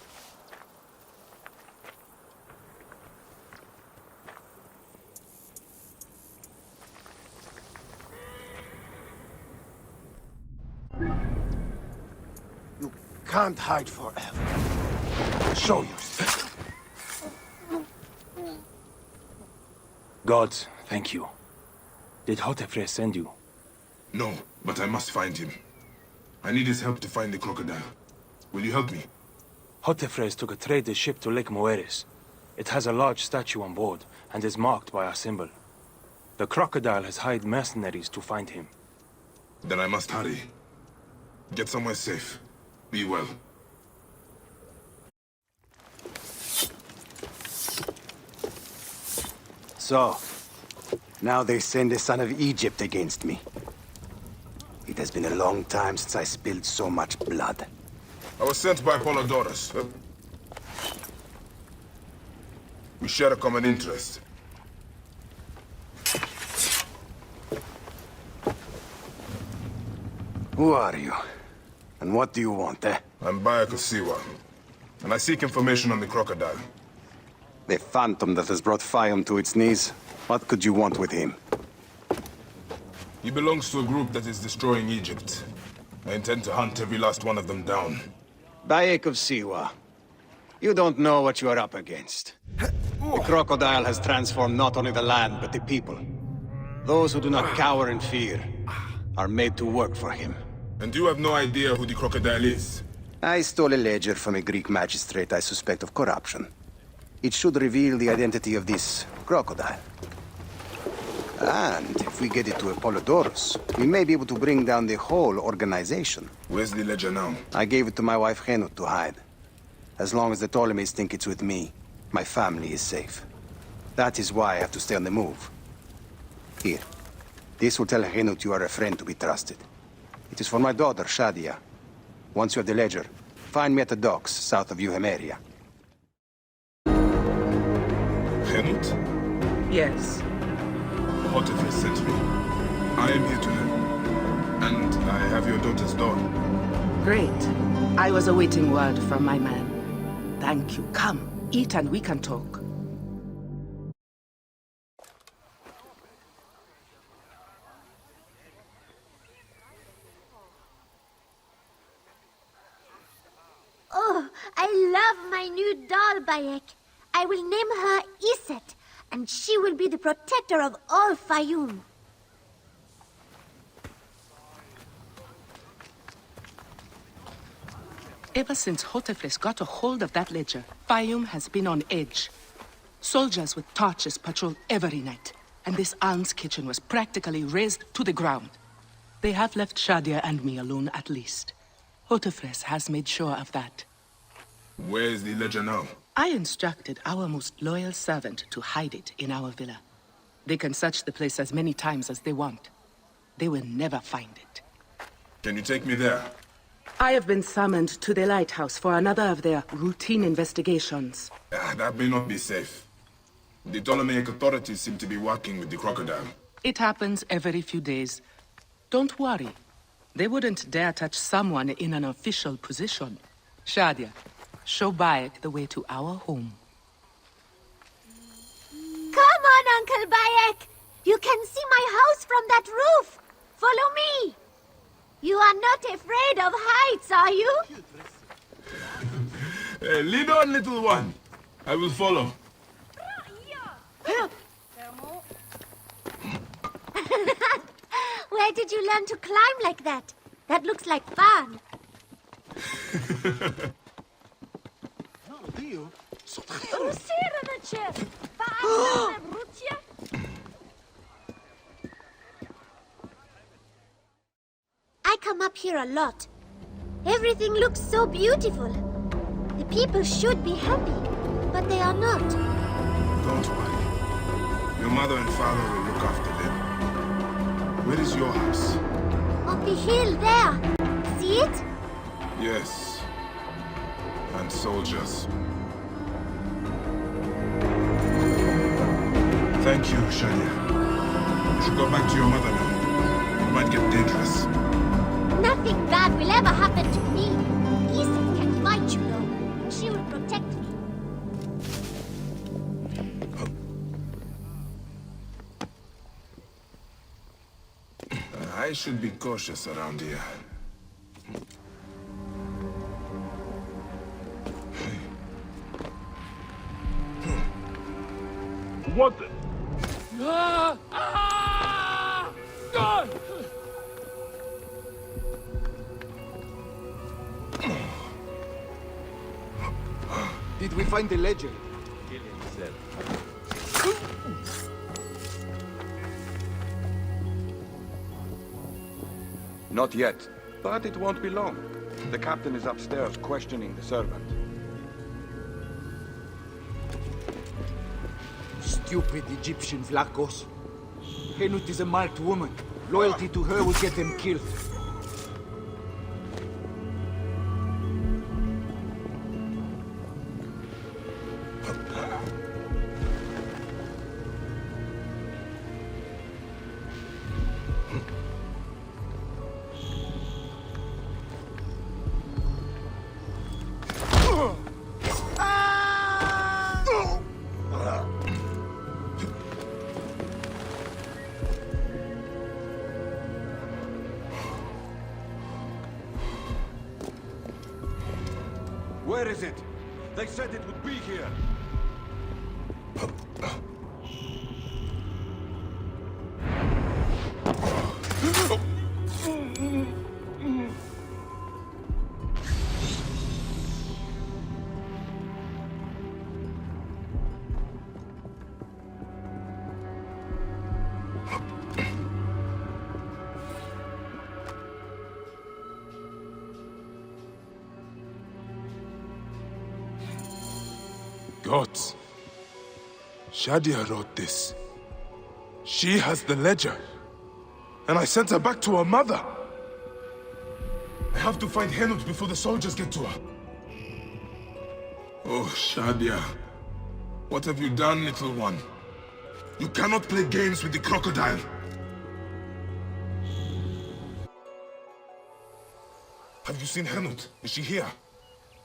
You can't hide forever. Show yourself. Gods, thank you. Did Hotefre send you? No, but I must find him. I need his help to find the crocodile. Will you help me? Hotefres took a trader ship to Lake Moeris. It has a large statue on board, and is marked by our symbol. The crocodile has hired mercenaries to find him. Then I must hurry. Get somewhere safe. Be well. So, now they send the son of Egypt against me. It has been a long time since I spilled so much blood. I was sent by Polydorus. We share a common interest. Who are you? And what do you want, eh? I'm Bayek of Siwa, and I seek information on the crocodile. The phantom that has brought Fayum to its knees. What could you want with him? He belongs to a group that is destroying Egypt. I intend to hunt every last one of them down. Bayek of Siwa. You don't know what you are up against. The crocodile has transformed not only the land, but the people. Those who do not cower in fear are made to work for him. And you have no idea who the crocodile is? I stole a ledger from a Greek magistrate I suspect of corruption. It should reveal the identity of this crocodile. And if we get it to Apollodorus, we may be able to bring down the whole organization. Where's the ledger now? I gave it to my wife Henut to hide. As long as the Ptolemies think it's with me, my family is safe. That is why I have to stay on the move. Here. This will tell Henut you are a friend to be trusted. It is for my daughter, Shadia. Once you have the ledger, find me at the docks south of Euhemeria. Henut? Yes. Hotefres sent me. I am here to help. And I have your daughter's doll. Great. I was awaiting word from my man. Thank you. Come, eat and we can talk. Oh, I love my new doll, Bayek. I will name her Iset, and she will be the protector of all Fayum. Ever since Hotefres got a hold of that ledger, Fayum has been on edge. Soldiers with torches patrol every night, and this alms kitchen was practically razed to the ground. They have left Shadia and me alone at least. Hotefres has made sure of that. Where is the ledger now? I instructed our most loyal servant to hide it in our villa. They can search the place as many times as they want. They will never find it. Can you take me there? I have been summoned to the lighthouse for another of their routine investigations. That may not be safe. The Ptolemaic authorities seem to be working with the crocodile. It happens every few days. Don't worry. They wouldn't dare touch someone in an official position. Shadia, show Bayek the way to our home. Come on, Uncle Bayek! You can see my house from that roof! Follow me! You are not afraid of heights, are you? Lead on, little one. I will follow. Where did you learn to climb like that? That looks like fun. I come up here a lot. Everything looks so beautiful. The people should be happy, but they are not. Don't worry. Your mother and father will look after them. Where is your house? On the hill there. See it? Yes. And soldiers. Thank you, Shadia. You should go back to your mother now. It might get dangerous. Nothing bad will ever happen to me. Iset can fight, you know. I should be cautious around here. What the... Did we find the ledger? Not yet, but it won't be long. The captain is upstairs questioning the servant. Stupid Egyptian Vlachos. Henut is a marked woman. Loyalty to her will get them killed. Where is it? They said it would be here. Gods. Shadia wrote this. She has the ledger. And I sent her back to her mother. I have to find Henut before the soldiers get to her. Oh, Shadia. What have you done, little one? You cannot play games with the crocodile. Have you seen Henut? Is she here?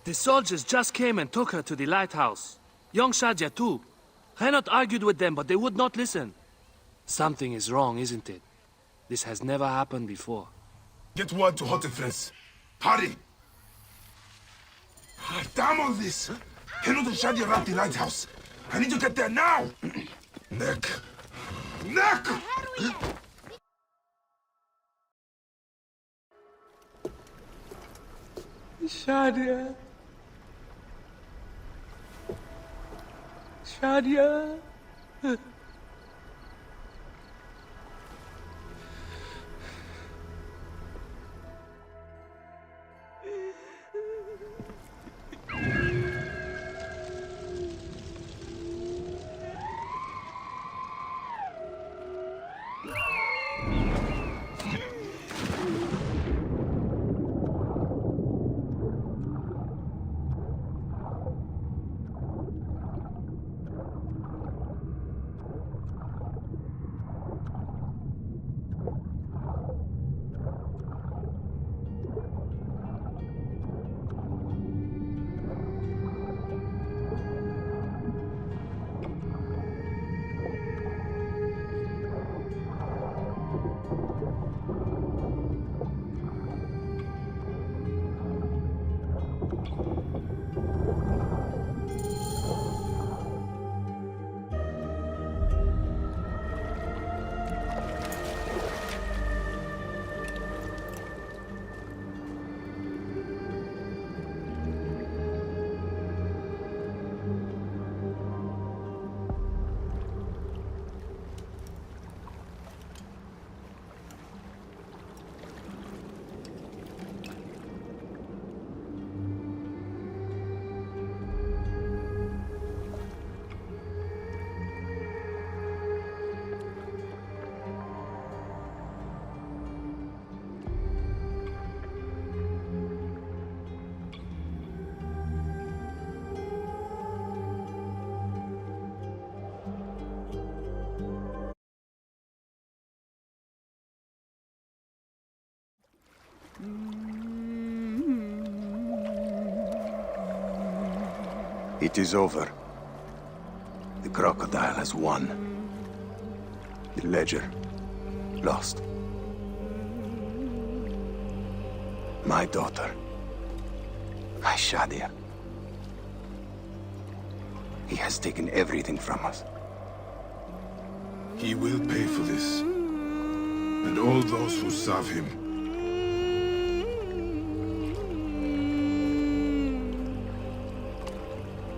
The soldiers just came and took her to the lighthouse. Young Shadia too. Henut argued with them, but they would not listen. Something is wrong, isn't it? This has never happened before. Get word to Hotefres. Hurry! Damn all this! Henut and Shadia are at the lighthouse. I need to get there now! Neck! Neck! Shadia. Shadia. It is over. The crocodile has won. The ledger lost. My daughter. My Shadia. He has taken everything from us. He will pay for this. And all those who serve him.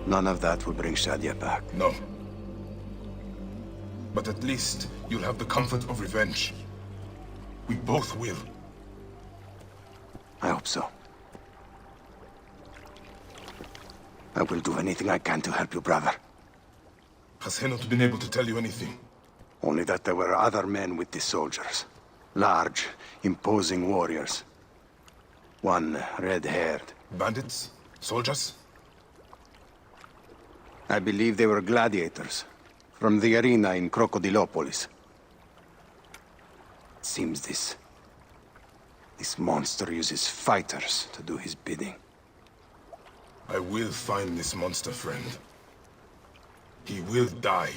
None of that will bring Shadia back. No. But at least you'll have the comfort of revenge. We both will. I hope so. I will do anything I can to help you, brother. Has he not been able to tell you anything? Only that there were other men with the soldiers. Large, imposing warriors. One red-haired. Bandits? Soldiers? I believe they were gladiators. From the arena in Crocodilopolis. It seems this monster uses fighters to do his bidding. I will find this monster, friend. He will die.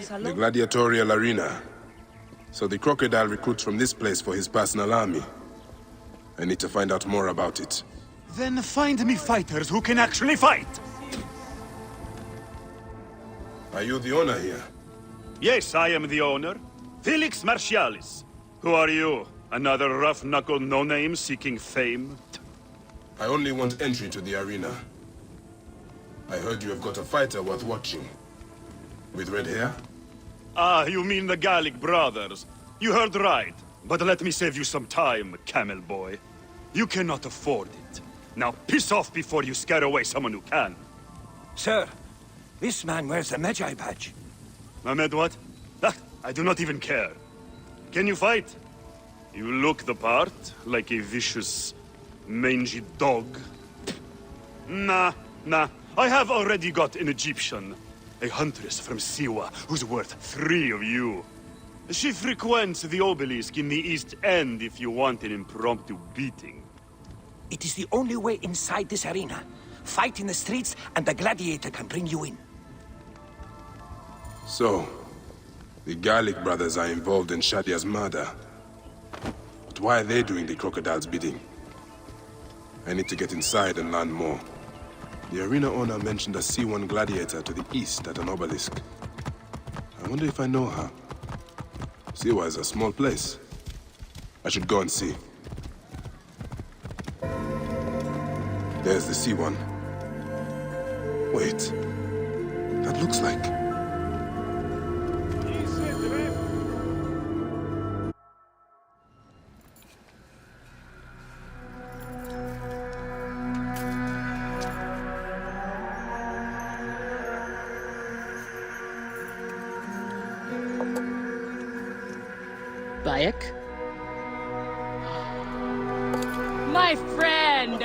The gladiatorial arena. So the crocodile recruits from this place for his personal army. I need to find out more about it. Then find me fighters who can actually fight! Are you the owner here? Yes, I am the owner. Felix Martialis. Who are you? Another rough-knuckle no-name seeking fame? I only want entry to the arena. I heard you have got a fighter worth watching. With red hair? Ah, you mean the Gallic brothers. You heard right. But let me save you some time, camel boy. You cannot afford it. Now piss off before you scare away someone who can. Sir, this man wears the Magi badge. Ahmed, what? Ah, I do not even care. Can you fight? You look the part, like a vicious, mangy dog. Nah. I have already got an Egyptian. A huntress from Siwa, who's worth 3 of you. She frequents the obelisk in the East End if you want an impromptu beating. It is the only way inside this arena. Fight in the streets, and the gladiator can bring you in. So, the Gallic brothers are involved in Shadia's murder. But why are they doing the crocodile's bidding? I need to get inside and learn more. The arena owner mentioned a C1 gladiator to the east at an obelisk. I wonder if I know her. Siwa is a small place. I should go and see. There's the C1. Wait. That looks like... Bayek? My friend!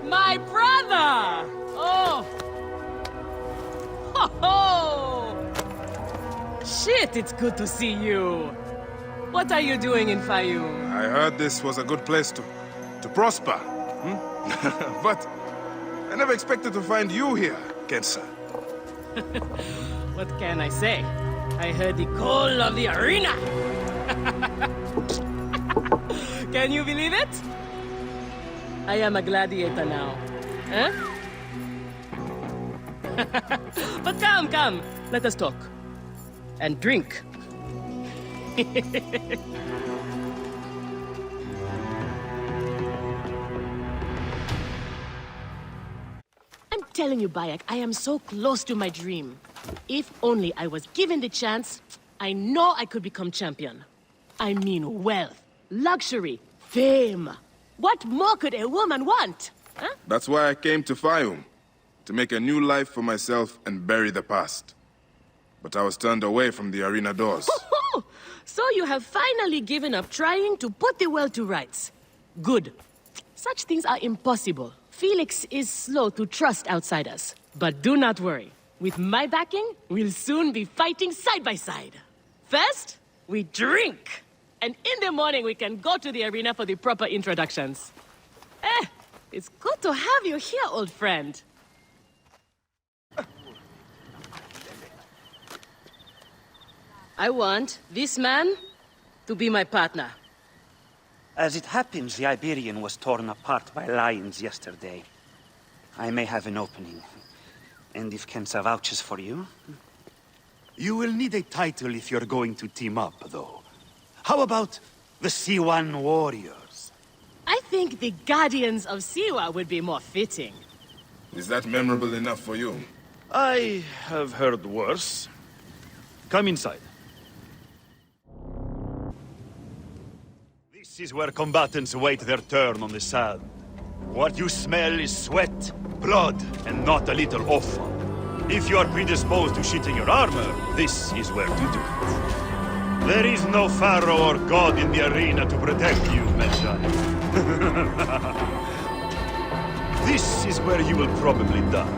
My brother! Oh! Ho ho! Shit, it's good to see you! What are you doing in Fayoum? I heard this was a good place to prosper. But I never expected to find you here, Kensa. What can I say? I heard the call of the arena! Can you believe it? I am a gladiator now. Huh? But come, let us talk. And drink. I'm telling you, Bayek, I am so close to my dream. If only I was given the chance, I know I could become champion. I mean wealth, luxury, fame. What more could a woman want? Huh? That's why I came to Fayoum. to make a new life for myself and bury the past. But I was turned away from the arena doors. So you have finally given up trying to put the world to rights. Good. Such things are impossible. Felix is slow to trust outsiders. But do not worry. With my backing, we'll soon be fighting side by side. First, we drink. And in the morning, we can go to the arena for the proper introductions. It's good to have you here, old friend. I want this man to be my partner. As it happens, the Iberian was torn apart by lions yesterday. I may have an opening. And if Kensa vouches for you... You will need a title if you're going to team up, though. How about the C1 Warriors? I think the Guardians of Siwa would be more fitting. Is that memorable enough for you? I have heard worse. Come inside. This is where combatants wait their turn on the sand. What you smell is sweat, blood, and not a little offal. If you are predisposed to shitting your armor, this is where to do it. There is no pharaoh or god in the arena to protect you, Yazhi. This is where you will probably die.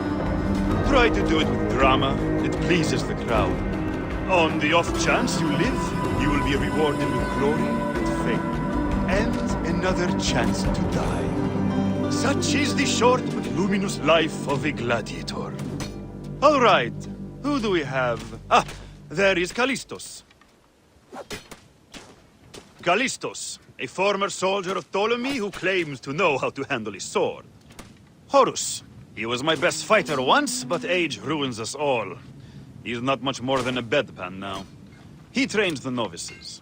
Try to do it with drama. It pleases the crowd. On the off chance you live, you will be rewarded with glory and fame. And another chance to die. Such is the short but luminous life of a gladiator. All right, who do we have? Ah, there is Callistos. Callistos, a former soldier of Ptolemy who claims to know how to handle his sword. Horus, he was my best fighter once, but age ruins us all. He's not much more than a bedpan now. He trains the novices.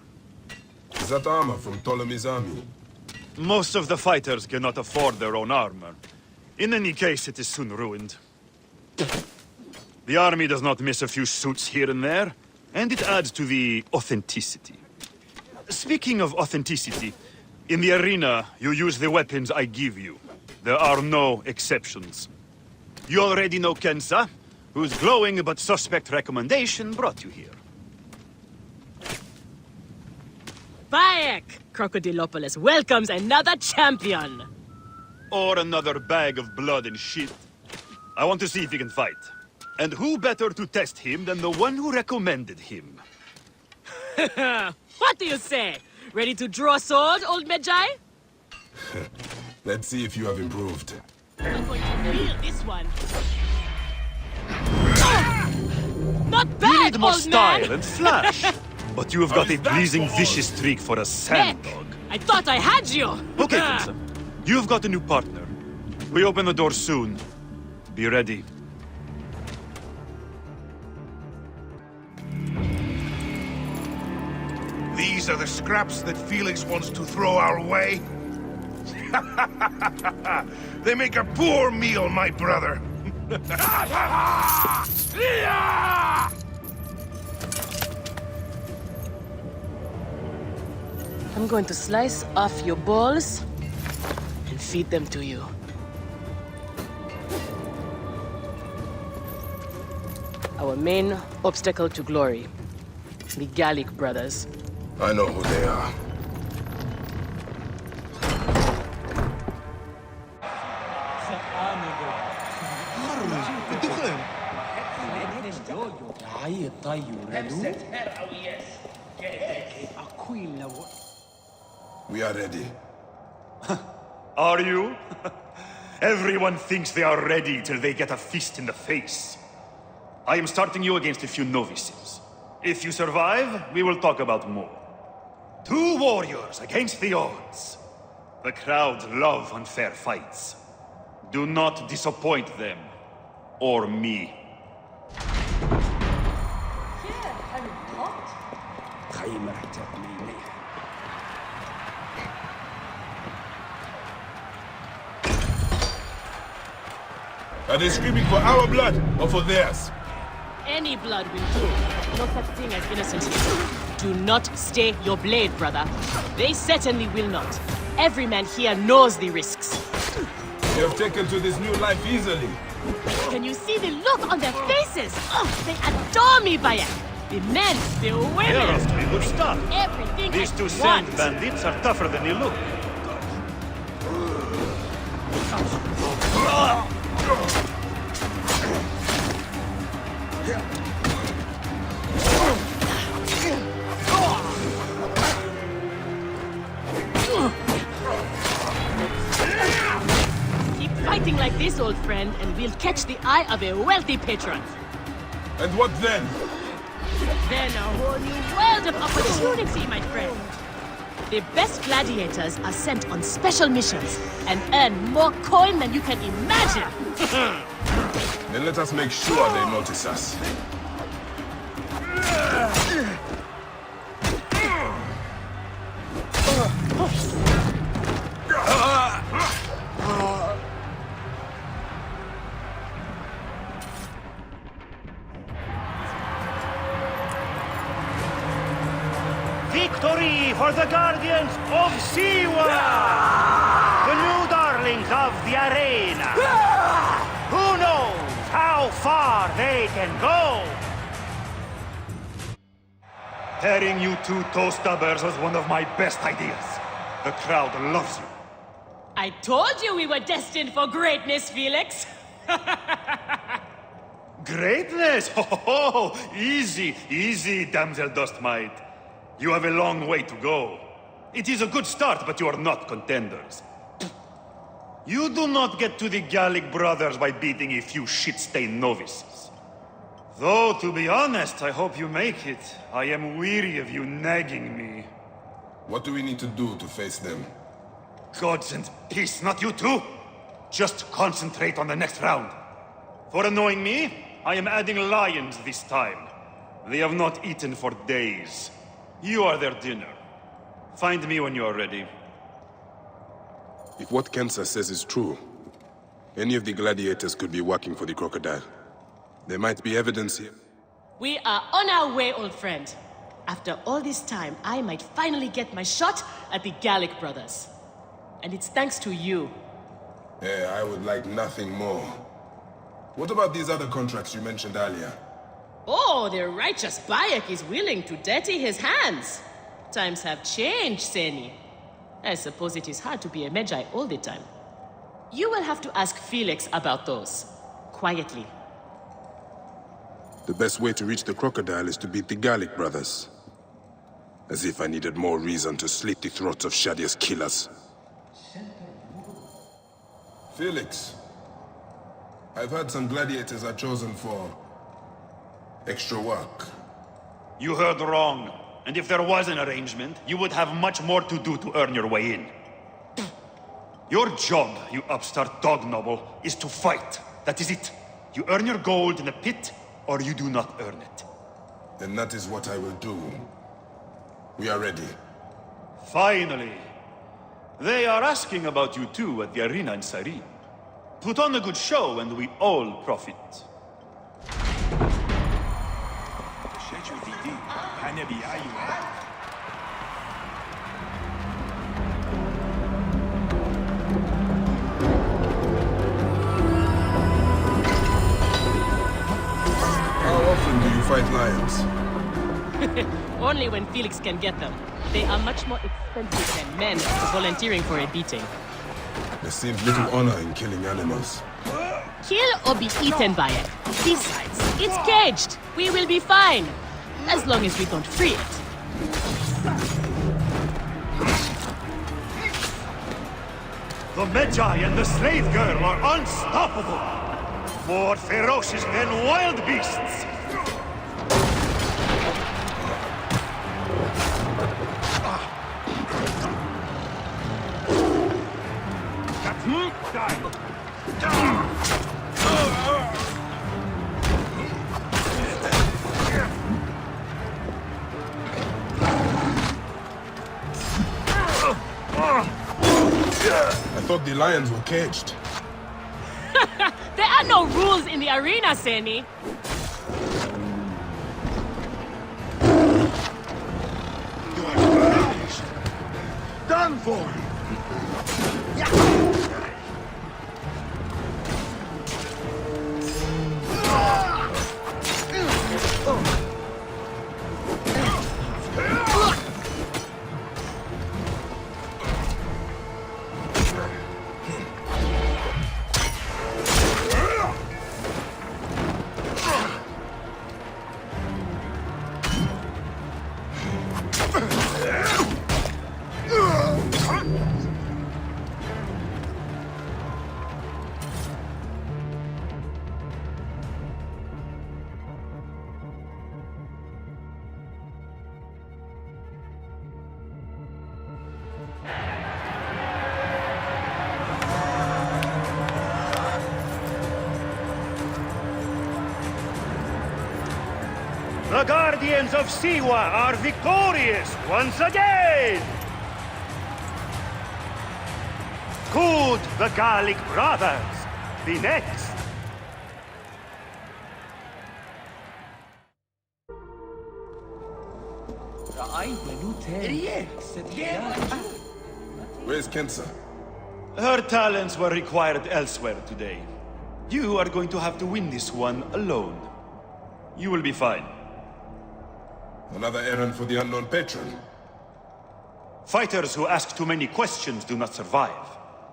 Is that armor from Ptolemy's army? Most of the fighters cannot afford their own armor. In any case, it is soon ruined. The army does not miss a few suits here and there, and it adds to the authenticity. Speaking of authenticity, in the arena, you use the weapons I give you. There are no exceptions. You already know Kensa, whose glowing but suspect recommendation brought you here. Bayek! Crocodilopolis welcomes another champion! Or another bag of blood and shit. I want to see if he can fight. And who better to test him than the one who recommended him? What do you say? Ready to draw a sword, old Yazhi? Let's see if you have improved. I'm going to feel this one. Not bad, You need more old style man. and flash. But you have got a pleasing vicious streak for a sand dog. I thought I had you! Okay, Kensa. You've got a new partner. We open the door soon. Be ready. These are the scraps that Felix wants to throw our way? They make a poor meal, my brother. I'm going to slice off your balls and feed them to you. Our main obstacle to glory, the Gallic brothers. I know who they are. We are ready. Are you? Everyone thinks they are ready till they get a fist in the face. I am starting you against a few novices. If you survive, we will talk about more. 2 warriors against the odds. The crowd love unfair fights. Do not disappoint them. Or me. Are they screaming for our blood or for theirs? Any blood will do. No such thing as innocent here. Do not stay your blade, brother. They certainly will not. Every man here knows the risks. You have taken to this new life easily. Can you see the look on their faces? Oh, they adore me, Bayek. The men, the women. You're off to a good start. Everything These I two want. sand bandits are tougher than you look. Keep fighting like this, old friend, and we'll catch the eye of a wealthy patron. And what then? Then a whole new world of opportunity, my friend. The best gladiators are sent on special missions and earn more coin than you can imagine. Then let us make sure they notice us. Victory for the Guardians of Siwa! The new darlings of the arena! Who knows how far they can go? Pairing you two toe-stubbers was one of my best ideas. The crowd loves you. I told you we were destined for greatness, Felix. Greatness? Oh, easy, easy, damsel dust mite. You have a long way to go. It is a good start, but you are not contenders. You do not get to the Gallic brothers by beating a few shit-stained novices. Though, to be honest, I hope you make it. I am weary of you nagging me. What do we need to do to face them? Gods and peace, not you two! Just concentrate on the next round. For annoying me, I am adding lions this time. They have not eaten for days. You are their dinner. Find me when you are ready. If what Kensa says is true, any of the gladiators could be working for the crocodile. There might be evidence here. We are on our way, old friend. After all this time, I might finally get my shot at the Gallic brothers. And it's thanks to you. Yeah, I would like nothing more. What about these other contracts you mentioned earlier? Oh, the righteous Bayek is willing to dirty his hands. Times have changed, Seni. I suppose it is hard to be a Magi all the time. You will have to ask Felix about those. Quietly. The best way to reach the crocodile is to beat the Gallic brothers. As if I needed more reason to slit the throats of Shadia's killers. Felix, I've heard some gladiators are chosen for extra work. You heard wrong. And if there was an arrangement, you would have much more to do to earn your way in. Your job, you upstart dog noble, is to fight. That is it. You earn your gold in a pit, or you do not earn it. Then that is what I will do. We are ready. Finally. They are asking about you too at the arena in Sarin. Put on a good show and we all profit. How often do you fight lions? Only when Felix can get them. They are much more expensive than men volunteering for a beating. There seems little honor in killing animals. Kill or be eaten by it. Besides, it's caged. We will be fine. As long as we don't free it. The Magi and the slave girl are unstoppable! More ferocious than wild beasts! I thought the lions were caged. There are no rules in the arena, Seni. Done for! The Guardians of Siwa are victorious once again! Could the Gallic brothers be next? Where's Kensa? Her talents were required elsewhere today. You are going to have to win this one alone. You will be fine. Another errand for the unknown patron. Fighters who ask too many questions do not survive.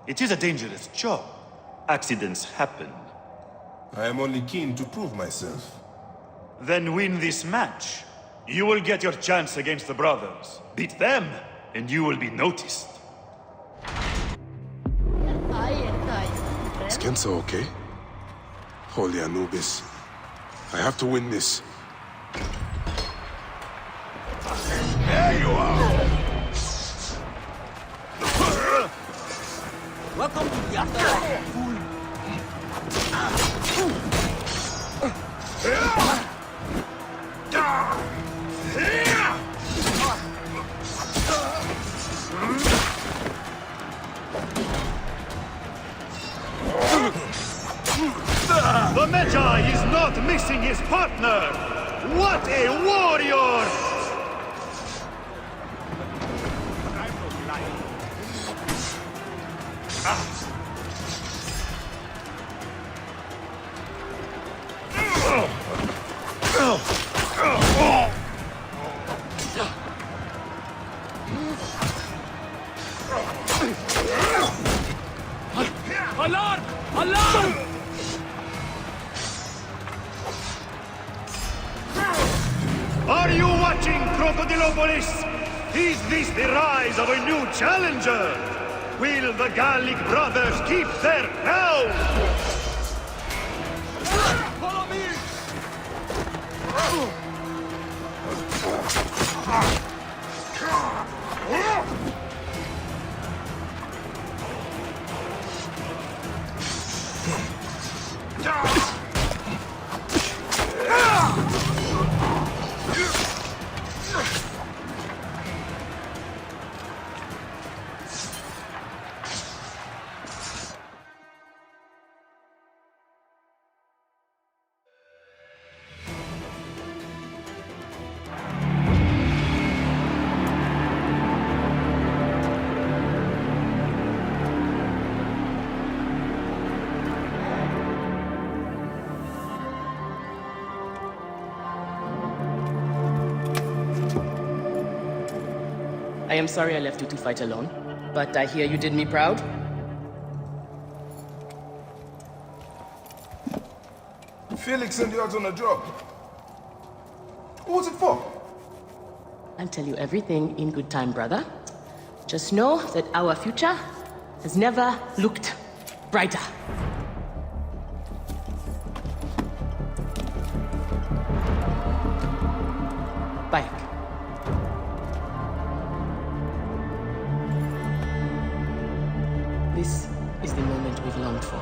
It is a dangerous job. Accidents happen. I am only keen to prove myself. Then win this match. You will get your chance against the brothers. Beat them, and you will be noticed. Is Kensa okay? Holy Anubis. I have to win this. There you are! Welcome to the afterlife, fool. The Magi is not missing his partner! What a warrior! Alarm! Alarm! Are you watching, Crocodilopolis? Is this the rise of a new challenger? Will the Gallic brothers keep their crown? Follow me! I am sorry I left you to fight alone, but I hear you did me proud. Felix sent you out on a job. What was it for? I'll tell you everything in good time, brother. Just know that our future has never looked brighter. Bye. This is the moment we've longed for.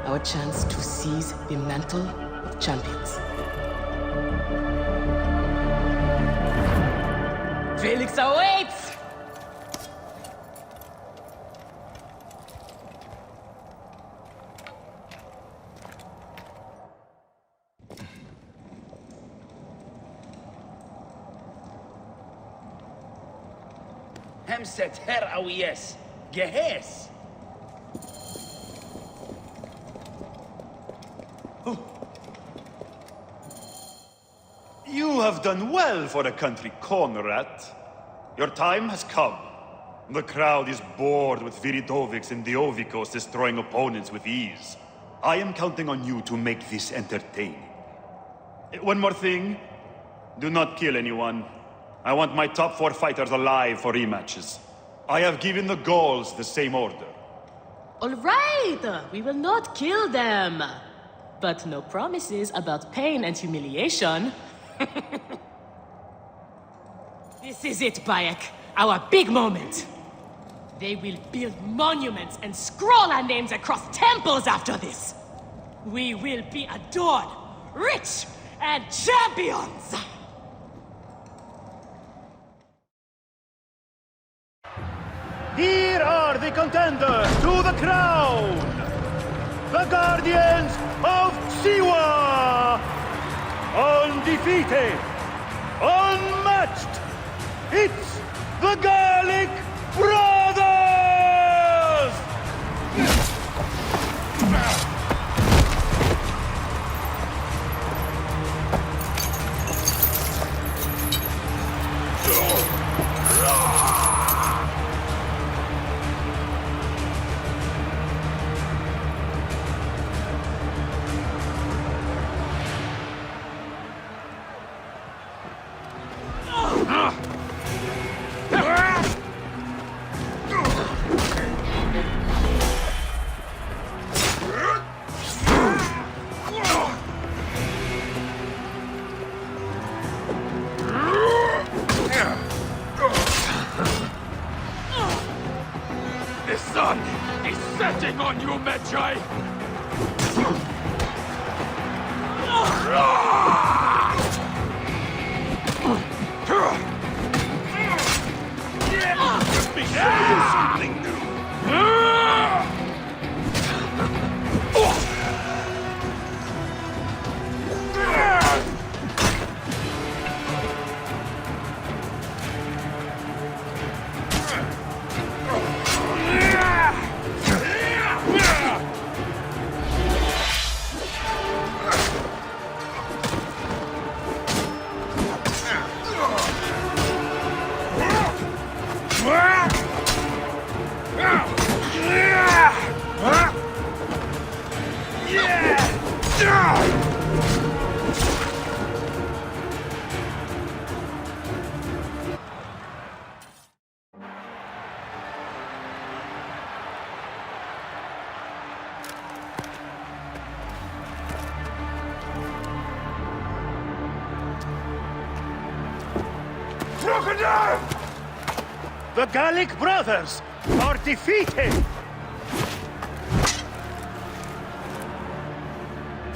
Our chance to seize the mantle of champions. Felix awaits! Hemset her awiyes. Gehes. You have done well for a country Conrad. Your time has come. The crowd is bored with Viridovics and Diovikos destroying opponents with ease. I am counting on you to make this entertaining. One more thing. Do not kill anyone. I want my top 4 fighters alive for rematches. I have given the Gauls the same order. All right, we will not kill them. But no promises about pain and humiliation. This is it, Bayek. Our big moment. They will build monuments and scroll our names across temples after this. We will be adored, rich, and champions! Here are the contenders to the crown! The Guardians of Siwa! Undefeated! Unmatched! It's the Gallic Brothers! The sun is setting on you, Medjay! Let me show you something new! Crocodile! The Gallic Brothers are defeated!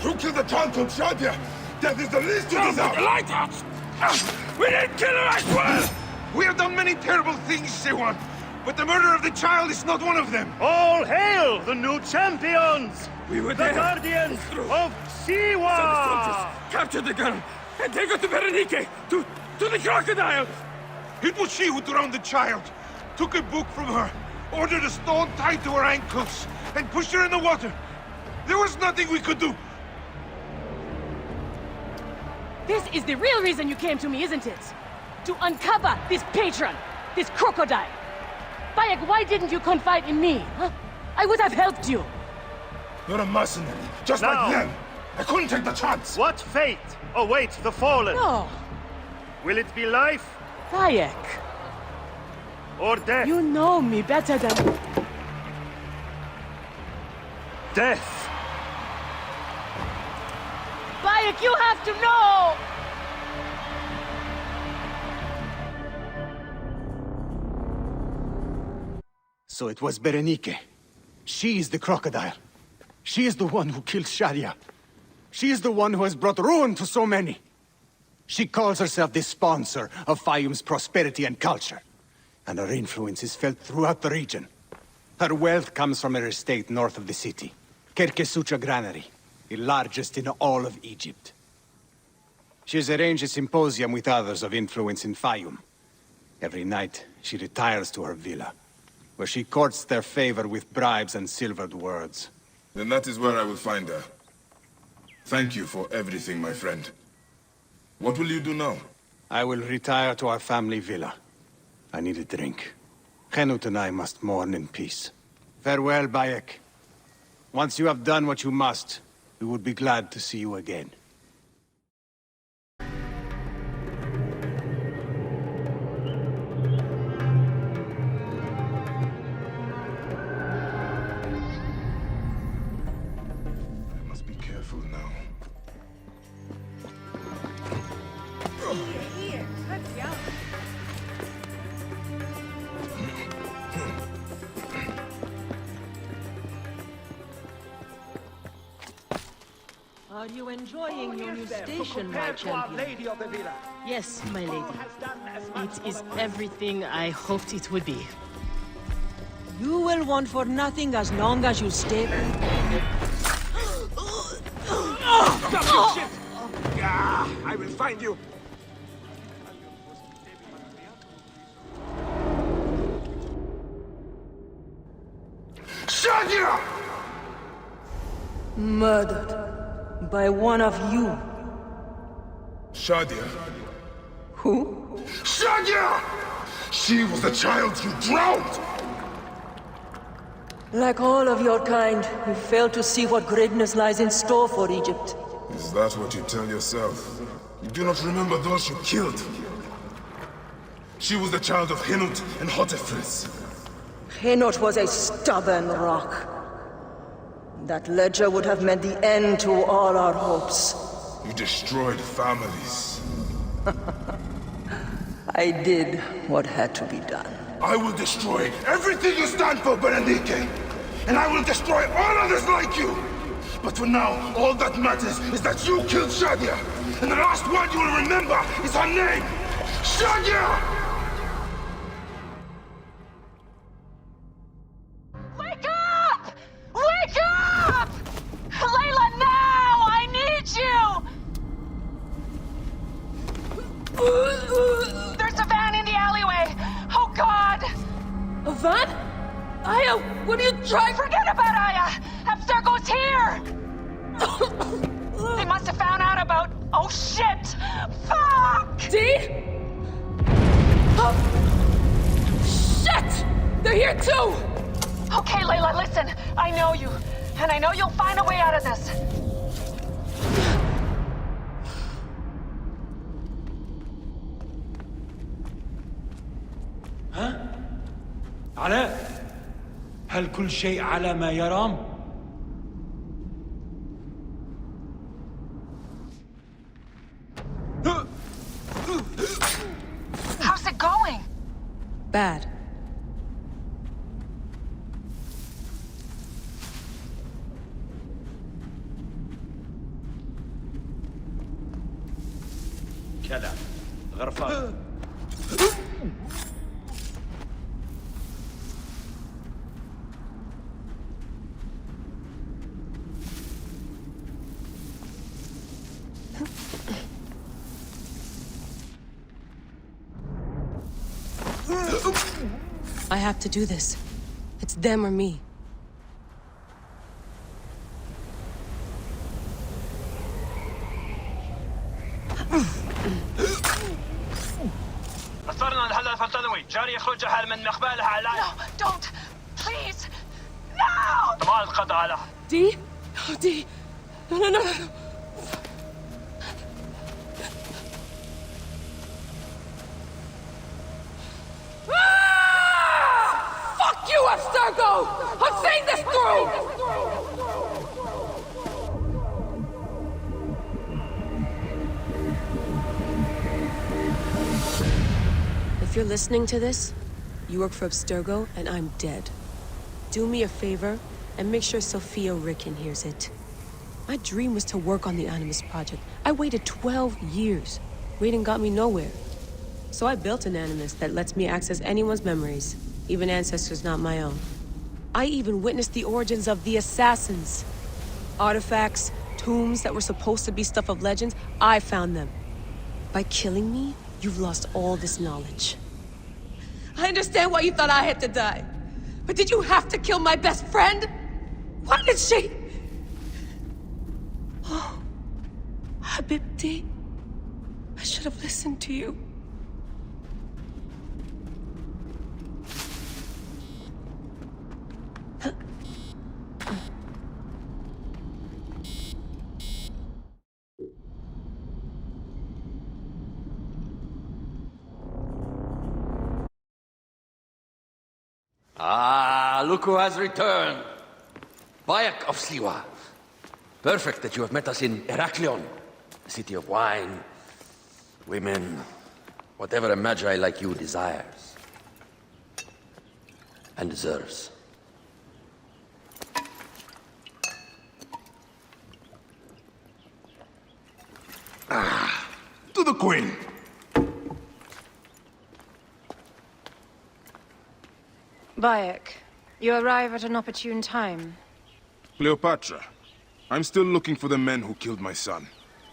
You killed the child from Shadia! That is the least you deserve! The lighthouse! We didn't kill her as well! We have done many terrible things, Siwan, but the murder of the child is not one of them! All hail the new champions! We were the there. Guardians of Siwa! So the soldiers captured the girl and take her to Berenike, to the crocodile! It was she who drowned the child, took a book from her, ordered a stone tied to her ankles, and pushed her in the water. There was nothing we could do. This is the real reason you came to me, isn't it? To uncover this patron, this crocodile. Bayek, why didn't you confide in me? Huh? I would have helped you. You're a mercenary, just Now, like them. I couldn't take the chance. What fate awaits the fallen? No. Will it be life? Bayek. Or death? You know me better than... Death! Bayek, you have to know! So it was Berenike. She is the crocodile. She is the one who killed Shadia. She is the one who has brought ruin to so many. She calls herself the sponsor of Fayum's prosperity and culture. And her influence is felt throughout the region. Her wealth comes from her estate north of the city. Kerkesucha Granary, the largest in all of Egypt. She has arranged a symposium with others of influence in Fayum. Every night, she retires to her villa, where she courts their favor with bribes and silvered words. Then that is where I will find her. Thank you for everything, my friend. What will you do now? I will retire to our family villa. I need a drink. Henut and I must mourn in peace. Farewell, Bayek. Once you have done what you must, we would be glad to see you again. Are you enjoying your new There to station, my compare to our champion? Lady of the Villa. Yes, my Who lady. has done as much It is for the everything I hoped it would be. You will want for nothing as long as you stay. Stop, you shit! Ah, I will find you! Shadia! Murdered by one of you. Shadia. Who? Shadia! She was the child you drowned! Like all of your kind, you fail to see what greatness lies in store for Egypt. Is that what you tell yourself? You do not remember those you killed. She was the child of Henut and Hotefres. Henot was a stubborn rock. That ledger would have meant the end to all our hopes. You destroyed families. I did what had to be done. I will destroy everything you stand for, Berenike! And I will destroy all others like you! But for now, all that matters is that you killed Shadia! And the last word you will remember is her name! Shadia! Wake up! Wake up! Layla, now! I need you! There's a van in the alleyway! Oh, God! A van? Aya, what are you trying? Forget about Aya! Abstergo's here! They must have found out about... Oh, shit! Fuck! Dee? Oh. Shit! They're here too! Okay, Layla, listen. I know you. And I know you'll find a way out of this. ها؟ علاء هل كل شيء على ما يرام؟ How's it going? Bad. كلام غرفان I have to do this. It's them or me. أثرنا الحدث الفلتوي جاري يخرج حال من مقبلها على No, don't! Please! No! ضمان القضاء على Dee? Oh, Dee. No. Fuck you, Abstergo! I'm seeing this through! If you're listening to this, you work for Abstergo, and I'm dead. Do me a favor, and make sure Sophia Ricken hears it. My dream was to work on the Animus Project. I waited 12 years. Waiting got me nowhere. So I built an Animus that lets me access anyone's memories, even ancestors not my own. I even witnessed the origins of the Assassins. Artifacts, tombs that were supposed to be stuff of legends, I found them. By killing me, you've lost all this knowledge. I understand why you thought I had to die. But did you have to kill my best friend? Why did she? Oh, Habibti, I should have listened to you. Ah, look who has returned. Bayek of Sliwa. Perfect that you have met us in Heraklion, the city of wine, women, whatever a magi like you desires. And deserves. Queen! Bayek, you arrive at an opportune time. Cleopatra, I'm still looking for the men who killed my son.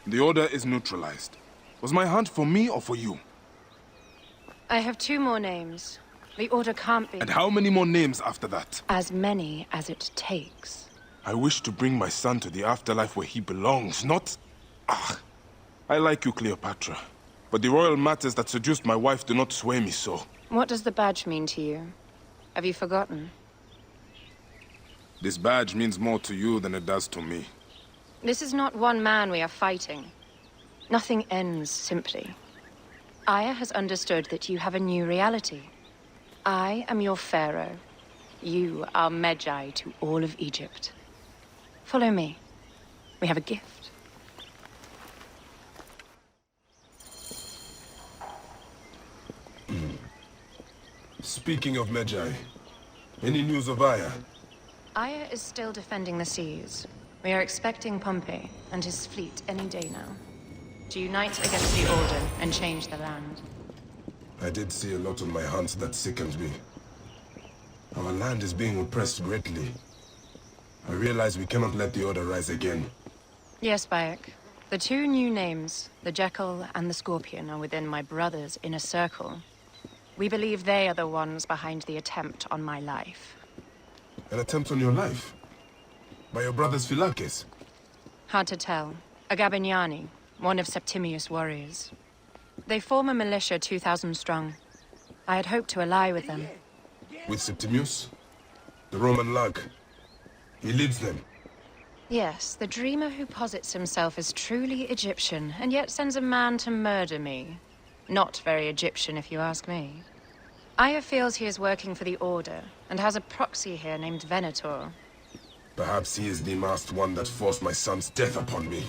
The Order is neutralized. Was my hunt for me or for you? I have 2 more names. The Order can't be... And how many more names after that? As many as it takes. I wish to bring my son to the afterlife where he belongs, not... Ah, I like you, Cleopatra. But the royal matters that seduced my wife do not sway me so. What does the badge mean to you? Have you forgotten? This badge means more to you than it does to me. This is not one man we are fighting. Nothing ends simply. Aya has understood that you have a new reality. I am your pharaoh. You are Medjay to all of Egypt. Follow me. We have a gift. Speaking of Medjay, any news of Aya? Aya is still defending the seas. We are expecting Pompey and his fleet any day now. To unite against the Order and change the land. I did see a lot on my hunts that sickened me. Our land is being oppressed greatly. I realize we cannot let the Order rise again. Yes, Bayek. The 2 new names, the Jackal and the Scorpion, are within my brother's inner circle. We believe they are the ones behind the attempt on my life. An attempt on your life? By your brother's Philakes? Hard to tell. A Gabignani, one of Septimius' warriors. They form a militia 2,000 strong. I had hoped to ally with them. With Septimius? The Roman lug? He leads them? Yes, the dreamer who posits himself as truly Egyptian, and yet sends a man to murder me. Not very Egyptian, if you ask me. Aya feels he is working for the Order, and has a proxy here named Venator. Perhaps he is the masked one that forced my son's death upon me.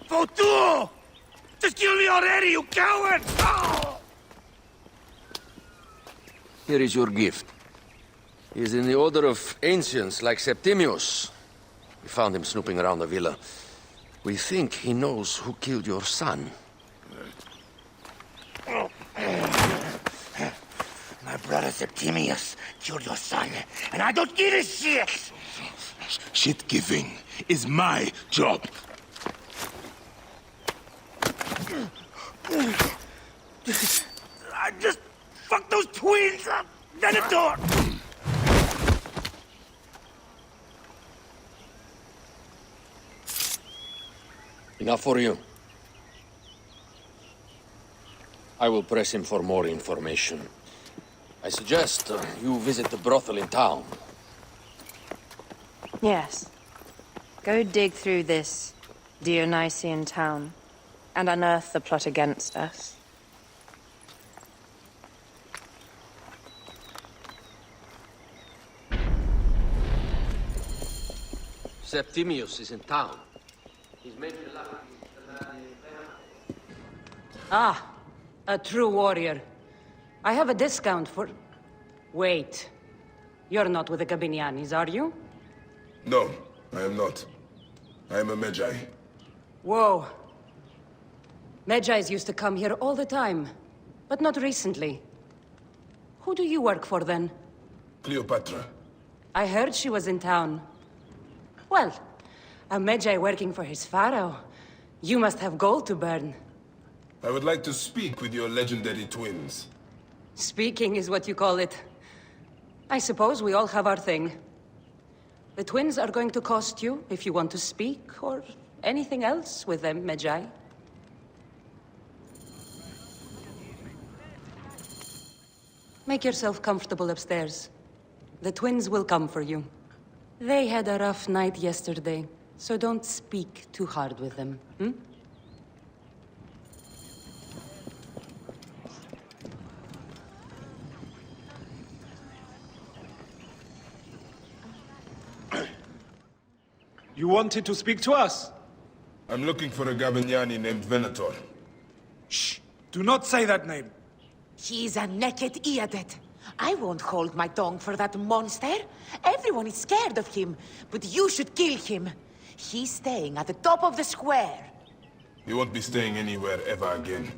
Votu! Just kill me already, you coward! Oh! Here is your gift. He is in the order of ancients like Septimius. We found him snooping around the villa. We think he knows who killed your son. My brother Septimius killed your son, and I don't give a shit! Shit-giving is my job. I just fucked those twins up! Venator! Enough for you. I will press him for more information. I suggest you visit the brothel in town. Yes. Go dig through this Dionysian town, and unearth the plot against us. Septimius is in town. He's made Ah, a true warrior. I have a discount for... Wait. You're not with the Gabignani's, are you? No, I am not. I am a Medjay. Whoa. Medjays used to come here all the time, but not recently. Who do you work for, then? Cleopatra. I heard she was in town. Well, a Medjay working for his pharaoh. You must have gold to burn. I would like to speak with your legendary twins. Speaking is what you call it. I suppose we all have our thing. The twins are going to cost you if you want to speak, or anything else with them, Medjay. Make yourself comfortable upstairs. The twins will come for you. They had a rough night yesterday, so don't speak too hard with them, hmm? You wanted to speak to us? I'm looking for a Gabignani named Venator. Shh! Do not say that name. He is a naked Iadet. I won't hold my tongue for that monster. Everyone is scared of him, but you should kill him. He's staying at the top of the square. He won't be staying anywhere ever again.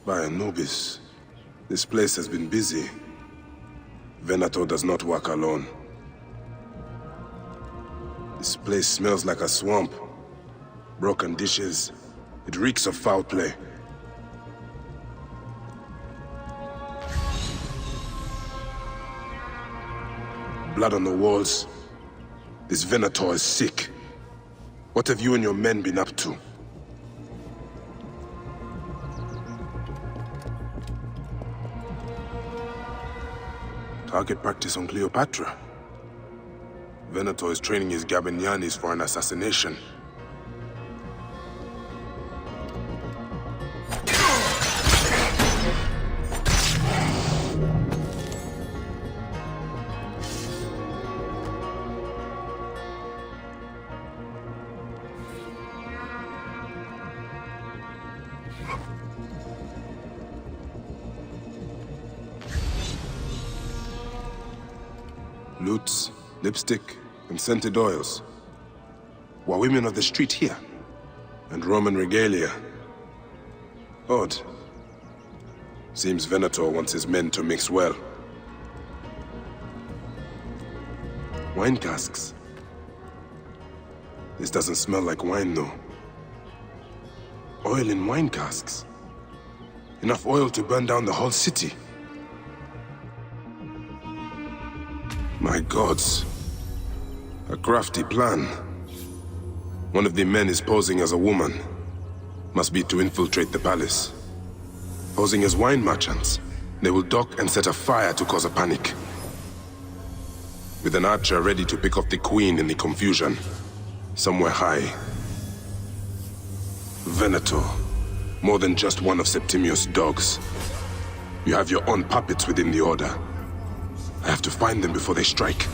By Anubis, this place has been busy. Venator does not work alone. This place smells like a swamp. Broken dishes. It reeks of foul play. Blood on the walls. This Venator is sick. What have you and your men been up to? Target practice on Cleopatra. Venator is training his Gabinianis for an assassination. Lutes, lipstick, and scented oils. Were women of the street here? And Roman regalia. Odd. Seems Venator wants his men to mix well. Wine casks. This doesn't smell like wine, though. Oil in wine casks. Enough oil to burn down the whole city. My gods. A crafty plan. One of the men is posing as a woman. Must be to infiltrate the palace. Posing as wine merchants, they will dock and set a fire to cause a panic. With an archer ready to pick off the queen in the confusion. Somewhere high. Venator. More than just one of Septimius' dogs. You have your own puppets within the order. I have to find them before they strike.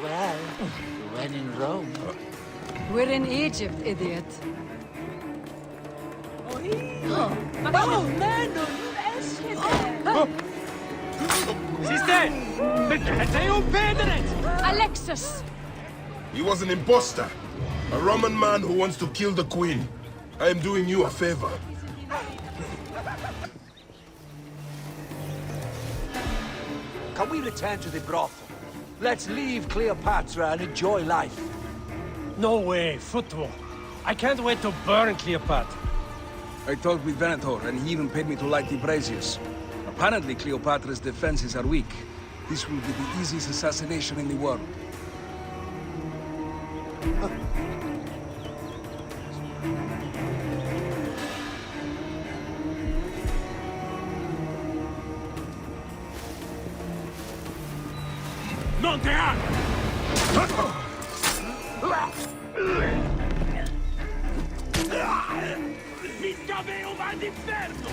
Well, when in Rome. We're in Egypt, idiot. Alexis! He was an imposter. A Roman man who wants to kill the queen. I am doing you a favor. Can we return to the brothel? Let's leave Cleopatra and enjoy life. No way, football. I can't wait to burn Cleopatra. I talked with Venator, and he even paid me to light the braziers. Apparently, Cleopatra's defenses are weak. This will be the easiest assassination in the world. Montreal! Mi cabello va all'inferno!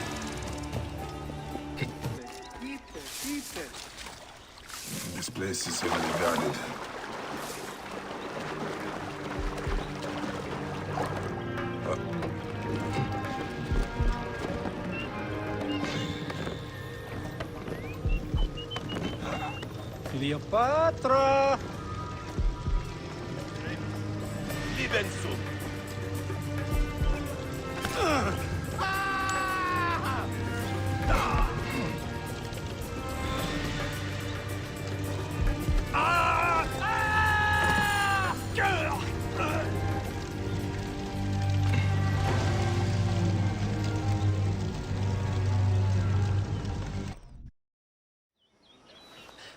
This place is heavily guarded. Cleopatra! Viven su!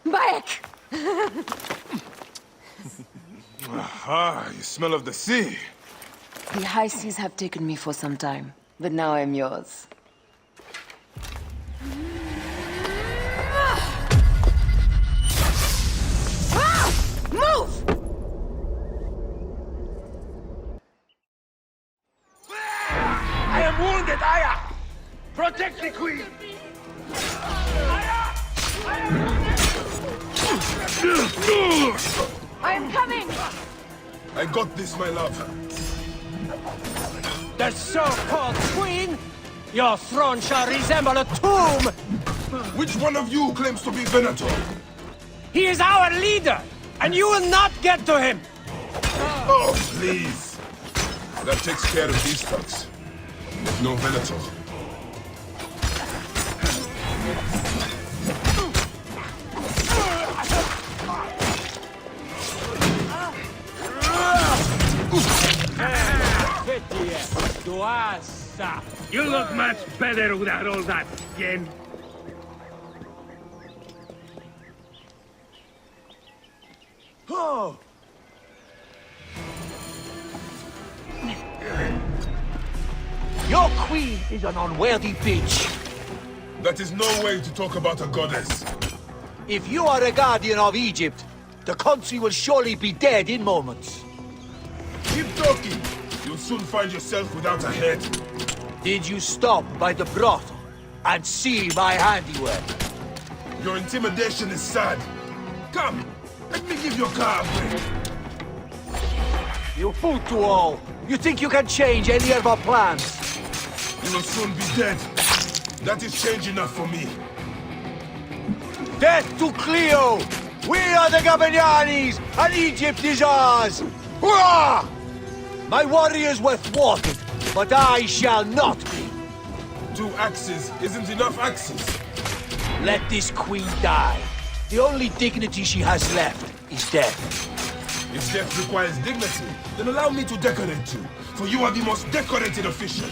Back! Ah, you smell of the sea. The high seas have taken me for some time, but now I'm yours. Protect the queen! I am coming! I got this, my love. The so-called queen? Your throne shall resemble a tomb! Which one of you claims to be Venator? He is our leader, and you will not get to him! Oh, please. That takes care of these thugs. There's no Venator. You look much better without all that skin. Oh! Your queen is an unworthy bitch. That is no way to talk about a goddess. If you are a guardian of Egypt, the country will surely be dead in moments. Keep talking. You'll soon find yourself without a head. Did you stop by the brothel and see my handiwork? Your intimidation is sad. Come, let me give your car a break. You fool to all. You think you can change any of our plans? You will soon be dead. That is change enough for me. Death to Cleo! We are the Gabanianis, and Egypt is ours! Hurrah! My warriors were thwarted, but I shall not be. 2 axes isn't enough axes. Let this queen die. The only dignity she has left is death. If death requires dignity, then allow me to decorate you, for you are the most decorated official.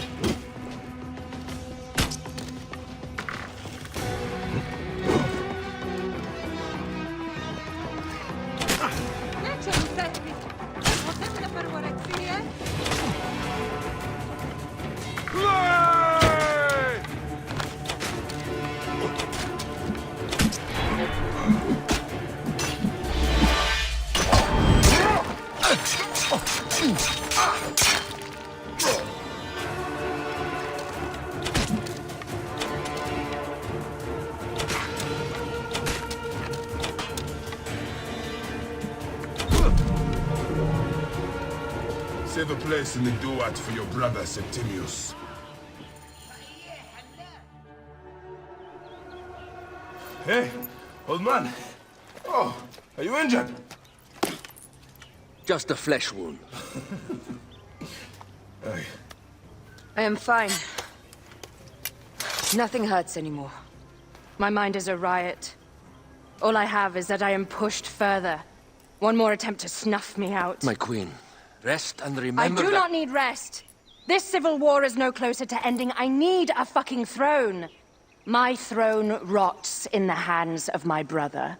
Save a place in the duat for your brother, Septimius. Hey, old man. Oh, are you injured? Just a flesh wound. Hey. I am fine. Nothing hurts anymore. My mind is a riot. All I have is that I am pushed further. One more attempt to snuff me out. My queen, rest and remember I do that... not need rest. This civil war is no closer to ending. I need a fucking throne. My throne rots in the hands of my brother.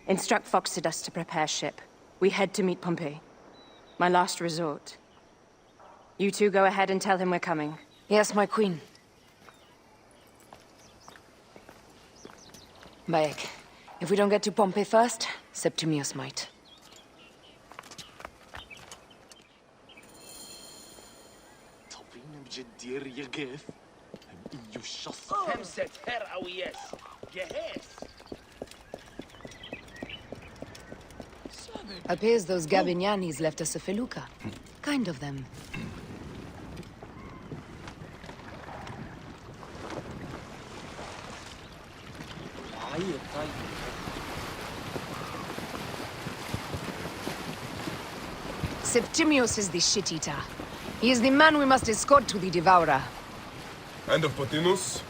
Instruct Foxidas to prepare ship. We head to meet Pompey. My last resort. You two go ahead and tell him we're coming. Yes, my queen. Bayek, if we don't get to Pompey first, Septimius might. Appears those Gabinianis left us a felucca. Kind of them. Septimius is the shit-eater. He is the man we must escort to the Devourer. And of Pothinus?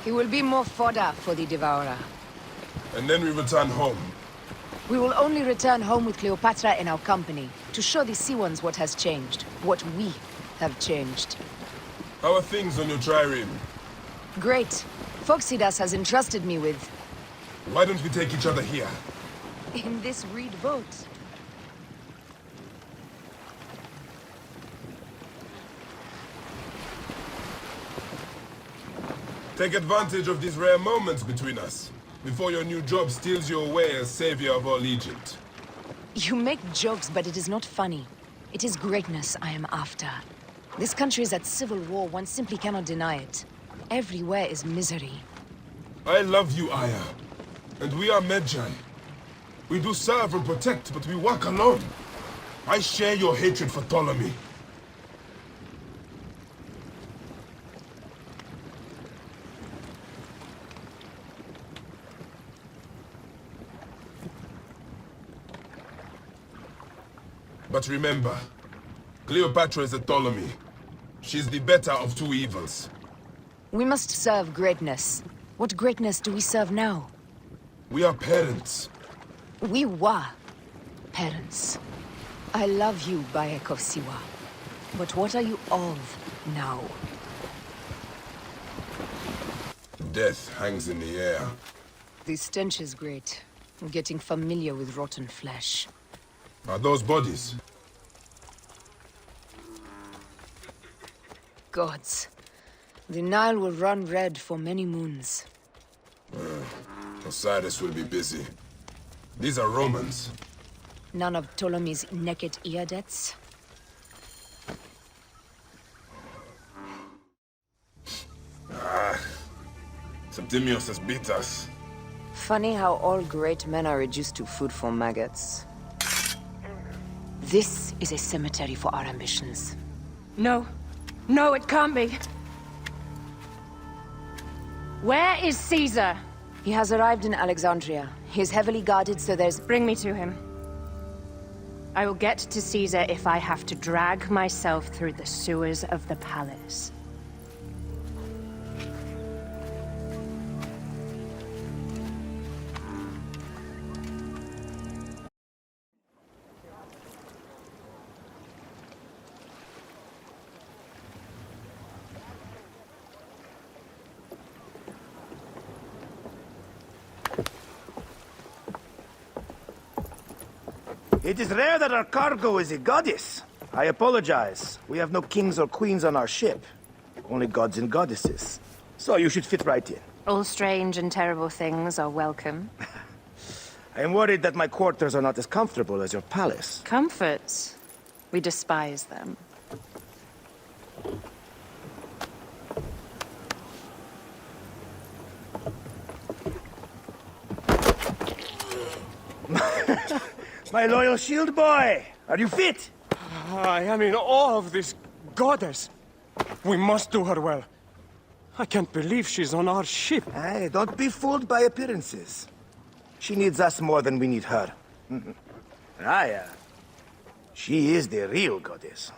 He will be more fodder for the Devourer. And then we return home. We will only return home with Cleopatra in our company, to show the Sea Ones what has changed, what we have changed. How are things on your trireme? Great. Foxidas has entrusted me with... Why don't we take each other here? in this reed boat. Take advantage of these rare moments between us, before your new job steals you away as savior of all Egypt. You make jokes, but it is not funny. It is greatness I am after. This country is at civil war. One simply cannot deny it. Everywhere is misery. I love you, Aya. And we are Medjay. We do serve and protect, but we work alone. I share your hatred for Ptolemy. But remember, Cleopatra is a Ptolemy. She's the better of two evils. We must serve greatness. What greatness do we serve now? We are parents. We were parents. I love you, Bayek of Siwa. But what are you of now? Death hangs in the air. The stench is great. I'm getting familiar with rotten flesh. Are those bodies? Gods. The Nile will run red for many moons. Osiris will be busy. These are Romans. None of Ptolemy's naked eardets. Septimius has beat us. Funny how all great men are reduced to food for maggots. This is a cemetery for our ambitions. No. No, it can't be. Where is Caesar? He has arrived in Alexandria. He is heavily guarded, so there's... Bring me to him. I will get to Caesar if I have to drag myself through the sewers of the palace. It is rare that our cargo is a goddess. I apologize. We have no kings or queens on our ship. Only gods and goddesses. So you should fit right in. All strange and terrible things are welcome. I am worried that my quarters are not as comfortable as your palace. Comforts? We despise them. My loyal shield boy! Are you fit? I am in awe of this goddess. We must do her well. I can't believe she's on our ship. Hey, don't be fooled by appearances. She needs us more than we need her. Aya, she is the real goddess.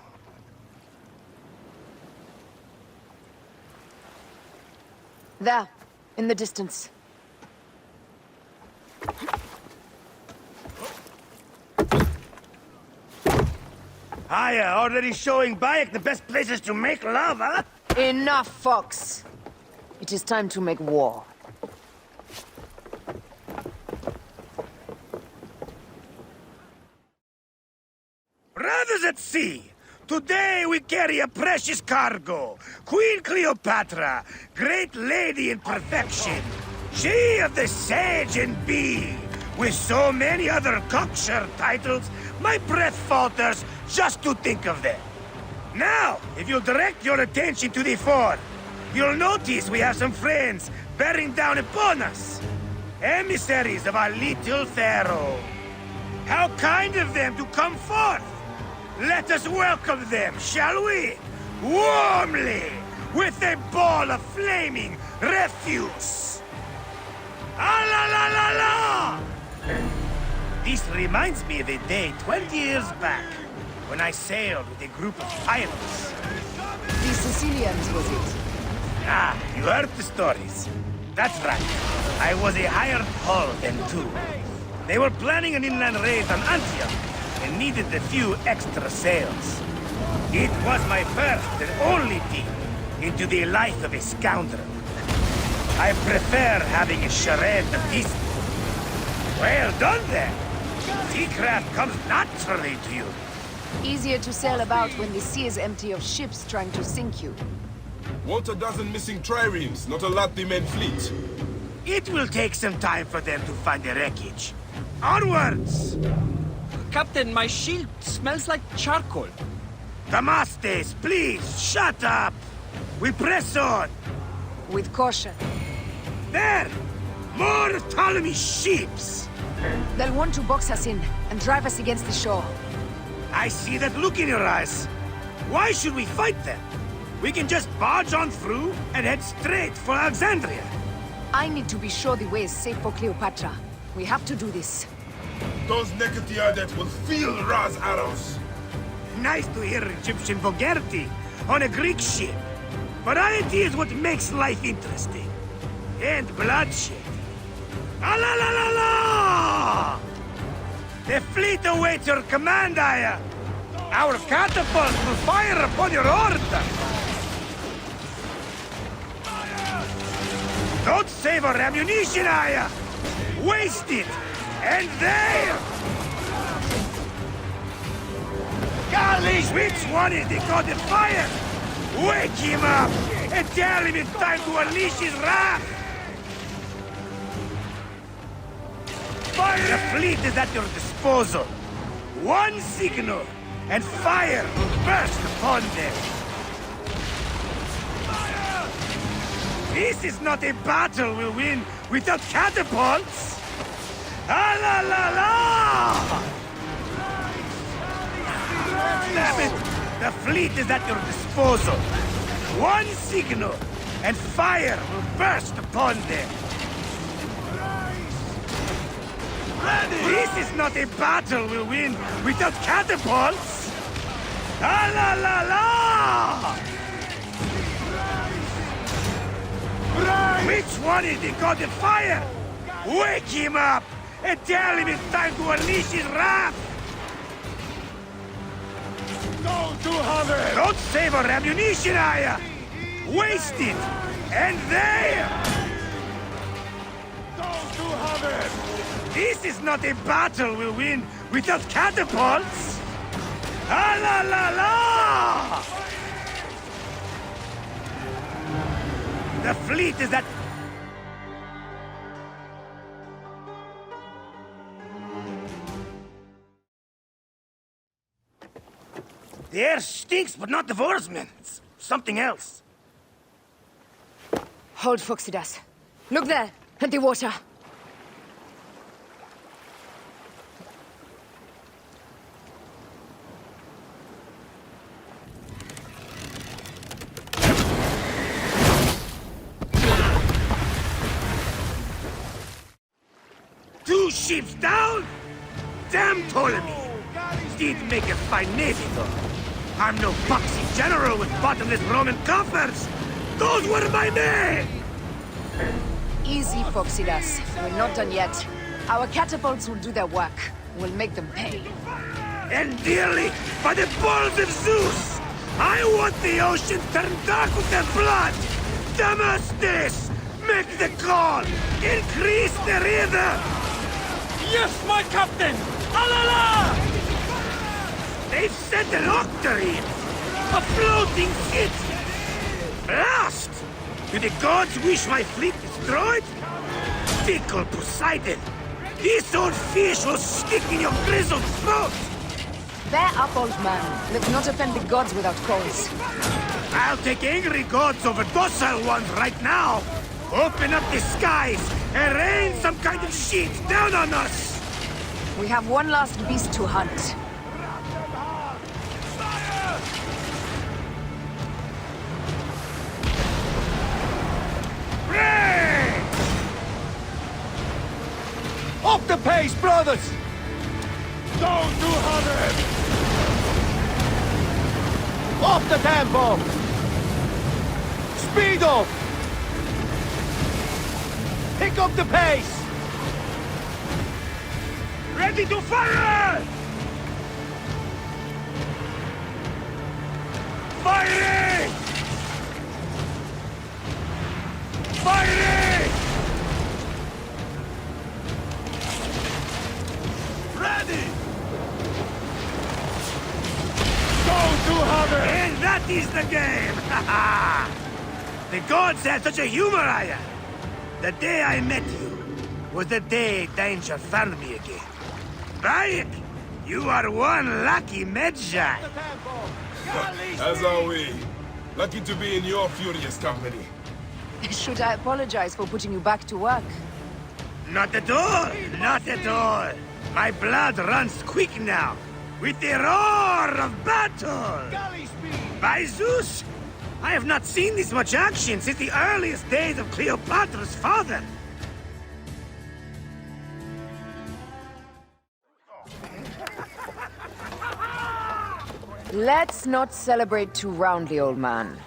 There, in the distance. Aya, already showing Bayek the best places to make love, huh? Enough, Fox. It is time to make war. Brothers at sea, today we carry a precious cargo. Queen Cleopatra, great lady in perfection. She of the Sage and Bee. With so many other cocksure titles, my breath falters just to think of them. Now, if you'll direct your attention to the fore, you'll notice we have some friends bearing down upon us. Emissaries of our little pharaoh. How kind of them to come forth! Let us welcome them, shall we? Warmly, with a ball of flaming refuse. Ah la la la la! This reminds me of a day 20 years back, when I sailed with a group of pirates. The Sicilians, was it? Ah, you heard the stories. That's right. I was a hired hull then too. They were planning an inland raid on Antioch, and needed a few extra sails. It was my first and only peek into the life of a scoundrel. I prefer having a charade of this. Well done then. Seacraft comes naturally to you. Easier to sail about when the sea is empty of ships trying to sink you. Want a dozen missing triremes, not a lot the main fleet. It will take some time for them to find the wreckage. Onwards! Captain, my shield smells like charcoal. Damastes, please, shut up! We press on! With caution. There! More Ptolemy ships! They'll want to box us in and drive us against the shore. I see that look in your eyes. Why should we fight them? We can just barge on through and head straight for Alexandria. I need to be sure the way is safe for Cleopatra. We have to do this. Those Nekatiadet will feel Ra's arrows. Nice to hear Egyptian vulgarity on a Greek ship. Variety is what makes life interesting. And bloodshed. Ah la la la la! The fleet awaits your command, Aya! Our catapults will fire upon your order! Don't save our ammunition, Aya! Waste it! And there! Golly, which one is the god of fire? Wake him up! And tell him it's time to unleash his wrath! The fleet is at your disposal. One signal, and fire will burst upon them. This is not a battle we'll win without catapults! Ah la la la! Damn it! The fleet is at your disposal. One signal, and fire will burst upon them. This is not a battle we'll win without catapults! Ah la la la! Which one is the god of fire? Wake him up and tell him it's time to unleash his wrath! Don't save our ammunition, Aya! Waste it! And there! This is not a battle we'll win without catapults! Ah la la la! The fleet is at... The air stinks, but not the Vorsman. It's something else. Hold, Phoxidas. Look there, at the water. Two ships down? Damn Ptolemy! Did make a fine navy, though. I'm no boxy general with bottomless Roman coffers! Those were my men! Easy, Phoxidas. We're not done yet. Our catapults will do their work. We'll make them pay. And dearly, by the balls of Zeus! I want the ocean turned dark with their blood! Damastes! Make the call! Increase the river! Yes, my captain! Alala! They've sent an octarine! A floating city! Blast! Do the gods wish my fleet destroyed? Tickle Poseidon! This old fish will stick in your grizzled throat! Bear up, old man. Let's not offend the gods without cause. I'll take angry gods over docile ones right now! Open up the skies and rain some kind of shit down on us! We have one last beast to hunt. Up the pace, brothers! Don't do harder! Off the tempo! Speed up! Pick up the pace! Ready to fire! Firing! Firing! Ready! Don't do harder! And that is the game! The gods had such a humor, Aya! The day I met you was the day danger found me again. Bayek, you are one lucky Medjay. As are we. Lucky to be in your furious company. Should I apologize for putting you back to work? Not at all! Not at all! My blood runs quick now, with the roar of battle! By Zeus! I have not seen this much action since the earliest days of Cleopatra's father! Let's not celebrate too roundly, old man.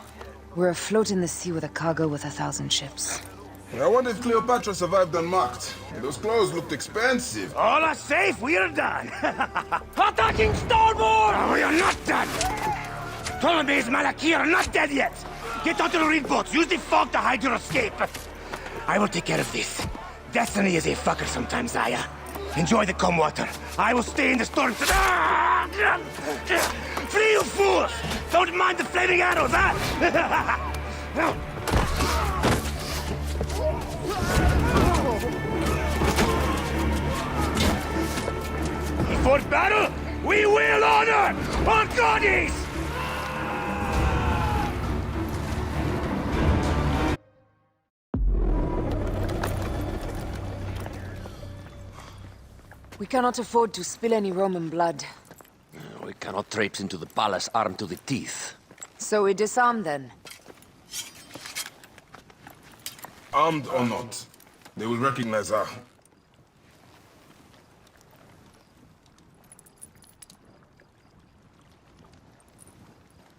We're afloat in the sea with a cargo with 1,000 ships. I wonder if Cleopatra survived unmarked. Those clothes looked expensive. All are safe, we are done! Attacking starboard! Oh, we are not done! Ptolemy's Malaki are not dead yet! Get onto the reed boats, use the fog to hide your escape! I will take care of this. Destiny is a fucker sometimes, Aya. Enjoy the calm water. I will stay in the storm to... Flee, you fools! Don't mind the flaming arrows, huh? For battle, we will honor our goddess! We cannot afford to spill any Roman blood. We cannot traipse into the palace armed to the teeth. So we disarm then? Armed or not, they will recognize her.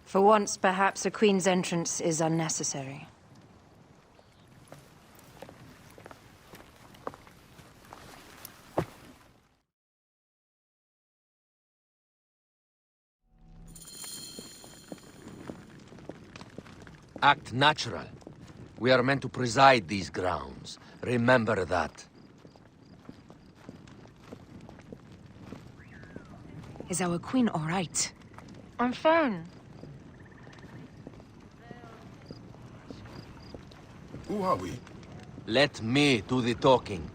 For once, perhaps a queen's entrance is unnecessary. Act natural. We are meant to preside these grounds. Remember that. Is our queen all right? I'm fine. Who are we? Let me do the talking.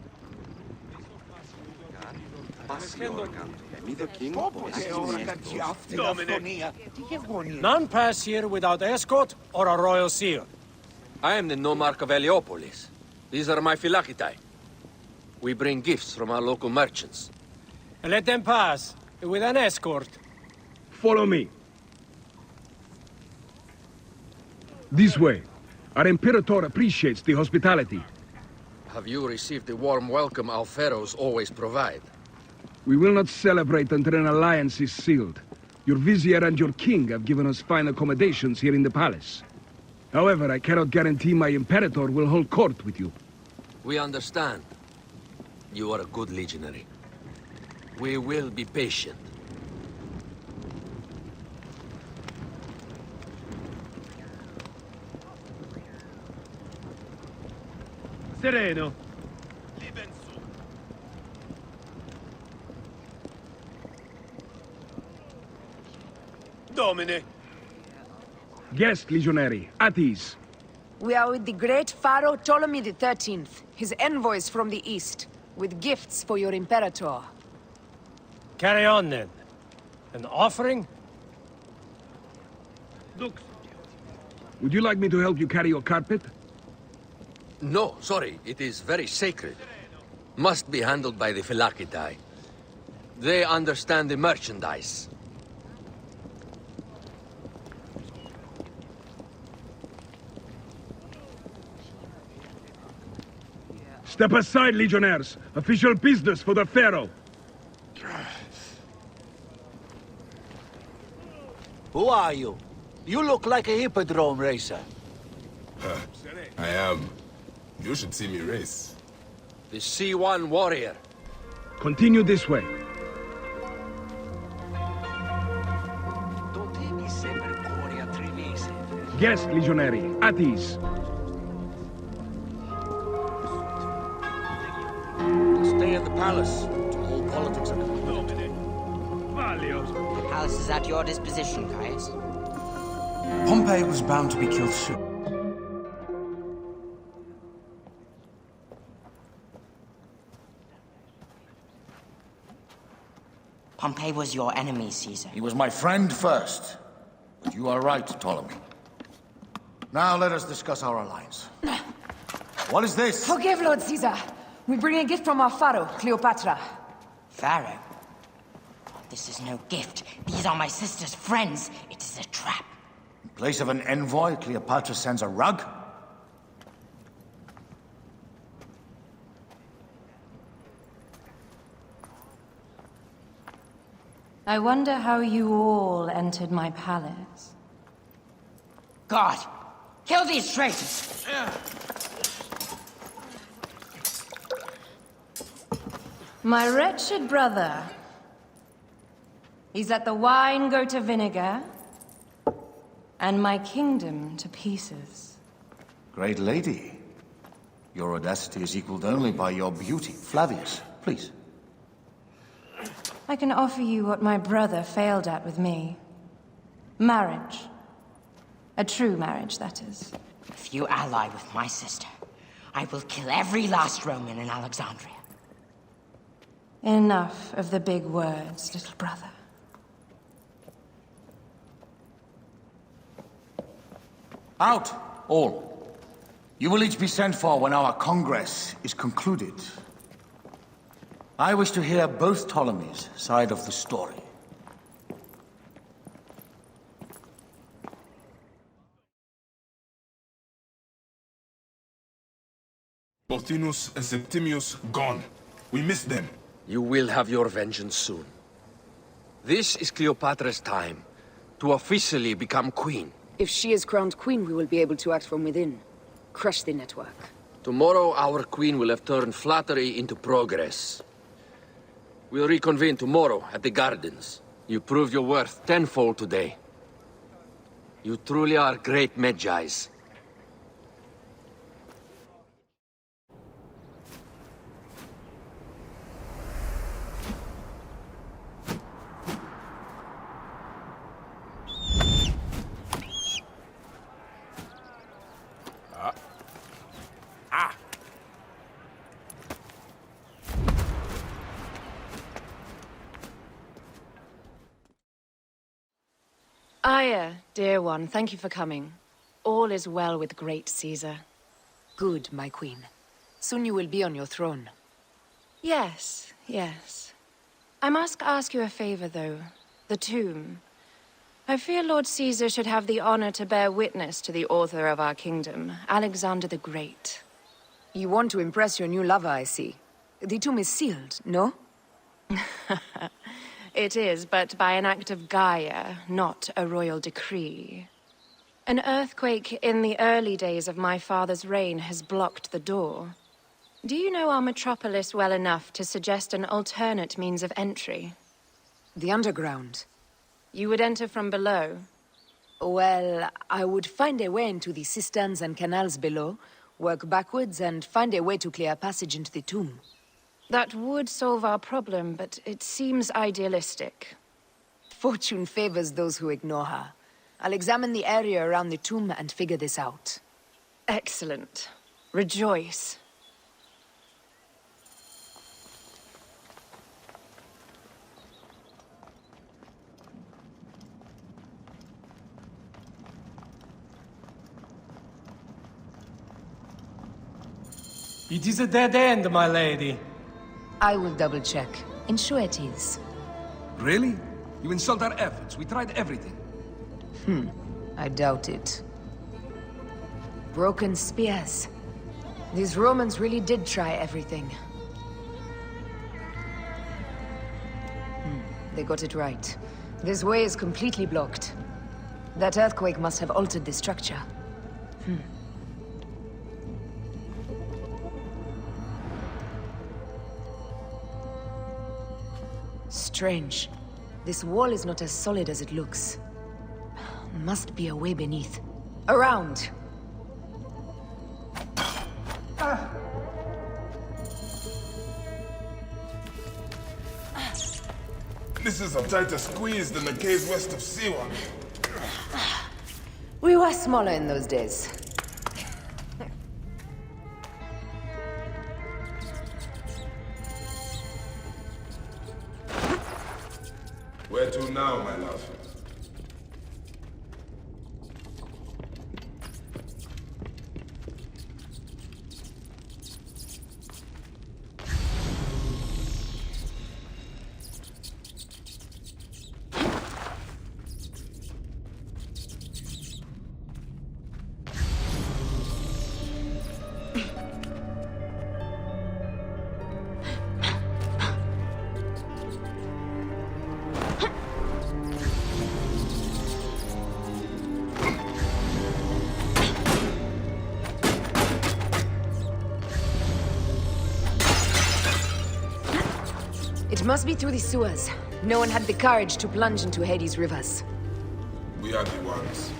None pass here without escort or a royal seal. I am the nomarch of Heliopolis. These are my phylakitae. We bring gifts from our local merchants. Let them pass, with an escort. Follow me. This way. Our Imperator appreciates the hospitality. Have you received the warm welcome our pharaohs always provide? We will not celebrate until an alliance is sealed. Your vizier and your king have given us fine accommodations here in the palace. However, I cannot guarantee my Imperator will hold court with you. We understand. You are a good legionary. We will be patient. Sereno. Domine. Guest legionary, at ease. We are with the great Pharaoh Ptolemy XIII, his envoys from the east, with gifts for your Imperator. Carry on, then. An offering? Would you like me to help you carry your carpet? No, sorry. It is very sacred. Must be handled by the phylakitae. They understand the merchandise. Step aside, legionnaires. Official business for the Pharaoh. Who are you? You look like a hippodrome racer. I am. You should see me race. The C1 warrior. Continue this way. Guest legionary, at ease. Stay at the palace until all politics are complete. The palace is at your disposition, Caius. Pompey was bound to be killed soon. Pompey was your enemy, Caesar. He was my friend first. You are right, Ptolemy. Now let us discuss our alliance. What is this? Forgive, Lord Caesar. We bring a gift from our pharaoh, Cleopatra. Pharaoh? This is no gift. These are my sister's friends. It is a trap. In place of an envoy, Cleopatra sends a rug? I wonder how you all entered my palace. God! Kill these traitors! My wretched brother. He's let the wine go to vinegar, and my kingdom to pieces. Great lady. Your audacity is equaled only by your beauty. Flavius, please. I can offer you what my brother failed at with me. Marriage. A true marriage, that is. If you ally with my sister, I will kill every last Roman in Alexandria. Enough of the big words, little brother. Out, all. You will each be sent for when our Congress is concluded. I wish to hear both Ptolemy's side of the story. Pothinus and Septimius gone. We missed them. You will have your vengeance soon. This is Cleopatra's time to officially become queen. If she is crowned queen, we will be able to act from within. Crush the network. Tomorrow, our queen will have turned flattery into progress. We'll reconvene tomorrow at the gardens. You proved your worth tenfold today. You truly are great Medjais. Aya, dear one, thank you for coming. All is well with great Caesar. Good, my queen. Soon you will be on your throne. Yes, yes. I must ask you a favor, though. The tomb. I fear Lord Caesar should have the honor to bear witness to the author of our kingdom, Alexander the Great. You want to impress your new lover, I see. The tomb is sealed, no? It is, but by an act of Gaia, not a royal decree. An earthquake in the early days of my father's reign has blocked the door. Do you know our metropolis well enough to suggest an alternate means of entry? The underground. You would enter from below? Well, I would find a way into the cisterns and canals below, work backwards, and find a way to clear a passage into the tomb. That would solve our problem, but it seems idealistic. Fortune favors those who ignore her. I'll examine the area around the tomb and figure this out. Excellent. Rejoice. It is a dead end, my lady. I will double-check. Ensure it is. Really? You insult our efforts. We tried everything. I doubt it. Broken spears. These Romans really did try everything. They got it right. This way is completely blocked. That earthquake must have altered the structure. Strange. This wall is not as solid as it looks. Must be a way beneath. Around! This is a tighter squeeze than the caves west of Siwa. We were smaller in those days. Where to now, my love? must be through the sewers. No one had the courage to plunge into Hades' rivers. We are the ones.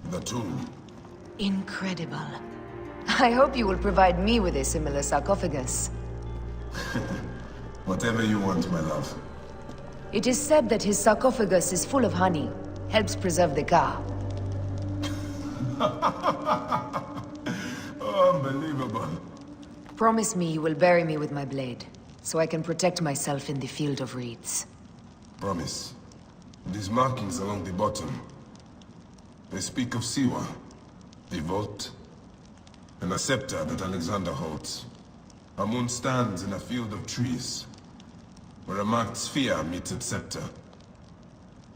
The tomb. Incredible. I hope you will provide me with a similar sarcophagus. Whatever you want, my love. It is said that his sarcophagus is full of honey. Helps preserve the car. Oh, unbelievable. Promise me you will bury me with my blade, so I can protect myself in the field of reeds. Promise. These markings along the bottom. They speak of Siwa, the vault, and a scepter that Alexander holds. A moon stands in a field of trees, where a marked sphere meets its scepter.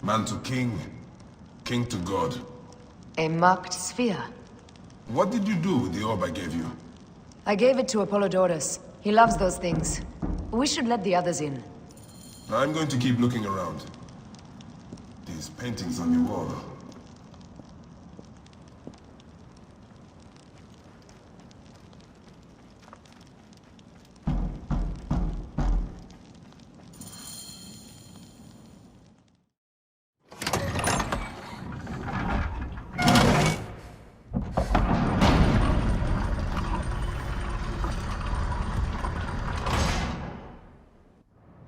Man to king, king to god. A marked sphere? What did you do with the orb I gave you? I gave it to Apollodorus. He loves those things. We should let the others in. I'm going to keep looking around. These paintings on the wall.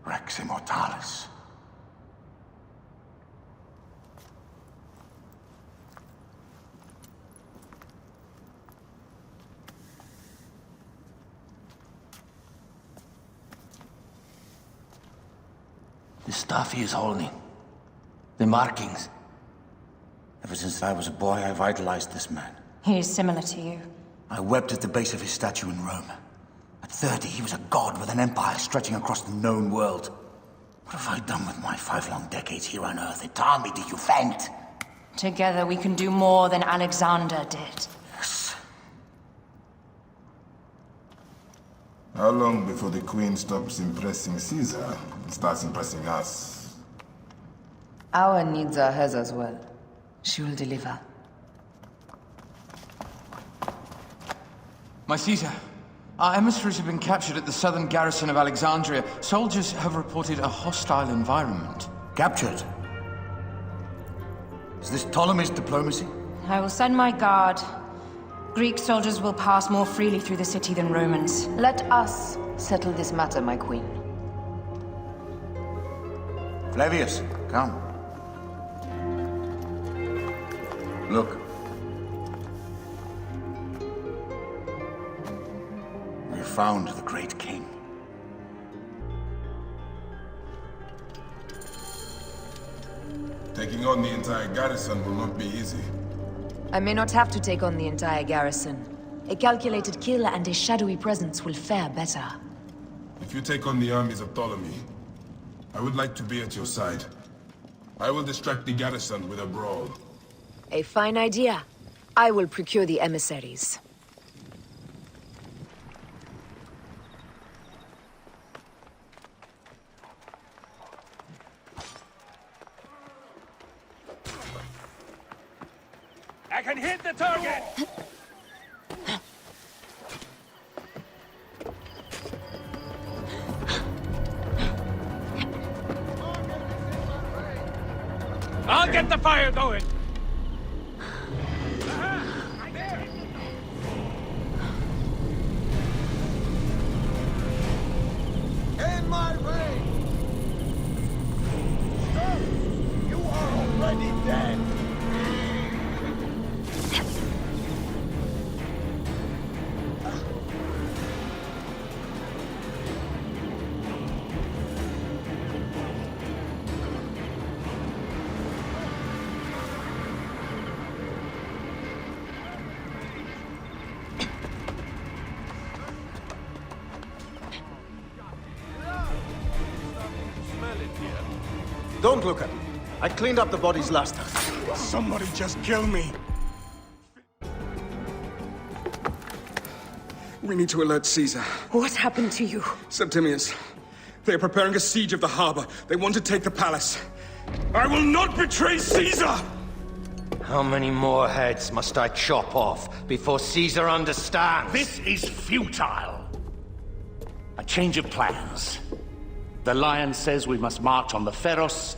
Rex Immortalis. The stuff he is holding. The markings. Ever since I was a boy, I've idolized this man. He is similar to you. I wept at the base of his statue in Rome. At 30, he was a god with an empire stretching across the known world. What have I done with my 5 long decades here on Earth? Tell me, do you faint? Together we can do more than Alexander did. Yes. How long before the Queen stops impressing Caesar and starts impressing us? Our needs are hers as well. She will deliver. My Caesar, our emissaries have been captured at the southern garrison of Alexandria. Soldiers have reported a hostile environment. Captured? Is this Ptolemy's diplomacy? I will send my guard. Greek soldiers will pass more freely through the city than Romans. Let us settle this matter, my queen. Flavius, come. Look. We found the great king. Taking on the entire garrison will not be easy. I may not have to take on the entire garrison. A calculated kill and a shadowy presence will fare better. If you take on the armies of Ptolemy, I would like to be at your side. I will distract the garrison with a brawl. A fine idea. I will procure the emissaries. I can hit the target! I'll get the fire going! In my way! Stop! You are already dead! Don't look at me. I cleaned up the bodies last time. Somebody just kill me! We need to alert Caesar. What happened to you? Septimius. They are preparing a siege of the harbor. They want to take the palace. I will not betray Caesar! How many more heads must I chop off before Caesar understands? This is futile! A change of plans. The Lion says we must march on the Pharos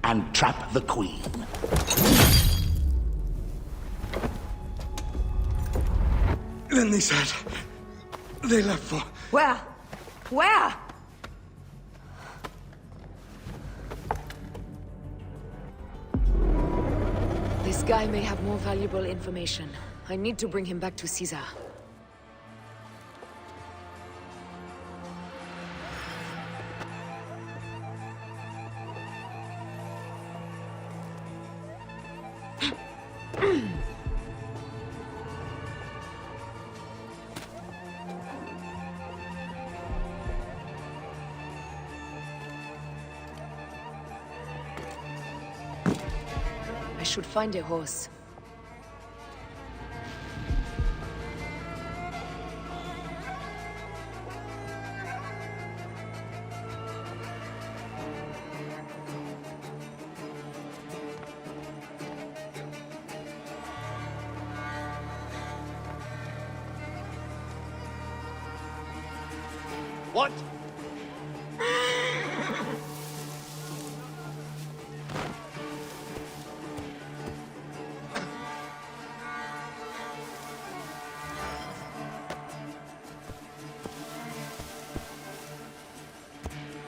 and trap the Queen. Then they said... they left for... Where? Where? This guy may have more valuable information. I need to bring him back to Caesar. I should find a horse. What?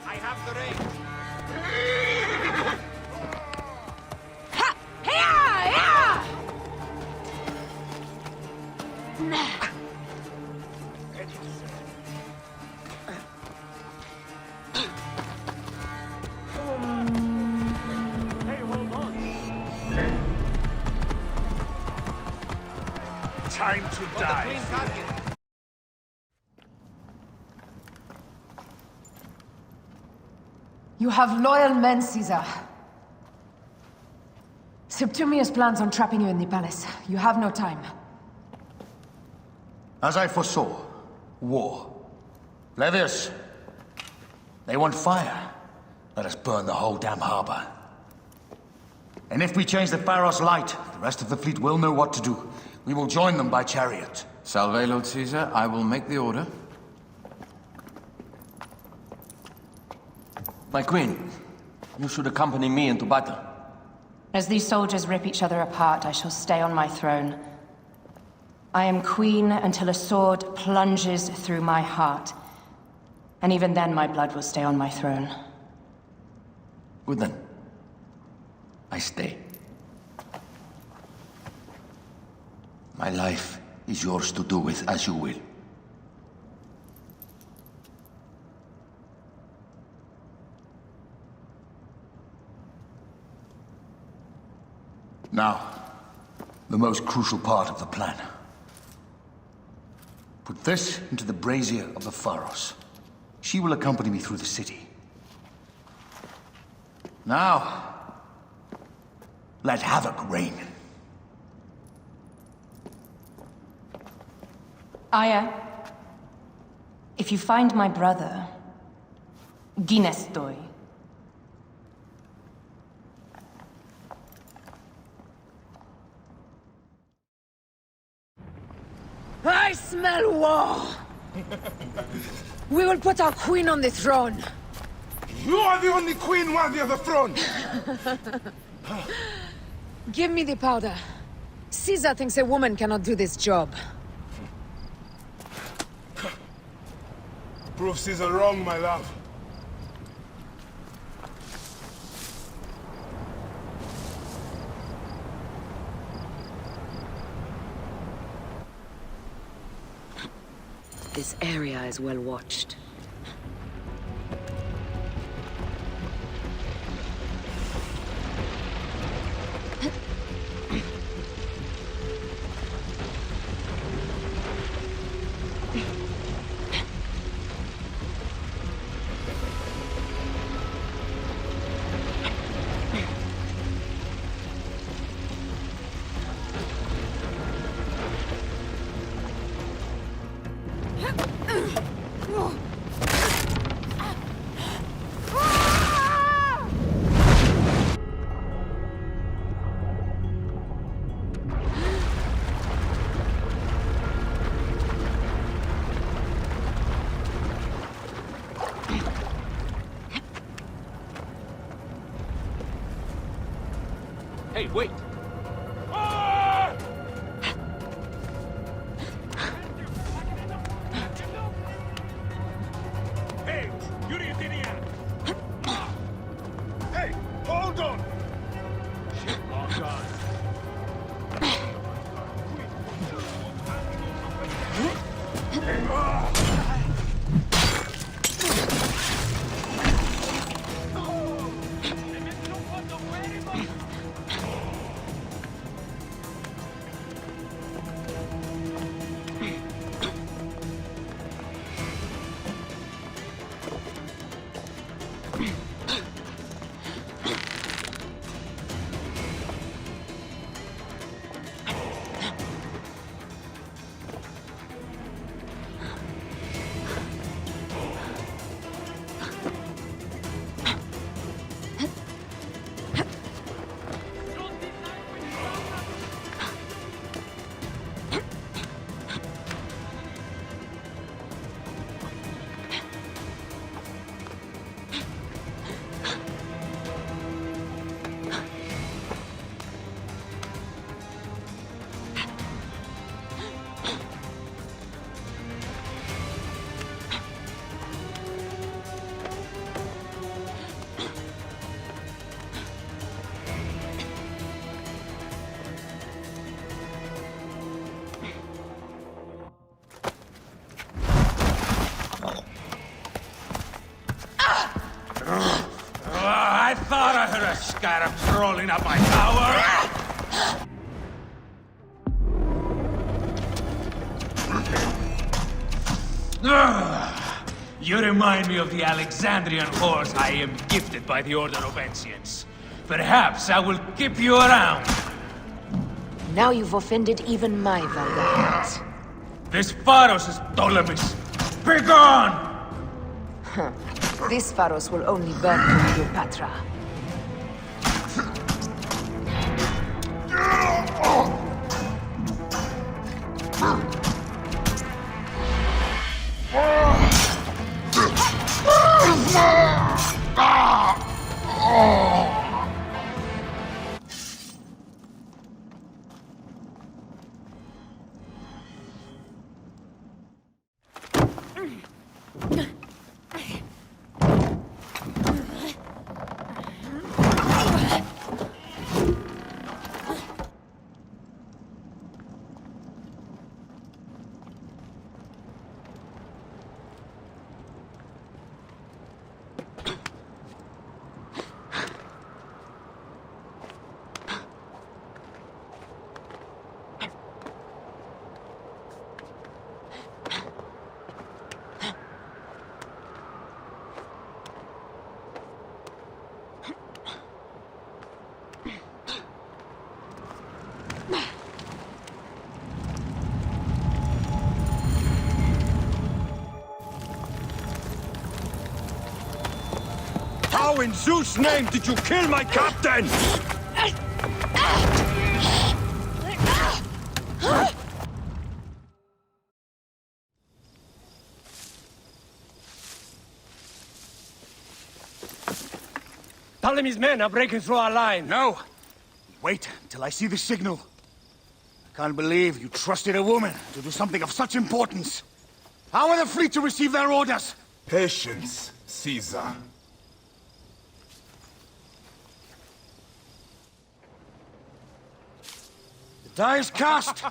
I have the range. Ha! Here! Time to die. You have loyal men, Caesar. Septimius plans on trapping you in the palace. You have no time. As I foresaw, war. Levius, they want fire. Let us burn the whole damn harbor. And if we change the Pharos light, the rest of the fleet will know what to do. We will join them by chariot. Salve, Lord Caesar. I will make the order. My queen, you should accompany me into battle. As these soldiers rip each other apart, I shall stay on my throne. I am queen until a sword plunges through my heart. And even then, my blood will stay on my throne. Good then. I stay. My life is yours to do with as you will. Now, the most crucial part of the plan. Put this into the brazier of the Pharos. She will accompany me through the city. Now, let havoc reign. Aya, if you find my brother, Ginestoi. I smell war! We will put our queen on the throne. You are the only queen worthy of the throne! Give me the powder. Caesar thinks a woman cannot do this job. Prove Caesar wrong, my love. This area is well watched. Hey, wait! Hey, you're an idiot! Hey, hold on! Shit, long gone. I thought I heard a scarab crawling up my tower! You remind me of the Alexandrian horse I am gifted by the Order of Ancients. Perhaps I will keep you around. Now you've offended even my vulgar heart. This Pharos is Ptolemy's. Begone! Huh. This Pharos will only burn to Cleopatra. How in Zeus' name did you kill my captain? Ptolemy's men are breaking through our line. No! Wait till I see the signal. I can't believe you trusted a woman to do something of such importance. How are the fleet to receive their orders? Patience, Caesar. The die is cast.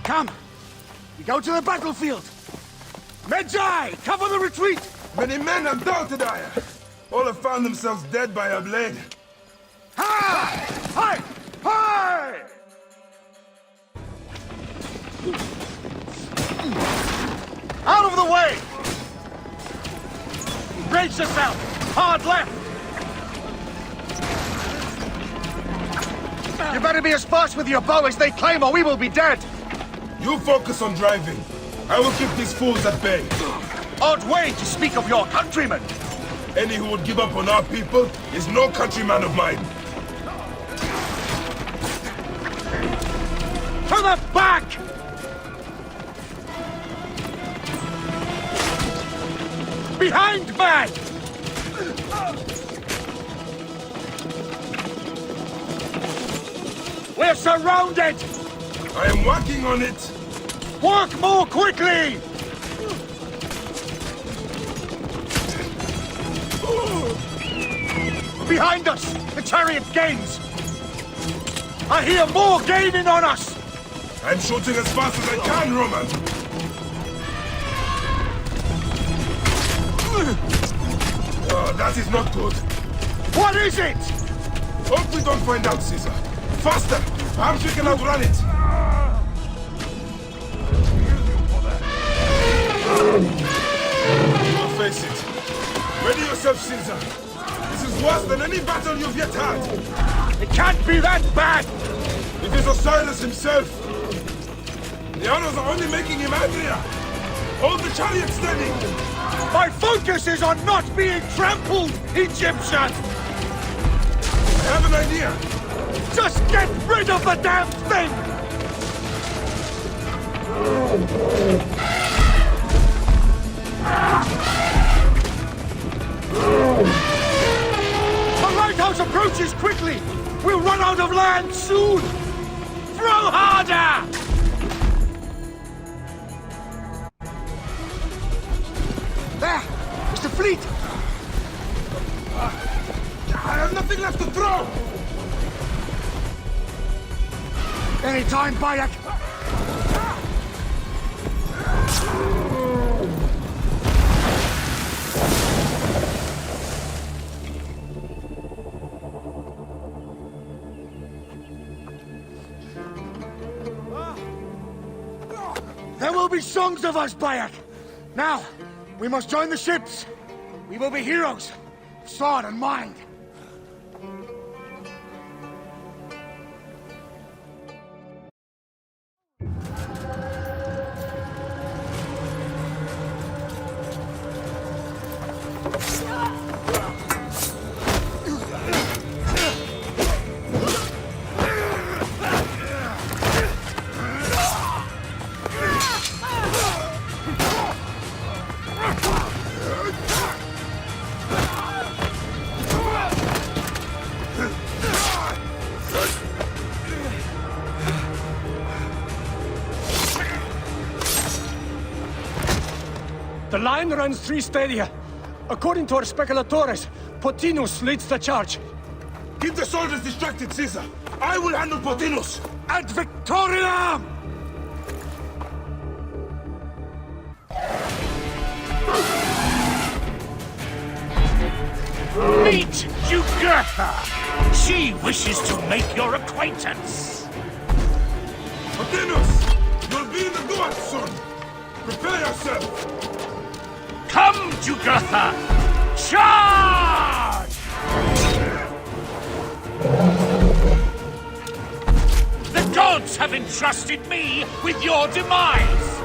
Come, we go to the battlefield. Medjay, cover the retreat. Many men have doubted Aya. All have found themselves dead by her blade. Hi! Hi! Hi! Out of the way! Brace yourself! Hard left! You better be as fast with your bow as they claim or we will be dead! You focus on driving. I will keep these fools at bay. Odd way to speak of your countrymen! Any who would give up on our people is no countryman of mine. To the back! Behind me! We're surrounded! I am working on it! Work more quickly! Behind us! The chariot gains! I hear more gaining on us! I'm shooting as fast as I can, Roman! Oh, that is not good. What is it? Hope we don't find out, Caesar. Faster! Perhaps we can outrun it! You'll face it. Ready yourself, Caesar. This is worse than any battle you've yet had. It can't be that bad! It is Osiris himself. The arrows are only making him angrier. Hold the chariot steady. My focus is on not being trampled, Egyptian! I have an idea. Just get rid of the damn thing! The lighthouse approaches quickly! We'll run out of land soon! Throw harder! There! It's the fleet! I have nothing left to throw! Anytime, Bayek! There will be songs of us, Bayek! Now, we must join the ships! We will be heroes! Sword and mind! The line runs 3 stadia. According to our speculatores, Potinus leads the charge. Keep the soldiers distracted, Caesar. I will handle Potinus. Ad Victoriam! Meet Jugurtha! She wishes to make your acquaintance. Potinus! You'll be in the Duat soon. Prepare yourself. Come, Jugurtha! Charge! The gods have entrusted me with your demise!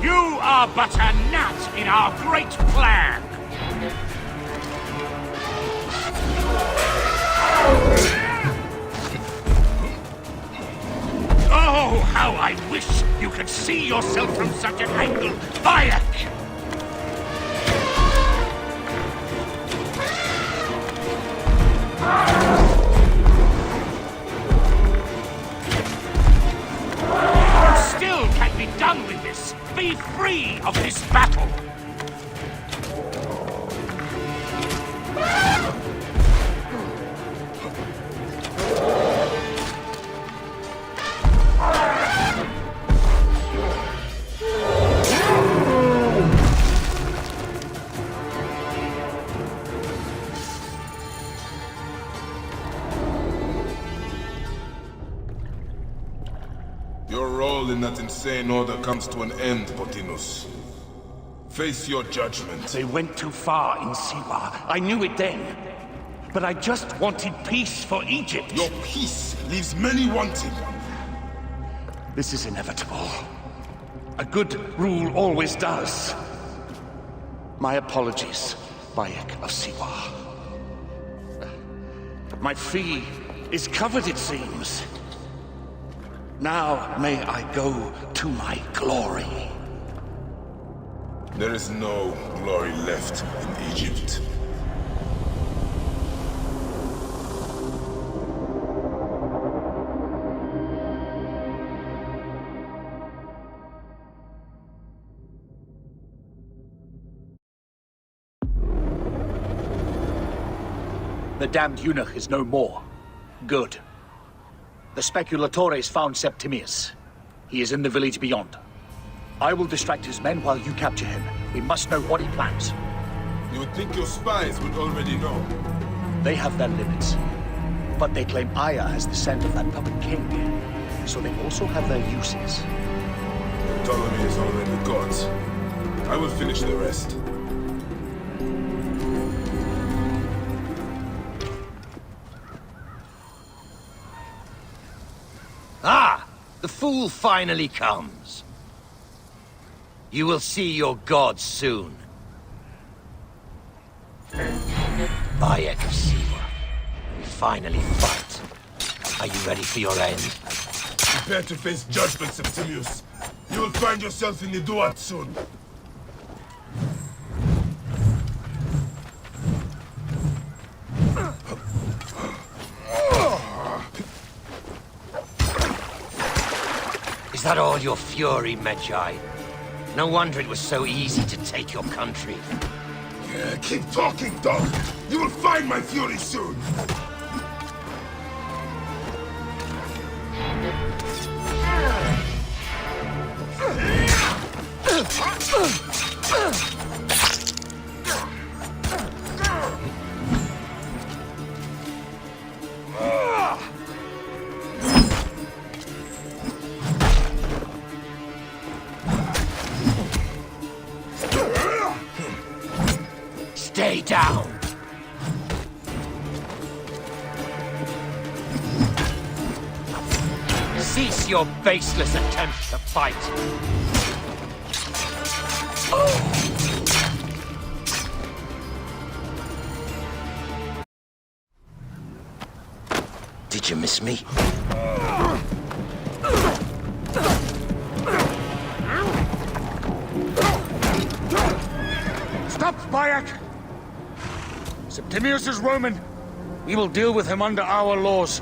You are but a gnat in our great plan! Oh, how I wish you could see yourself from such an angle, Bayek! You still can't be done with this! Be free of this battle! Your role in that insane order comes to an end, Potinus. Face your judgment. They went too far in Siwa. I knew it then. But I just wanted peace for Egypt. Your peace leaves many wanting. This is inevitable. A good rule always does. My apologies, Bayek of Siwa. My fee is covered, it seems. Now may I go to my glory. There is no glory left in Egypt. The damned eunuch is no more. Good. The speculatores found Septimius. He is in the village beyond. I will distract his men while you capture him. We must know what he plans. You would think your spies would already know. They have their limits. But they claim Aya has the scent of that puppet king. So they also have their uses. Ptolemy is already got. I will finish the rest. Ah! The fool finally comes. You will see your gods soon. Bayek of Siwa. We finally fight. Are you ready for your end? Prepare to face judgment, Septimius. You will find yourself in the Duat soon. Is that all your fury, Medjay? No wonder it was so easy to take your country. Yeah, keep talking, dog. You will find my fury soon. Stay down! Cease your baseless attempts to fight! Did you miss me? Stop, Bayek! Septimius is Roman. We will deal with him under our laws.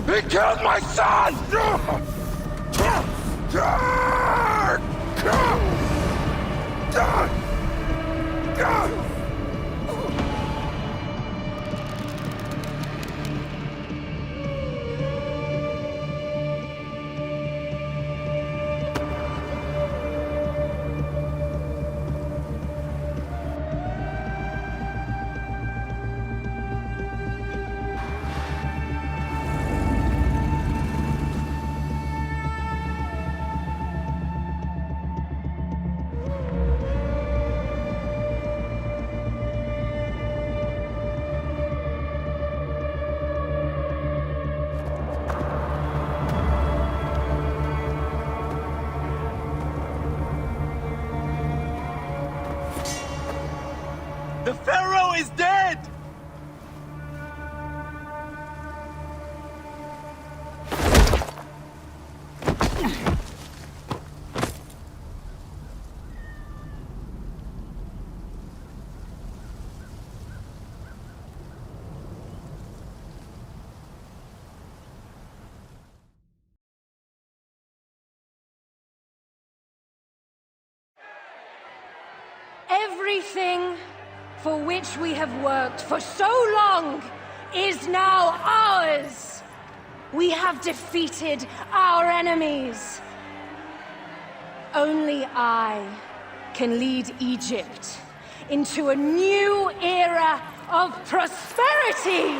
He killed my son! The Pharaoh is dead! Everything for which we have worked for so long is now ours. We have defeated our enemies. Only I can lead Egypt into a new era of prosperity.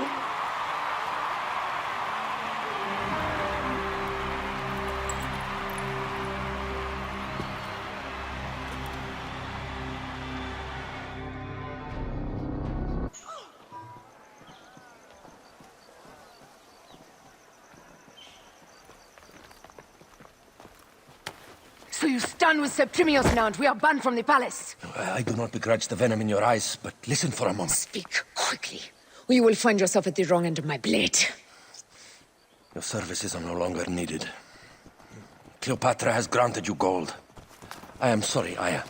So you stand with Septimius now and we are banned from the palace. I do not begrudge the venom in your eyes, but listen for a moment. Speak quickly, or you will find yourself at the wrong end of my blade. Your services are no longer needed. Cleopatra has granted you gold. I am sorry, Aya.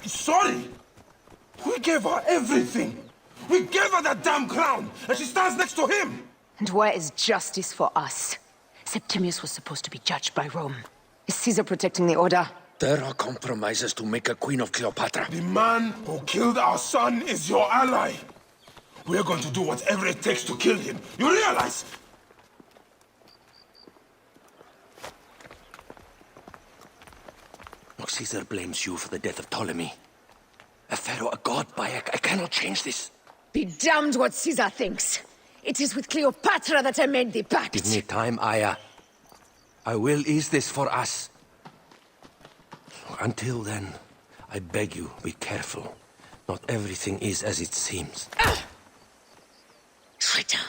Sorry? We gave her everything. We gave her that damn crown, and she stands next to him. And where is justice for us? Septimius was supposed to be judged by Rome. Is Caesar protecting the order? There are compromises to make a queen of Cleopatra. The man who killed our son is your ally. We're going to do whatever it takes to kill him. You realize? Look, Caesar blames you for the death of Ptolemy. A pharaoh, a god, Bayek. I cannot change this. Be damned what Caesar thinks. It is with Cleopatra that I made the pact. Give me time, Aya. I will ease this for us. Until then, I beg you, be careful. Not everything is as it seems. Traitor.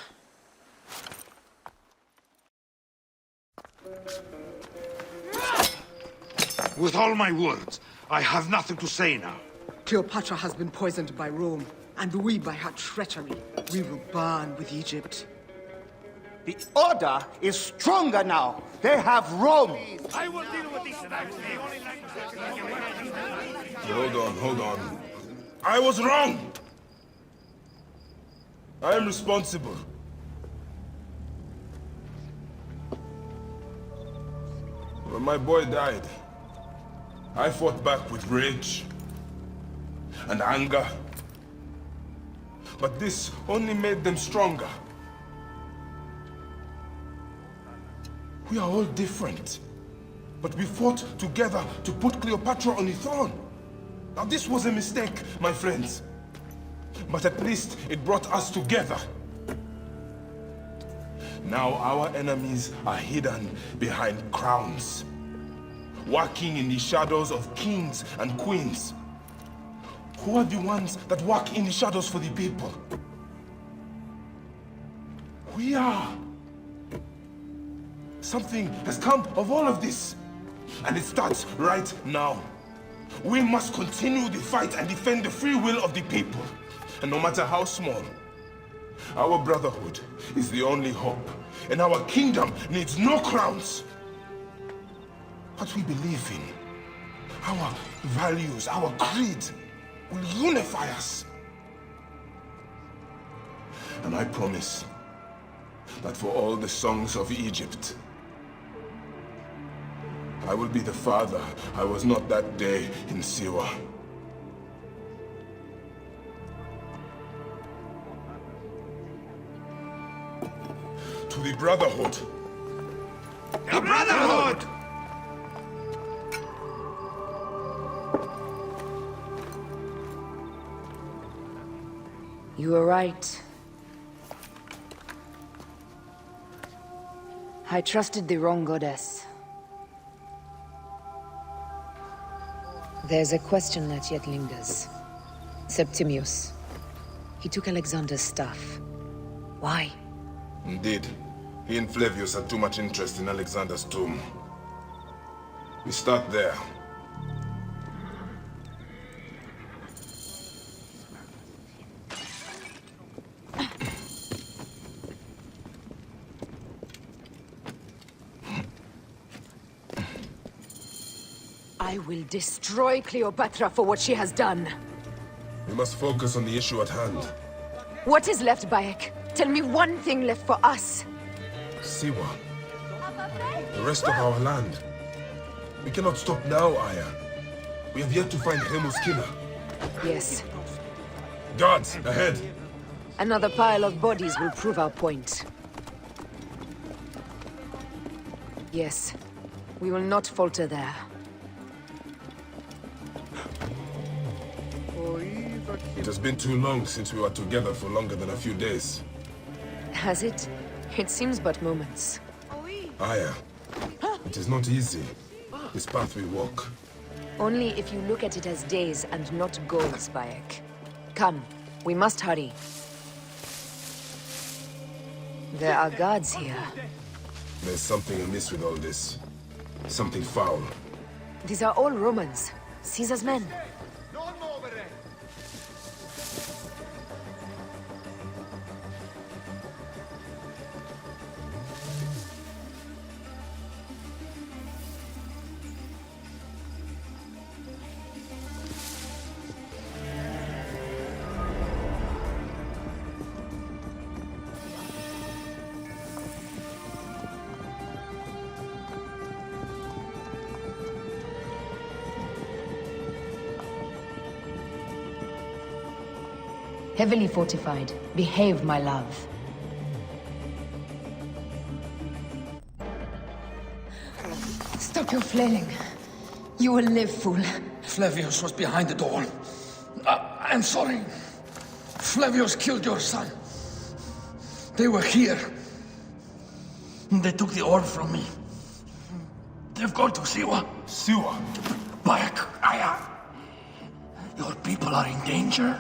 With all my words, I have nothing to say now. Cleopatra has been poisoned by Rome, and we by her treachery. We will burn with Egypt. The Order is stronger now. They have Rome. I will deal with this. Hold on. I was wrong. I am responsible. When my boy died, I fought back with rage and anger. But this only made them stronger. We are all different. But we fought together to put Cleopatra on the throne. Now this was a mistake, my friends. But at least it brought us together. Now our enemies are hidden behind crowns, working in the shadows of kings and queens. Who are the ones that work in the shadows for the people? We are. Something has come of all of this, and it starts right now. We must continue the fight and defend the free will of the people. And no matter how small, our brotherhood is the only hope, and our kingdom needs no crowns. What we believe in, our values, our creed, will unify us. And I promise that for all the songs of Egypt, I will be the father I was not that day in Siwa. To the Brotherhood. The Brotherhood! You were right. I trusted the wrong goddess. There's a question that yet lingers. Septimius. He took Alexander's staff. Why? Indeed. He and Flavius had too much interest in Alexander's tomb. We start there. I will destroy Cleopatra for what she has done. We must focus on the issue at hand. What is left, Bayek? Tell me one thing left for us. Siwa. The rest of our land. We cannot stop now, Aya. We have yet to find Remu's killer. Yes. Guards, ahead! Another pile of bodies will prove our point. Yes. We will not falter there. It has been too long since we were together for longer than a few days. Has it? It seems but moments. Aya, it is not easy, this path we walk. Only if you look at it as days and not goals, Bayek. Come, we must hurry. There are guards here. There's something amiss with all this. Something foul. These are all Romans. Caesar's men. Heavily fortified. Behave, my love. Stop your flailing. You will live, fool. Flavius was behind the door. I'm sorry. Flavius killed your son. They were here. They took the orb from me. They've gone to Siwa. Siwa? Bayek, Aya. Your people are in danger.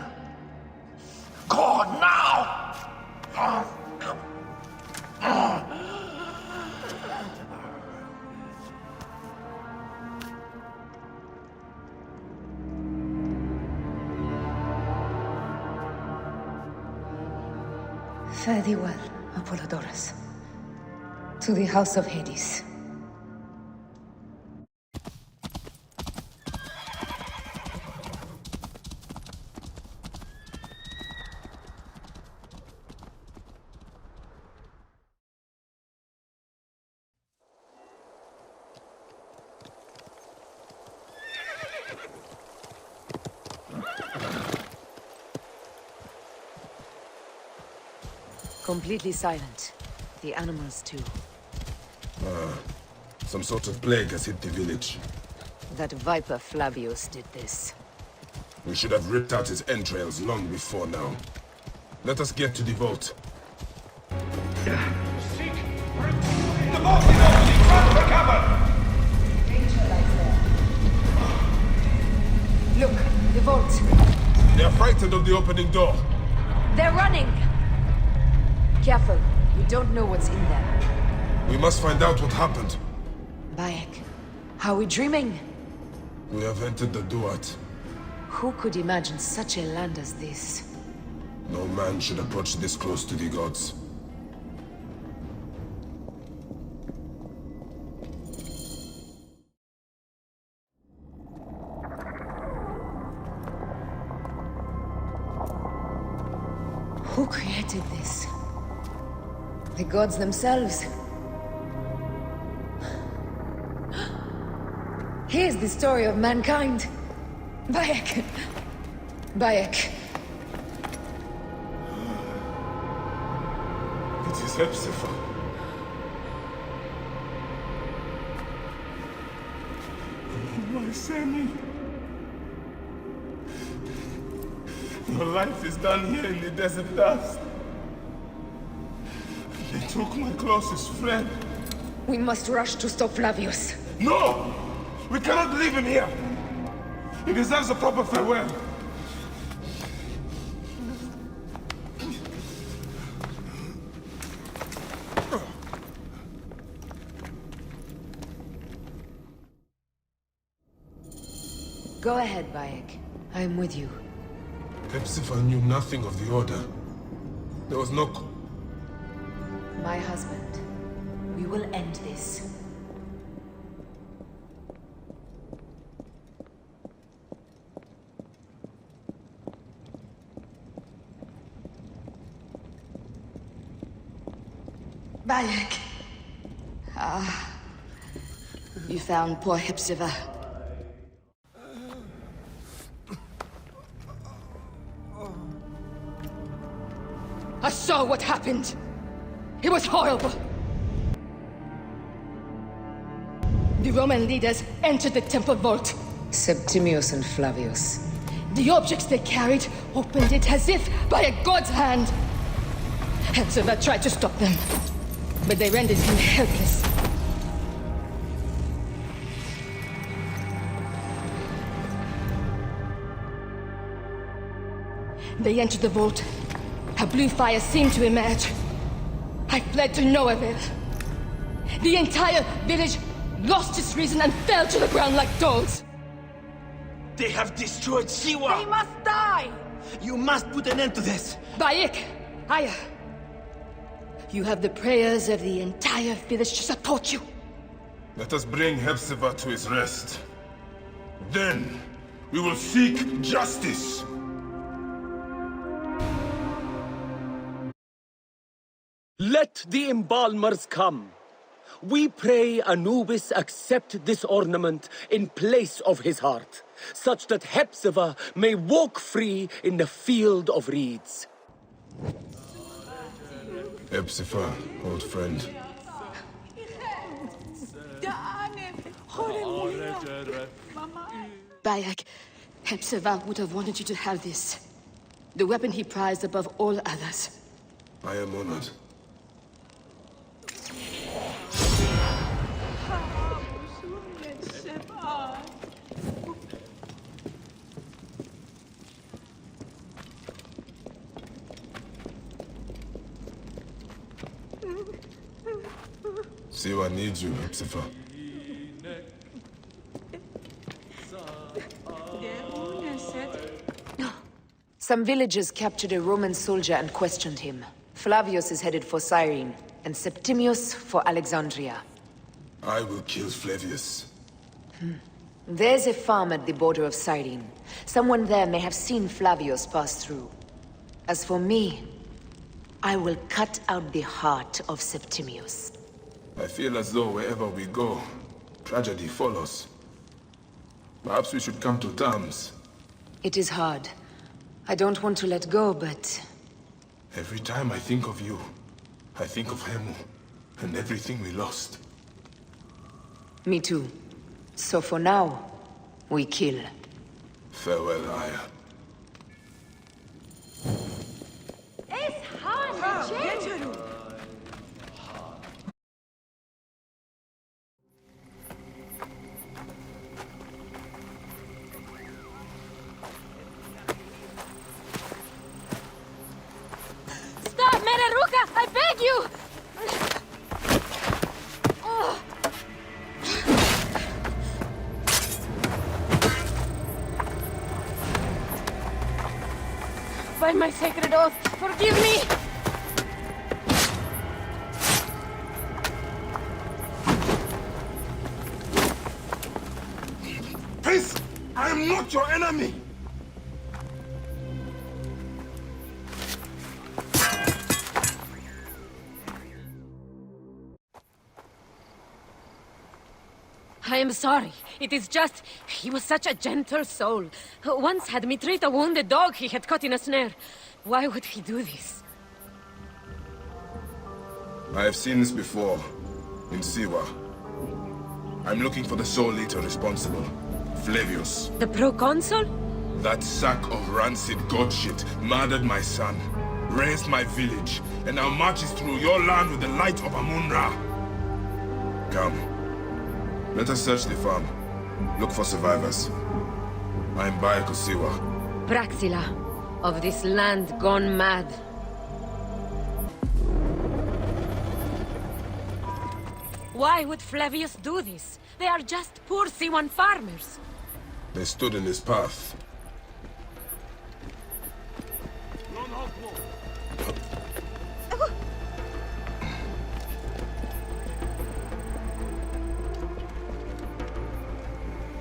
Go now! Fare thee well, Apollodorus. To the House of Hades. Completely silent. The animals too. Some sort of plague has hit the village. That viper Flavius did this. We should have ripped out his entrails long before now. Let us get to the vault. The vault is opening! Run for cover! Danger lies there. Look, the vault. They are frightened of the opening door. They're running! Careful, we don't know what's in there. We must find out what happened. Bayek, are we dreaming? We have entered the Duat. Who could imagine such a land as this? No man should approach this close to the gods. Who created this? The gods themselves. Here's the story of mankind. Bayek. Bayek. It is Hepzibah. My Sammy. Your life is done here in the desert dust. They took my closest friend. We must rush to stop Flavius. No! We cannot leave him here! He deserves a proper farewell. Go ahead, Bayek. I am with you. Hepzibah knew nothing of the Order. There was no... My husband. We will end this. Bayek. Ah. You found poor Hepzibah. saw what happened. It was horrible. The Roman leaders entered the temple vault. Septimius and Flavius. The objects they carried opened it as if by a god's hand. Hepzibah tried to stop them, but they rendered him helpless. They entered the vault. A blue fire seemed to emerge. I fled to no avail. The entire village lost its reason and fell to the ground like dogs. They have destroyed Siwa! They must die! You must put an end to this! Bayek! Aya! You have the prayers of the entire village to support you. Let us bring Hepzibah to his rest. Then, we will seek justice! Let the embalmers come. We pray Anubis accept this ornament in place of his heart, such that Hepzibah may walk free in the field of reeds. Hepzibah, old friend. Bayek, Hepzibah would have wanted you to have this. The weapon he prized above all others. I am honored. Siwa needs you, Hepzibah. Some villagers captured a Roman soldier and questioned him. Flavius is headed for Cyrene, and Septimius for Alexandria. I will kill Flavius. There's a farm at the border of Cyrene. Someone there may have seen Flavius pass through. As for me, I will cut out the heart of Septimius. I feel as though wherever we go, tragedy follows. Perhaps we should come to terms. It is hard. I don't want to let go, but... Every time I think of you, I think of Hemu, and everything we lost. Me too. So for now, we kill. Farewell, Aya. Stop, Mereruka! I beg you! By my sacred oath, forgive me! Peace! I am not your enemy! I am sorry. It is just... he was such a gentle soul. Once had me treat a wounded dog he had caught in a snare. Why would he do this? I have seen this before, in Siwa. I'm looking for the sole leader responsible, Flavius. The proconsul? That sack of rancid god shit murdered my son, raised my village, and now marches through your land with the light of Amun-Ra. Come. Let us search the farm. Look for survivors. I am Bayek of Siwa. Praxila, of this land gone mad. Why would Flavius do this? They are just poor Siwan farmers. They stood in his path.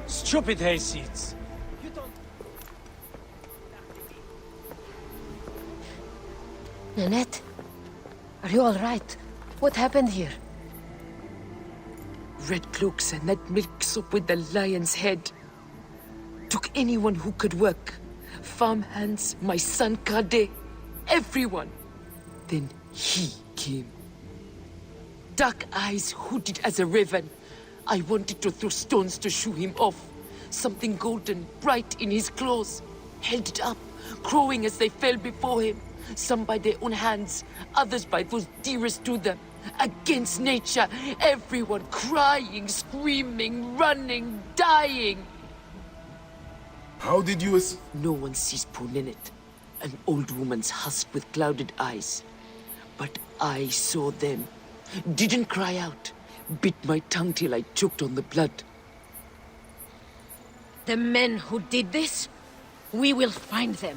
Stupid hayseeds. Nanette, are you all right? What happened here? Red cloaks and that mix-up with the lion's head. Took anyone who could work. Farmhands, my son Kade, everyone. Then he came. Dark eyes hooded as a raven. I wanted to throw stones to shoo him off. Something golden, bright in his claws. Held it up, crowing as they fell before him. Some by their own hands, others by those dearest to them. Against nature, everyone crying, screaming, running, dying. How did you No one sees poor Ninette, an old woman's husk with clouded eyes. But I saw them. Didn't cry out. Bit my tongue till I choked on the blood. The men who did this, we will find them.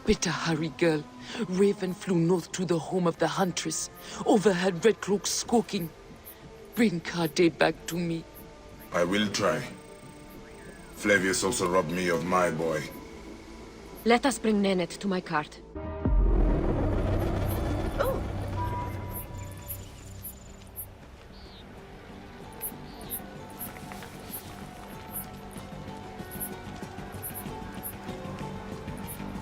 Better hurry, girl. Raven flew north to the home of the huntress. Overheard red cloaks squawking. Bring Kade back to me. I will try. Flavius also robbed me of my boy. Let us bring Ninette to my cart.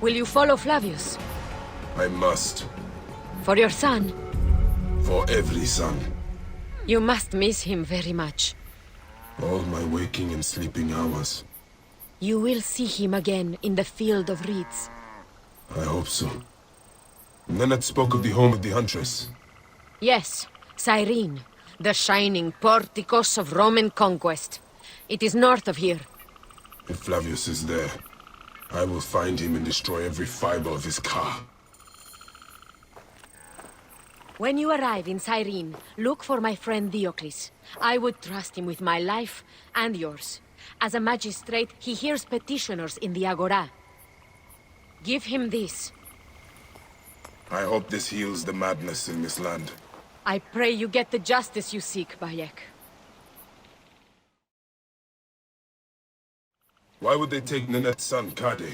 Will you follow Flavius? I must. For your son? For every son. You must miss him very much. All my waking and sleeping hours. You will see him again in the field of reeds. I hope so. Ninette spoke of the home of the huntress. Yes, Cyrene, the shining porticos of Roman conquest. It is north of here. If Flavius is there, I will find him and destroy every fiber of his car. When you arrive in Cyrene, look for my friend Diocles. I would trust him with my life and yours. As a magistrate, he hears petitioners in the Agora. Give him this. I hope this heals the madness in this land. I pray you get the justice you seek, Bayek. Why would they take Ninette's son, Kade?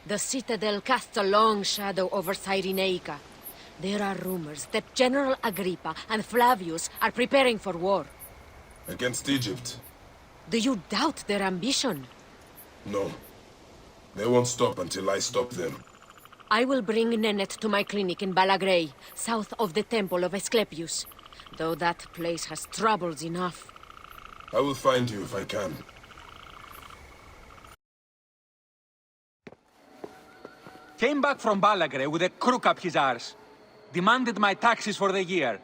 The Citadel casts a long shadow over Cyrenaica. There are rumors that General Agrippa and Flavius are preparing for war. Against Egypt? Do you doubt their ambition? No. They won't stop until I stop them. I will bring Ninette to my clinic in Balagrey, south of the Temple of Asclepius. Though that place has troubles enough. I will find you if I can. Came back from Balagrey with a crook up his arse. Demanded my taxes for the year.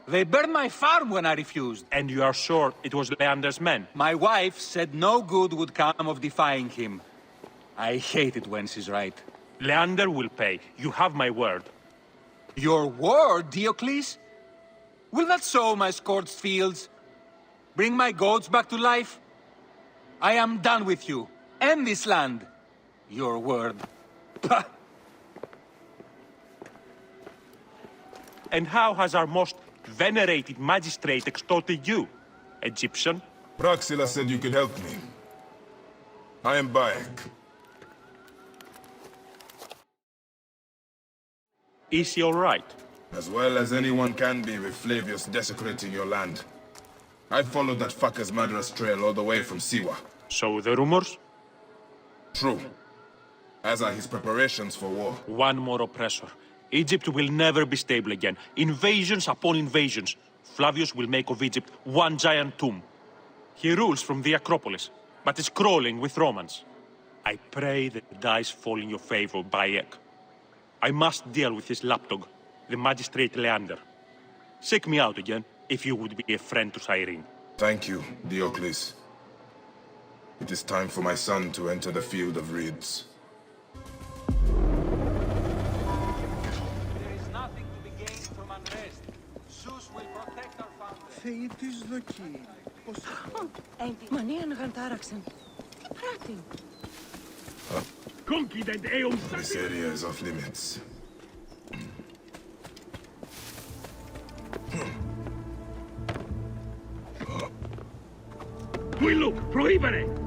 They burned my farm when I refused. And you are sure it was Leander's men? My wife said no good would come of defying him. I hate it when she's right. Leander will pay. You have my word. Your word, Diocles? Will that sow my scorched fields? Bring my goats back to life? I am done with you. And this land. Your word. Pah! And how has our most venerated magistrate extorted you, Egyptian? Praxila said you could help me. I am Bayek. Is he all right? As well as anyone can be with Flavius desecrating your land. I followed that fucker's murderous trail all the way from Siwa. So the rumors? True. As are his preparations for war. One more oppressor. Egypt will never be stable again. Invasions upon invasions. Flavius will make of Egypt one giant tomb. He rules from the Acropolis, but is crawling with Romans. I pray that the dice fall in your favor, Bayek. I must deal with this lapdog, the magistrate Leander. Seek me out again, if you would be a friend to Cyrene. Thank you, Diocles. It is time for my son to enter the field of reeds. This area is off limits. Qui look, prohibere!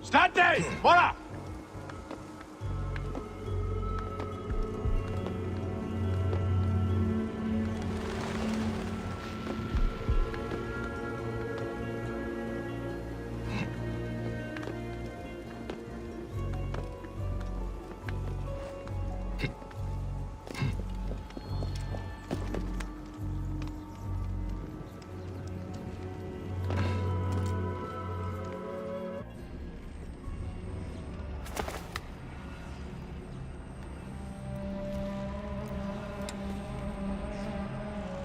State! Voilà!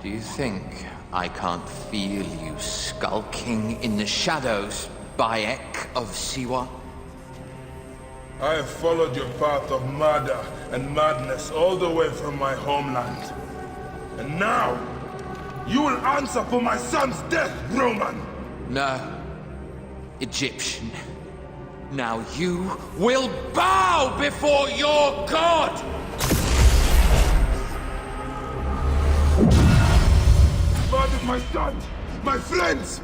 Do you think I can't feel you skulking in the shadows, Bayek of Siwa? I have followed your path of murder and madness all the way from my homeland. And now, you will answer for my son's death, Roman! No. Egyptian. Now you will bow before your god! Murdered my son! My friends!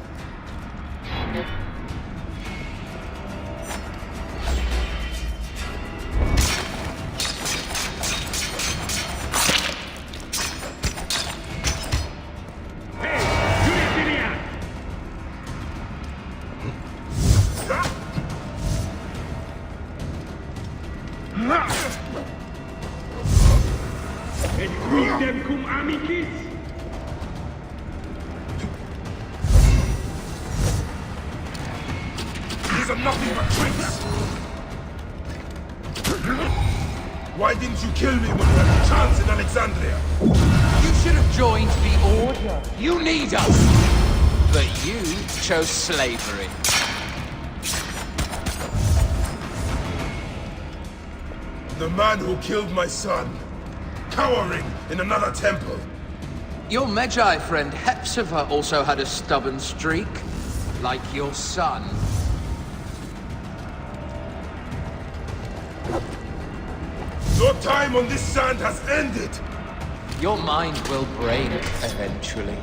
These are nothing but tricks! Why didn't you kill me when you had a chance in Alexandria? You should have joined the Order. You need us! But you chose slavery. The man who killed my son, cowering in another temple. Your Magi friend Hepzibah also had a stubborn streak, like your son. Your time on this sand has ended! Your mind will break eventually,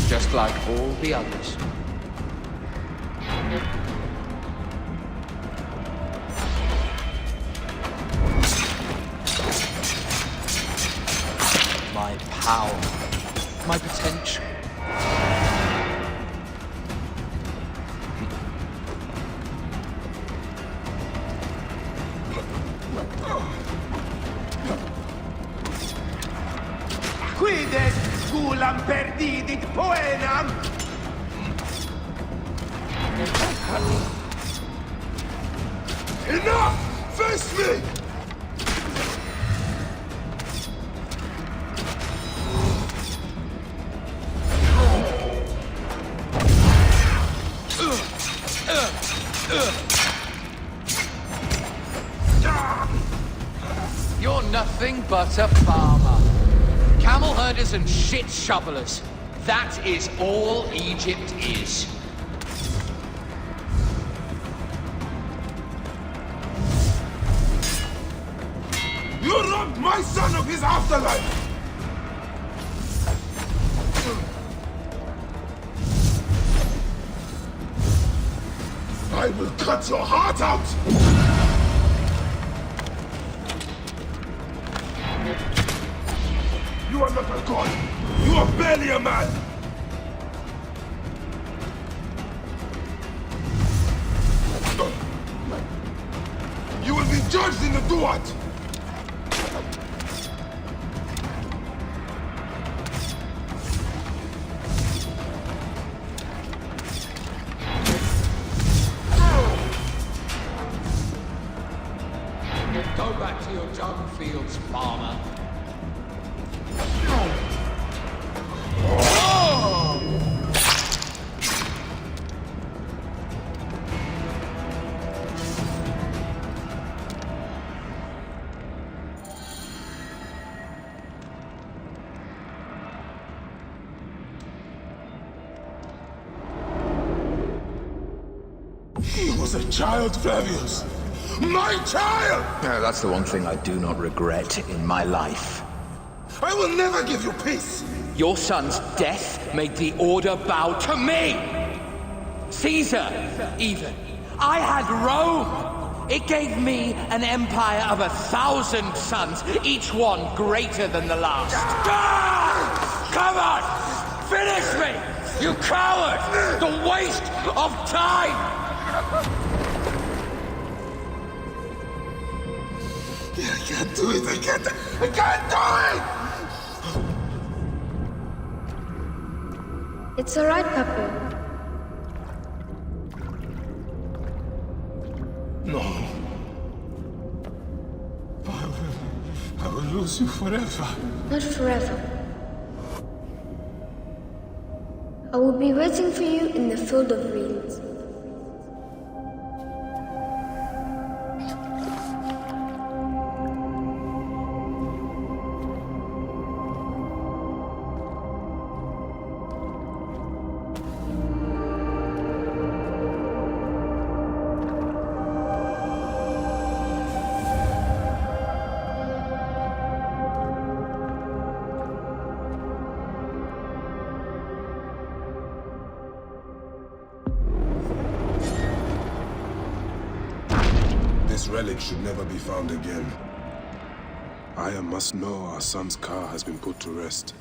just like all the others. My power, my potential. Quides sculam perdidit poenam! Enough! Face me! You're nothing but a farmer. Camel herders and shit shovelers. That is all Egypt is. You robbed my son of his afterlife! I will cut your heart out! You are not a god! You are barely a man! You will be judged in the Duat! Go back to your dung fields, farmer. He was a child, Flavius! My child! That's the one thing I do not regret in my life. I will never give you peace! Your son's death made the Order bow to me! Caesar, even, I had Rome! It gave me an empire of 1,000 sons, each one greater than the last. Come on! Finish me! You coward! The waste of time! I can't do it! I can't do it! It's alright, Papa. No. I will lose you forever. Not forever. I will be waiting for you in the field of reeds. This relic should never be found again. Aya must know our son's car has been put to rest.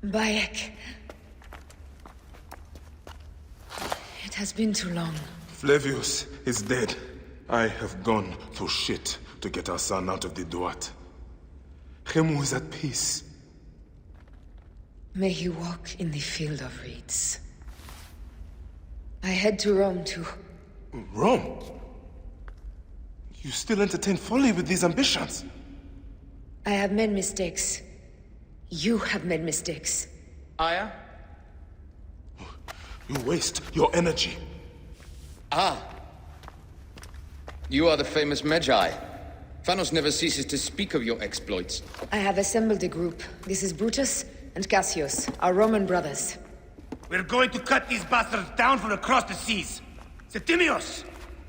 Bayek. It has been too long. Flavius is dead. I have gone through shit to get our son out of the Duat. Khemu is at peace. May he walk in the field of reeds. I head to Rome too. Rome? You still entertain folly with these ambitions? I have made mistakes. You have made mistakes. Aya? You waste your energy. Ah. You are the famous Magi. Thanos never ceases to speak of your exploits. I have assembled a group. This is Brutus and Cassius, our Roman brothers. We're going to cut these bastards down from across the seas. Septimius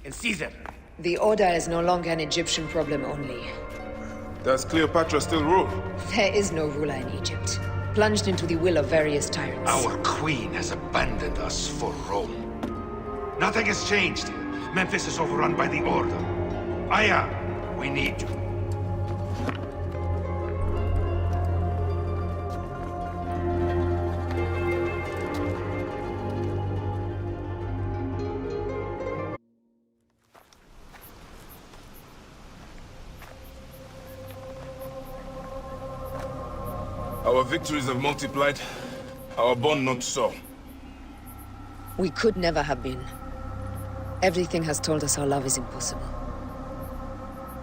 and Caesar. The Order is no longer an Egyptian problem only. Does Cleopatra still rule? There is no ruler in Egypt. Plunged into the will of various tyrants. Our queen has abandoned us for Rome. Nothing has changed. Memphis is overrun by the Order. Aya, we need you. Our victories have multiplied, our bond not so. We could never have been. Everything has told us our love is impossible.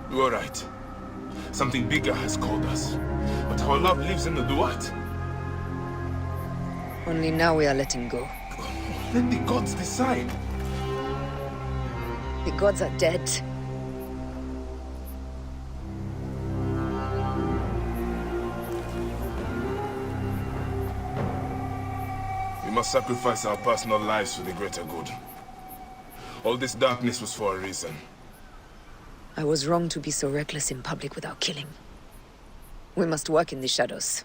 You are right. Something bigger has called us. But our love lives in the Duat. Only now we are letting go. Let the gods decide. The gods are dead. We must sacrifice our personal lives for the greater good. All this darkness was for a reason. I was wrong to be so reckless in public without killing. We must work in the shadows.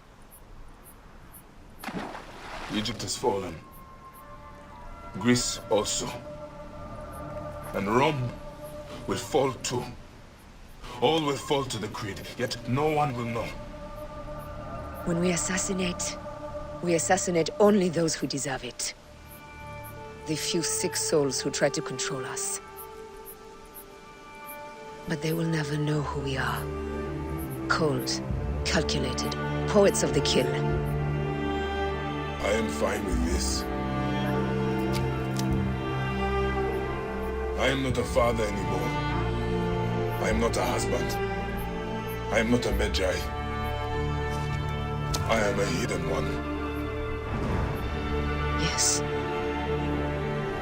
Egypt has fallen. Greece also. And Rome will fall too. All will fall to the creed, yet no one will know. When we assassinate only those who deserve it. The few sick souls who try to control us. But they will never know who we are. Cold, calculated, poets of the kill. I am fine with this. I am not a father anymore. I am not a husband. I am not a Magi. I am a hidden one. Yes.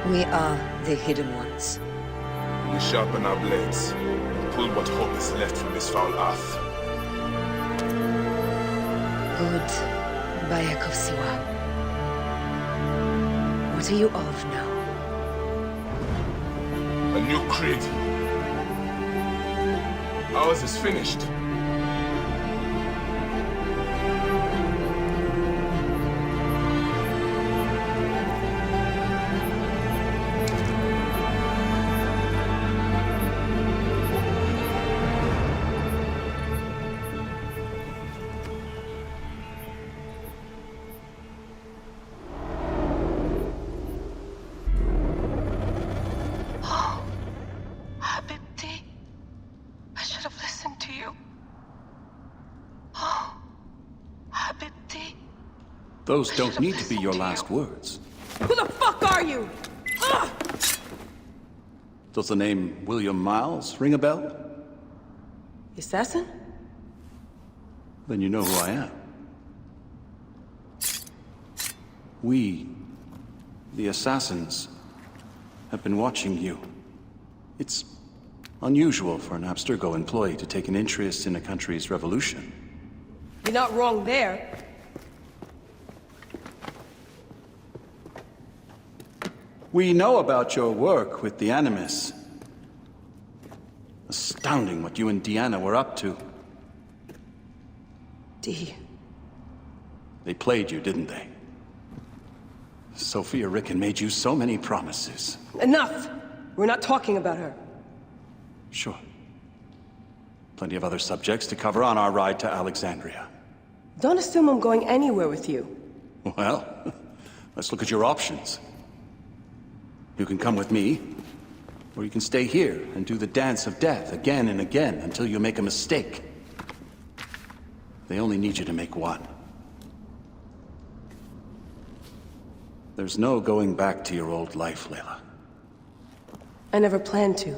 We are the hidden ones. We sharpen our blades, pull what hope is left from this foul earth. Good, Bayek of Siwa. What are you of now? Siegfried! Ours is finished. Those don't need to be your last words. Who the fuck are you? Ugh! Does the name William Miles ring a bell? The assassin? Then you know who I am. We, the assassins, have been watching you. It's unusual for an Abstergo employee to take an interest in a country's revolution. You're not wrong there. We know about your work with the Animus. Astounding what you and Deanna were up to. D. They played you, didn't they? Sophia Ricken made you so many promises. Enough! We're not talking about her. Sure. Plenty of other subjects to cover on our ride to Alexandria. Don't assume I'm going anywhere with you. Well, let's look at your options. You can come with me, or you can stay here and do the dance of death again and again until you make a mistake. They only need you to make one. There's no going back to your old life, Layla. I never planned to.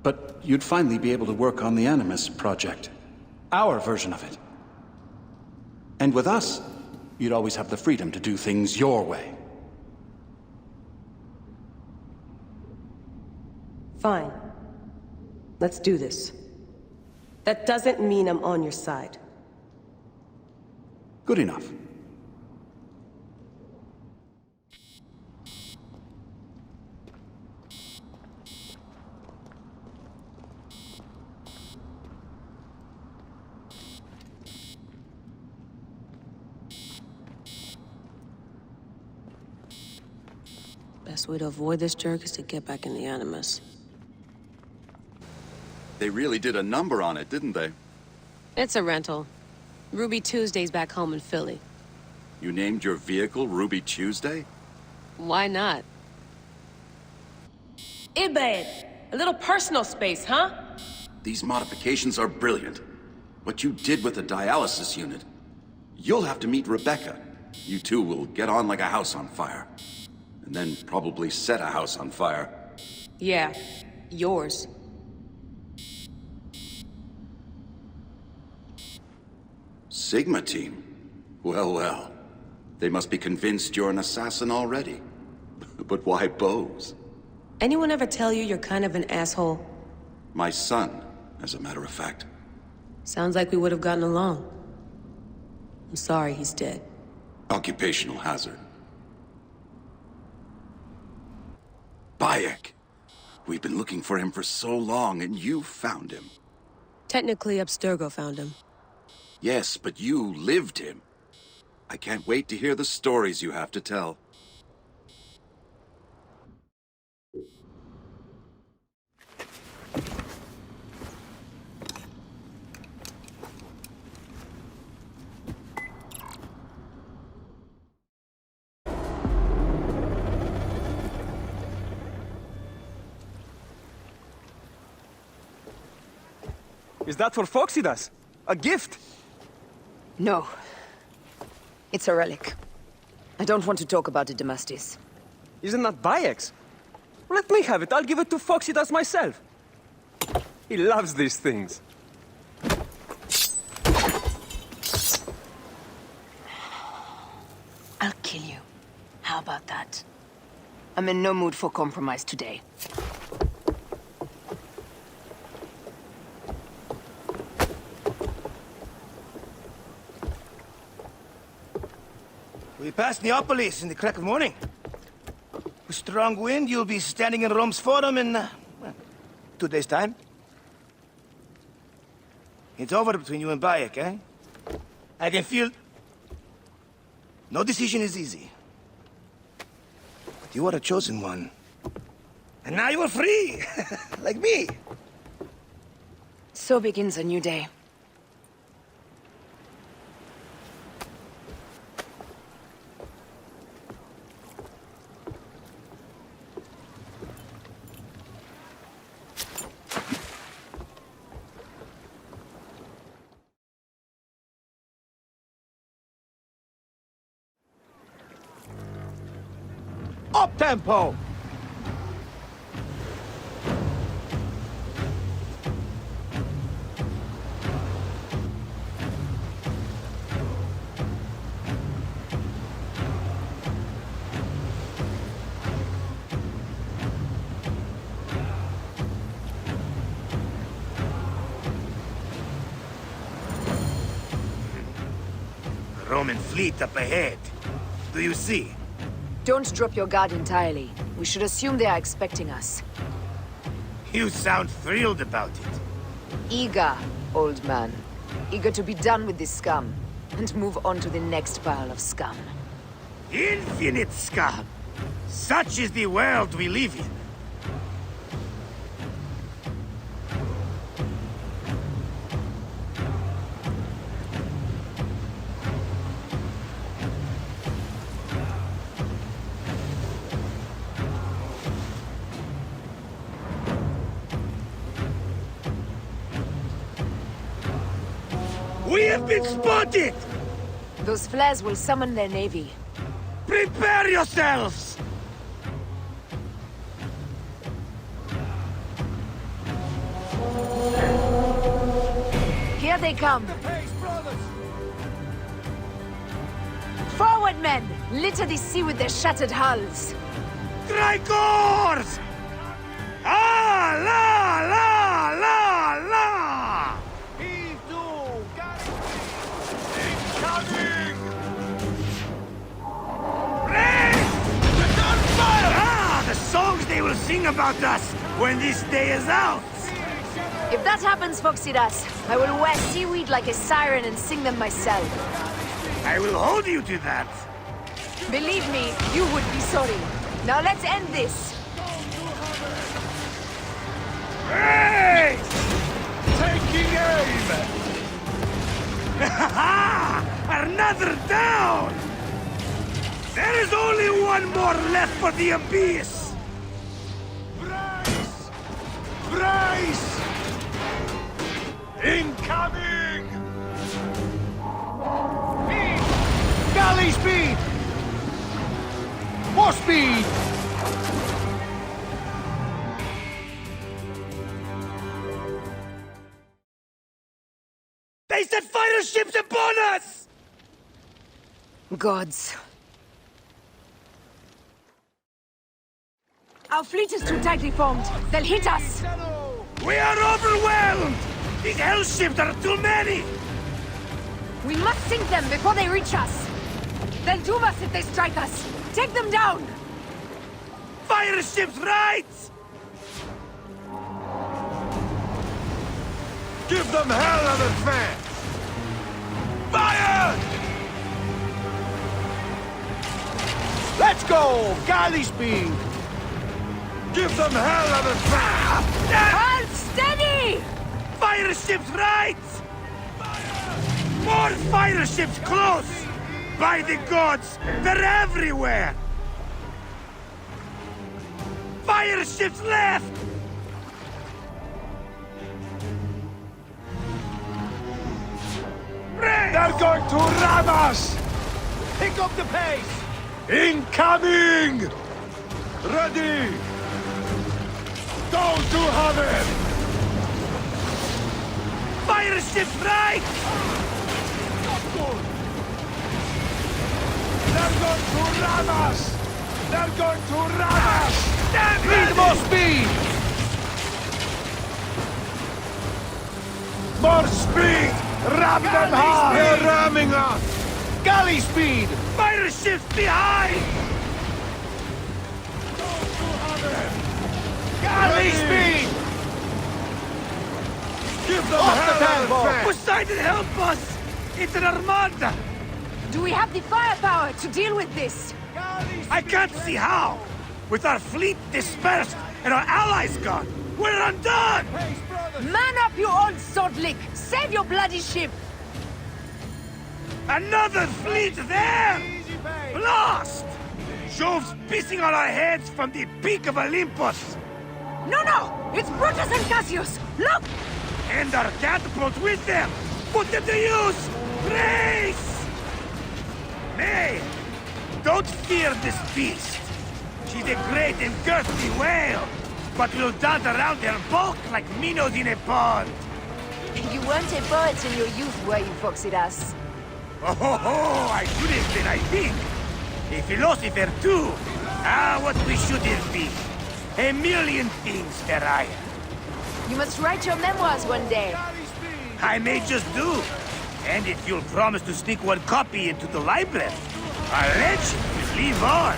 But you'd finally be able to work on the Animus project. Our version of it. And with us, you'd always have the freedom to do things your way. Fine. Let's do this. That doesn't mean I'm on your side. Good enough. Best way to avoid this jerk is to get back in the Animus. They really did a number on it, didn't they? It's a rental. Ruby Tuesday's back home in Philly. You named your vehicle Ruby Tuesday? Why not? Ibed! A little personal space, huh? These modifications are brilliant. What you did with the dialysis unit. You'll have to meet Rebecca. You two will get on like a house on fire. And then probably set a house on fire. Yeah, yours. Sigma team? Well, well. They must be convinced you're an assassin already. But why bows? Anyone ever tell you you're kind of an asshole? My son, as a matter of fact. Sounds like we would have gotten along. I'm sorry he's dead. Occupational hazard. Bayek! We've been looking for him for so long, and you found him. Technically, Abstergo found him. Yes, but you lived him. I can't wait to hear the stories you have to tell. Is that for Foxidas? A gift? No. It's a relic. I don't want to talk about it, Damastis. Isn't that Bayek's? Let me have it. I'll give it to Foxidas myself. He loves these things. I'll kill you. How about that? I'm in no mood for compromise today. We passed Neapolis in the crack of morning. With strong wind, you'll be standing in Rome's Forum in, well, 2 days' time. It's over between you and Bayek, eh? I can feel... No decision is easy. But you are a chosen one. And now you are free! Like me! So begins a new day. Up tempo! Roman fleet up ahead. Do you see? Don't drop your guard entirely. We should assume they are expecting us. You sound thrilled about it. Eager, old man. Eager to be done with this scum, and move on to the next pile of scum. Infinite scum! Such is the world we live in. We have been spotted! Those flares will summon their navy. Prepare yourselves! Here they come! Forward, men! Litter the sea with their shattered hulls! Strikers! Ah, la, la, la, la! Heave to! Incoming! Raise! Return fire! Ah, the songs they will sing about us when this day is out! If that happens, Foxidas, I will wear seaweed like a siren and sing them myself. I will hold you to that. Believe me, you would be sorry. Now let's end this. Hey! Taking aim! Another down! There is only one more left for the abyss! Brace! Brace! Incoming! Galley speed! More speed! They set fighter ships upon us! Gods. Our fleet is too tightly formed. They'll hit us! We are overwhelmed! These hell ships are too many! We must sink them before they reach us! They'll doom us if they strike us! Take them down! Fire ships right! Give them hell of advance! Fire! Let's go! Galley speed! Give them hell of advance! Hold steady! Fire ships right! Fire! More fire ships close! By the gods, they're everywhere! Fire ships left! They're going to ram us! Pick up the pace! Incoming! Ready! Go to heaven! Fire ships right! They're going to ram us! They're going to ram us! Need more speed! More speed! Ram them hard! They're ramming us! Galley speed! Fire ships behind! Galley speed! Give them hell! Poseidon, help us! It's an armada! Do we have the firepower to deal with this? I can't see how! With our fleet dispersed and our allies gone, we're undone! Man up, you old sodlick! Save your bloody ship! Another fleet there! Blast! Jove's pissing on our heads from the peak of Olympus! No! It's Brutus and Cassius! Look! And our catapults with them! Put them to use! Race! Nay! Don't fear this beast! She's a great and girthy whale, but will dart around her bulk like minnows in a pond! You weren't a poet in your youth, were you, Foxidas? Oh, I should have been, I think! A philosopher too! What we should have been! A million things, Ferraya! You must write your memoirs one day. I may just do. And if you'll promise to sneak one copy into the library, our legend will live on.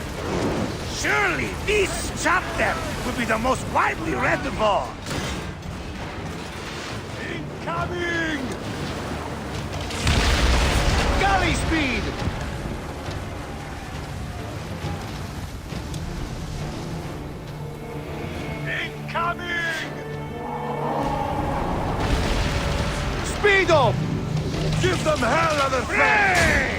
Surely this chapter will be the most widely read of all. Incoming! Galley speed! Incoming! Speed up! Give them hell on the face!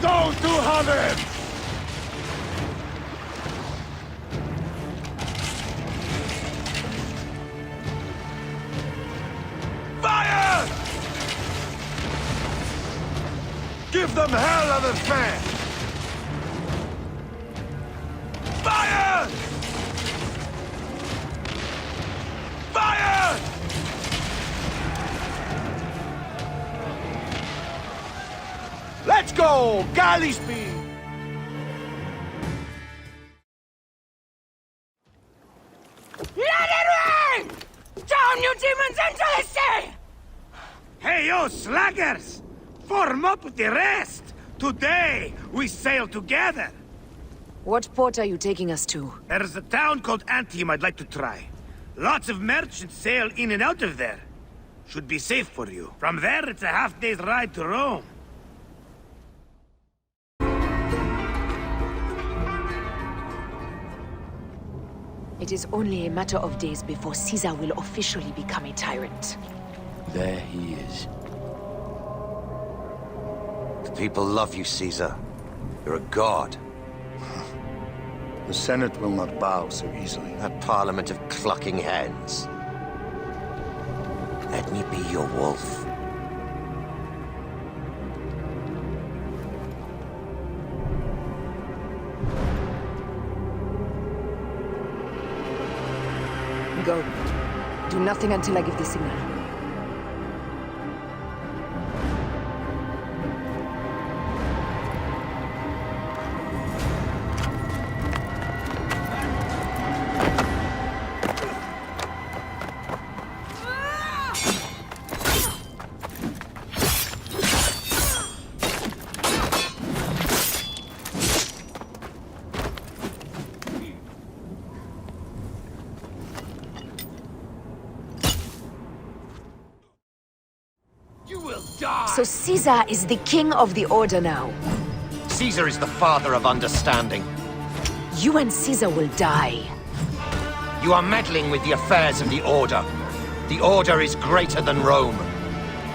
Go to heaven! Fire! Give them hell on the face! Fire! Fire! Let's go! Galley speed! Let it rain! Down, you demons, into the sea! Hey, yo, slackers! Form up with the rest! Today, we sail together! What port are you taking us to? There's a town called Antium I'd like to try. Lots of merchants sail in and out of there. Should be safe for you. From there, it's a half-day's ride to Rome. It is only a matter of days before Caesar will officially become a tyrant. There he is. The people love you, Caesar. You're a god. The Senate will not bow so easily. That parliament of clucking hens. Let me be your wolf. Go. Do nothing until I give the signal. So Caesar is the king of the Order now. Caesar is the father of understanding. You and Caesar will die. You are meddling with the affairs of the Order. The Order is greater than Rome.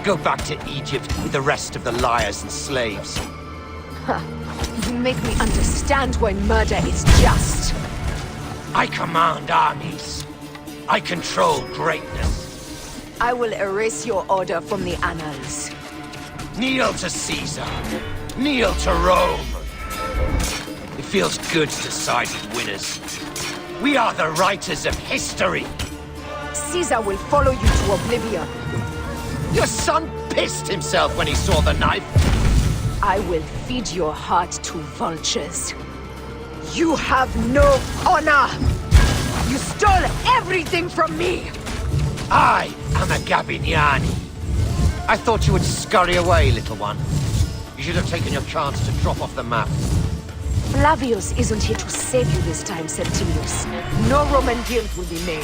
Go back to Egypt with the rest of the liars and slaves. Huh. You make me understand why murder is just. I command armies. I control greatness. I will erase your order from the annals. Kneel to Caesar. Kneel to Rome. It feels good to side with winners. We are the writers of history. Caesar will follow you to oblivion. Your son pissed himself when he saw the knife. I will feed your heart to vultures. You have no honor! You stole everything from me! I am a Gabiniani. I thought you would scurry away, little one. You should have taken your chance to drop off the map. Flavius isn't here to save you this time, Septimius. No Roman deals will be made.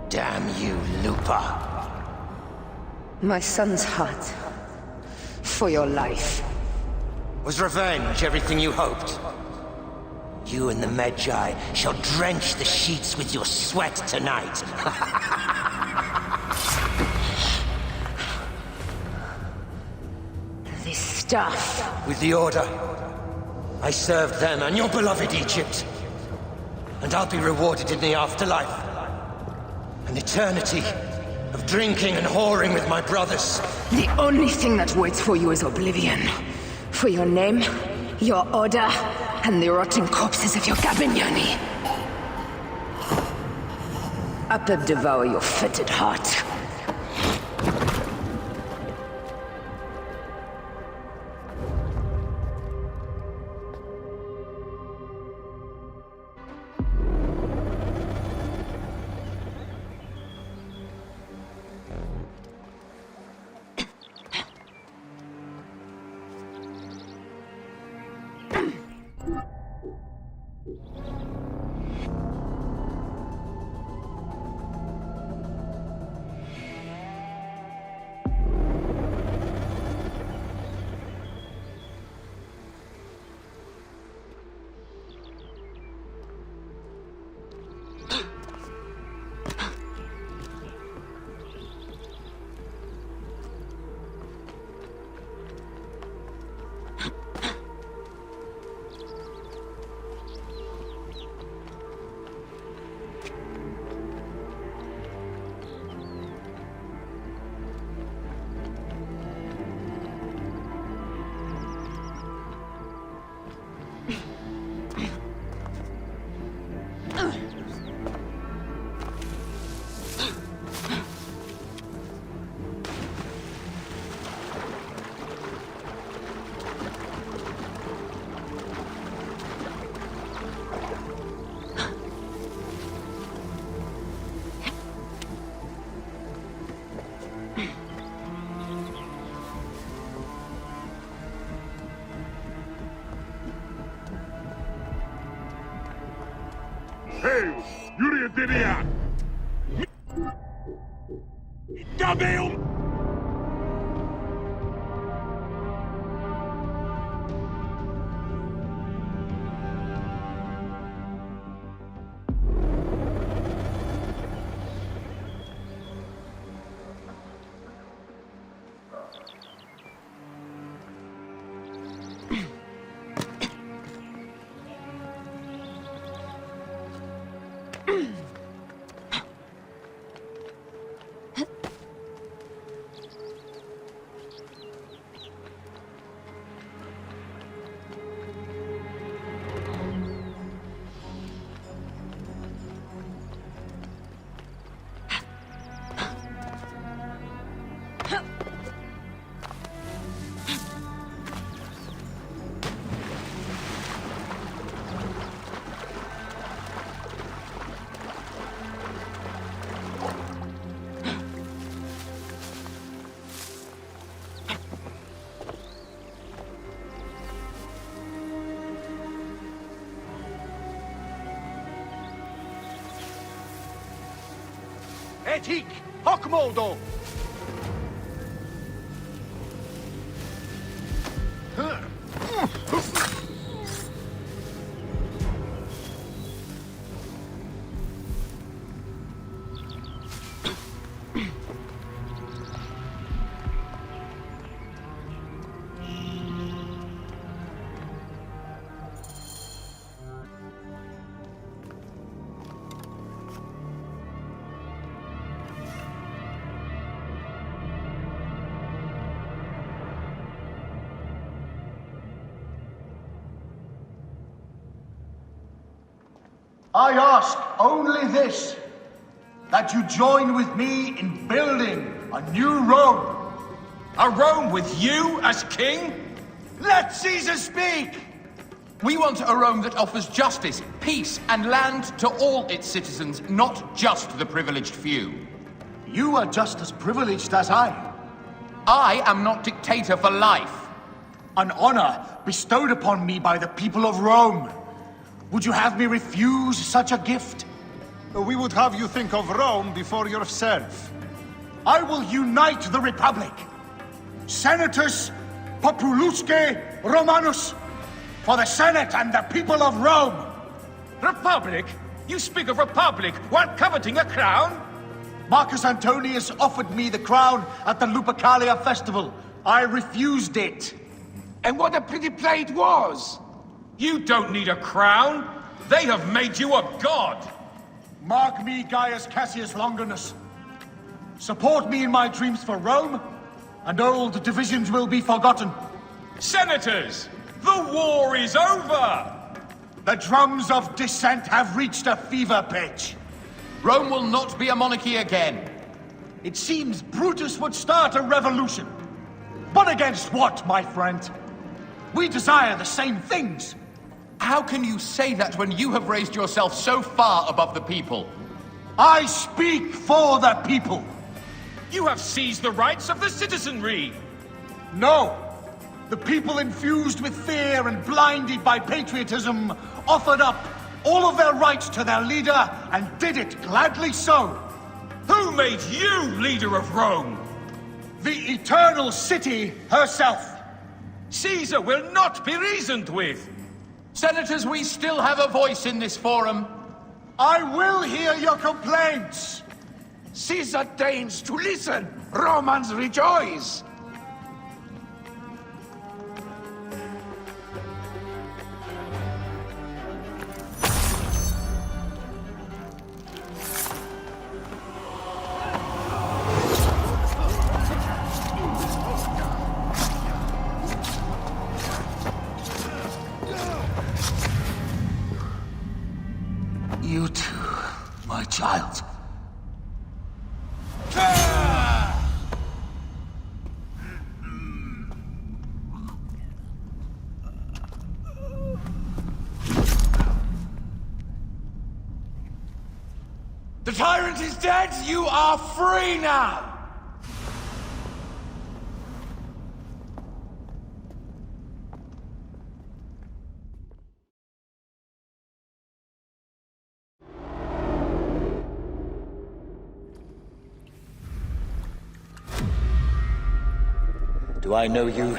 Damn you, Lupa. My son's heart. For your life. Was revenge everything you hoped? You and the Magi shall drench the sheets with your sweat tonight. This stuff. With the Order, I served them and your beloved Egypt. And I'll be rewarded in the afterlife. An eternity of drinking and whoring with my brothers. The only thing that waits for you is oblivion. For your name, your order, and the rotting corpses of your Gabignani. Up and devour your fetid heart. Hey, yürü deriye! Gabriel! et hic, hoc modo. I ask only this, that you join with me in building a new Rome. A Rome with you as king? Let Caesar speak! We want a Rome that offers justice, peace, and land to all its citizens, not just the privileged few. You are just as privileged as I. I am not dictator for life. An honor bestowed upon me by the people of Rome. Would you have me refuse such a gift? We would have you think of Rome before yourself. I will unite the Republic. Senatus Populusque Romanus, for the Senate and the people of Rome. Republic? You speak of republic while coveting a crown? Marcus Antonius offered me the crown at the Lupercalia festival. I refused it. And what a pretty play it was! You don't need a crown. They have made you a god. Mark me, Gaius Cassius Longinus. Support me in my dreams for Rome, and old divisions will be forgotten. Senators, the war is over! The drums of dissent have reached a fever pitch. Rome will not be a monarchy again. It seems Brutus would start a revolution. But against what, my friend? We desire the same things. How can you say that when you have raised yourself so far above the people? I speak for the people. You have seized the rights of the citizenry. No. The people infused with fear and blinded by patriotism offered up all of their rights to their leader and did it gladly so. Who made you leader of Rome? The Eternal City herself. Caesar will not be reasoned with. Senators, we still have a voice in this forum. I will hear your complaints. Caesar deigns to listen. Romans rejoice. You too, my child. The tyrant is dead. You are free now. Do I know you?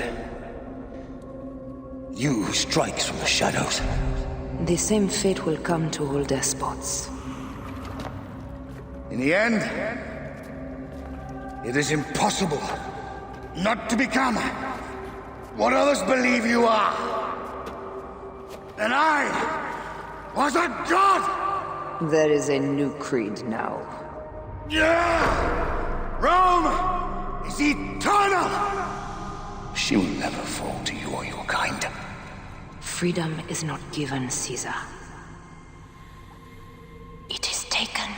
You who strikes from the shadows. The same fate will come to all despots. In the end, it is impossible not to become what others believe you are. And I was a god! There is a new creed now. Yeah! Rome is eternal! She will never fall to you or your kind. Freedom is not given, Caesar. It is taken.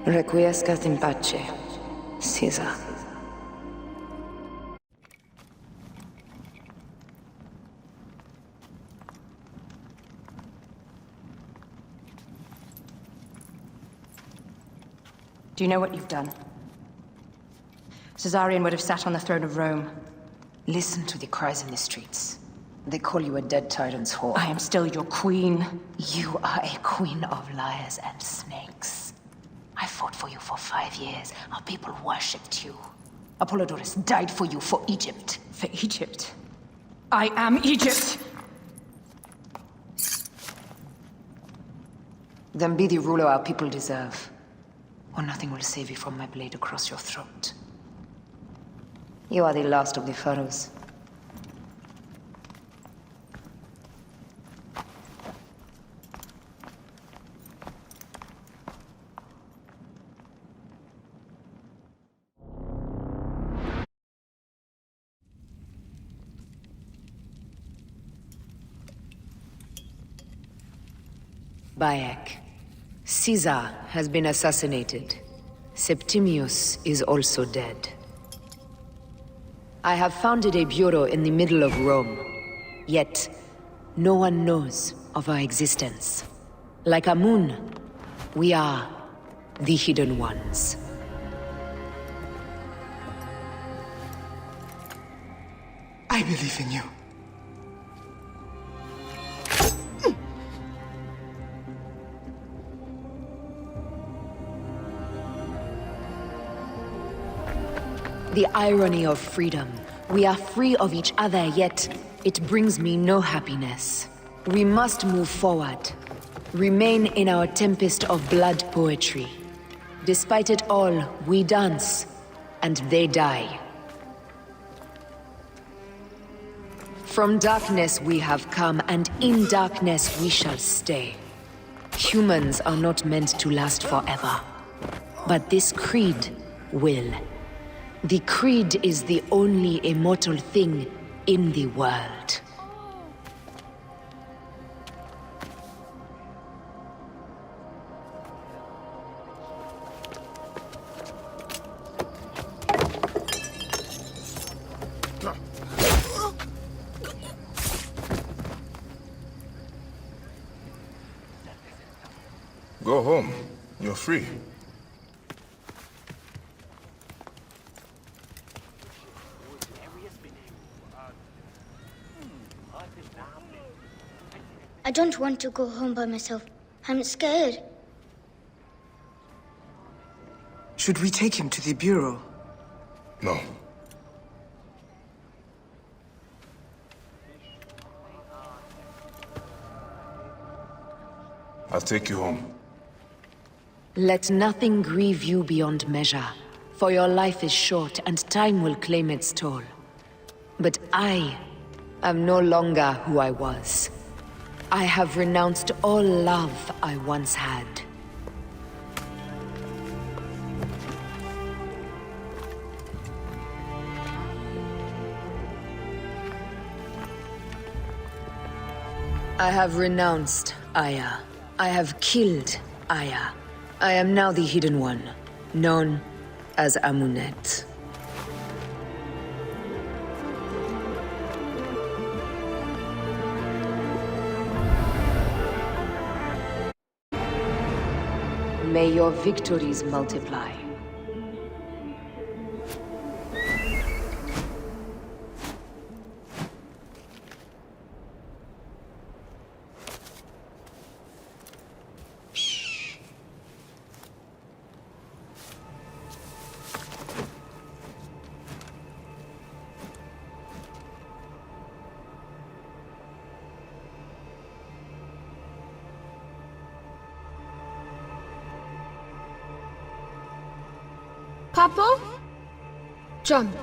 Requiescat in pace, Caesar. Do you know what you've done? Caesarion would have sat on the throne of Rome. Listen to the cries in the streets. They call you a dead tyrant's whore. I am still your queen. You are a queen of liars and snakes. I fought for you for 5 years. Our people worshipped you. Apollodorus died for you, for Egypt. For Egypt? I am Egypt! Then be the ruler our people deserve, or nothing will save you from my blade across your throat. You are the last of the pharaohs. Bayek. Caesar has been assassinated. Septimius is also dead. I have founded a bureau in the middle of Rome. Yet, no one knows of our existence. Like Amun, we are the Hidden Ones. I believe in you. The irony of freedom. We are free of each other, yet it brings me no happiness. We must move forward. Remain in our tempest of blood poetry. Despite it all, we dance, and they die. From darkness we have come, and in darkness we shall stay. Humans are not meant to last forever. But this creed will. The creed is the only immortal thing in the world. Go home. You're free. I don't want to go home by myself. I'm scared. Should we take him to the Bureau? No. I'll take you home. Let nothing grieve you beyond measure, for your life is short and time will claim its toll. But I am no longer who I was. I have renounced all love I once had. I have renounced Aya. I have killed Aya. I am now the Hidden One, known as Amunet. May your victories multiply. Papa? Jump.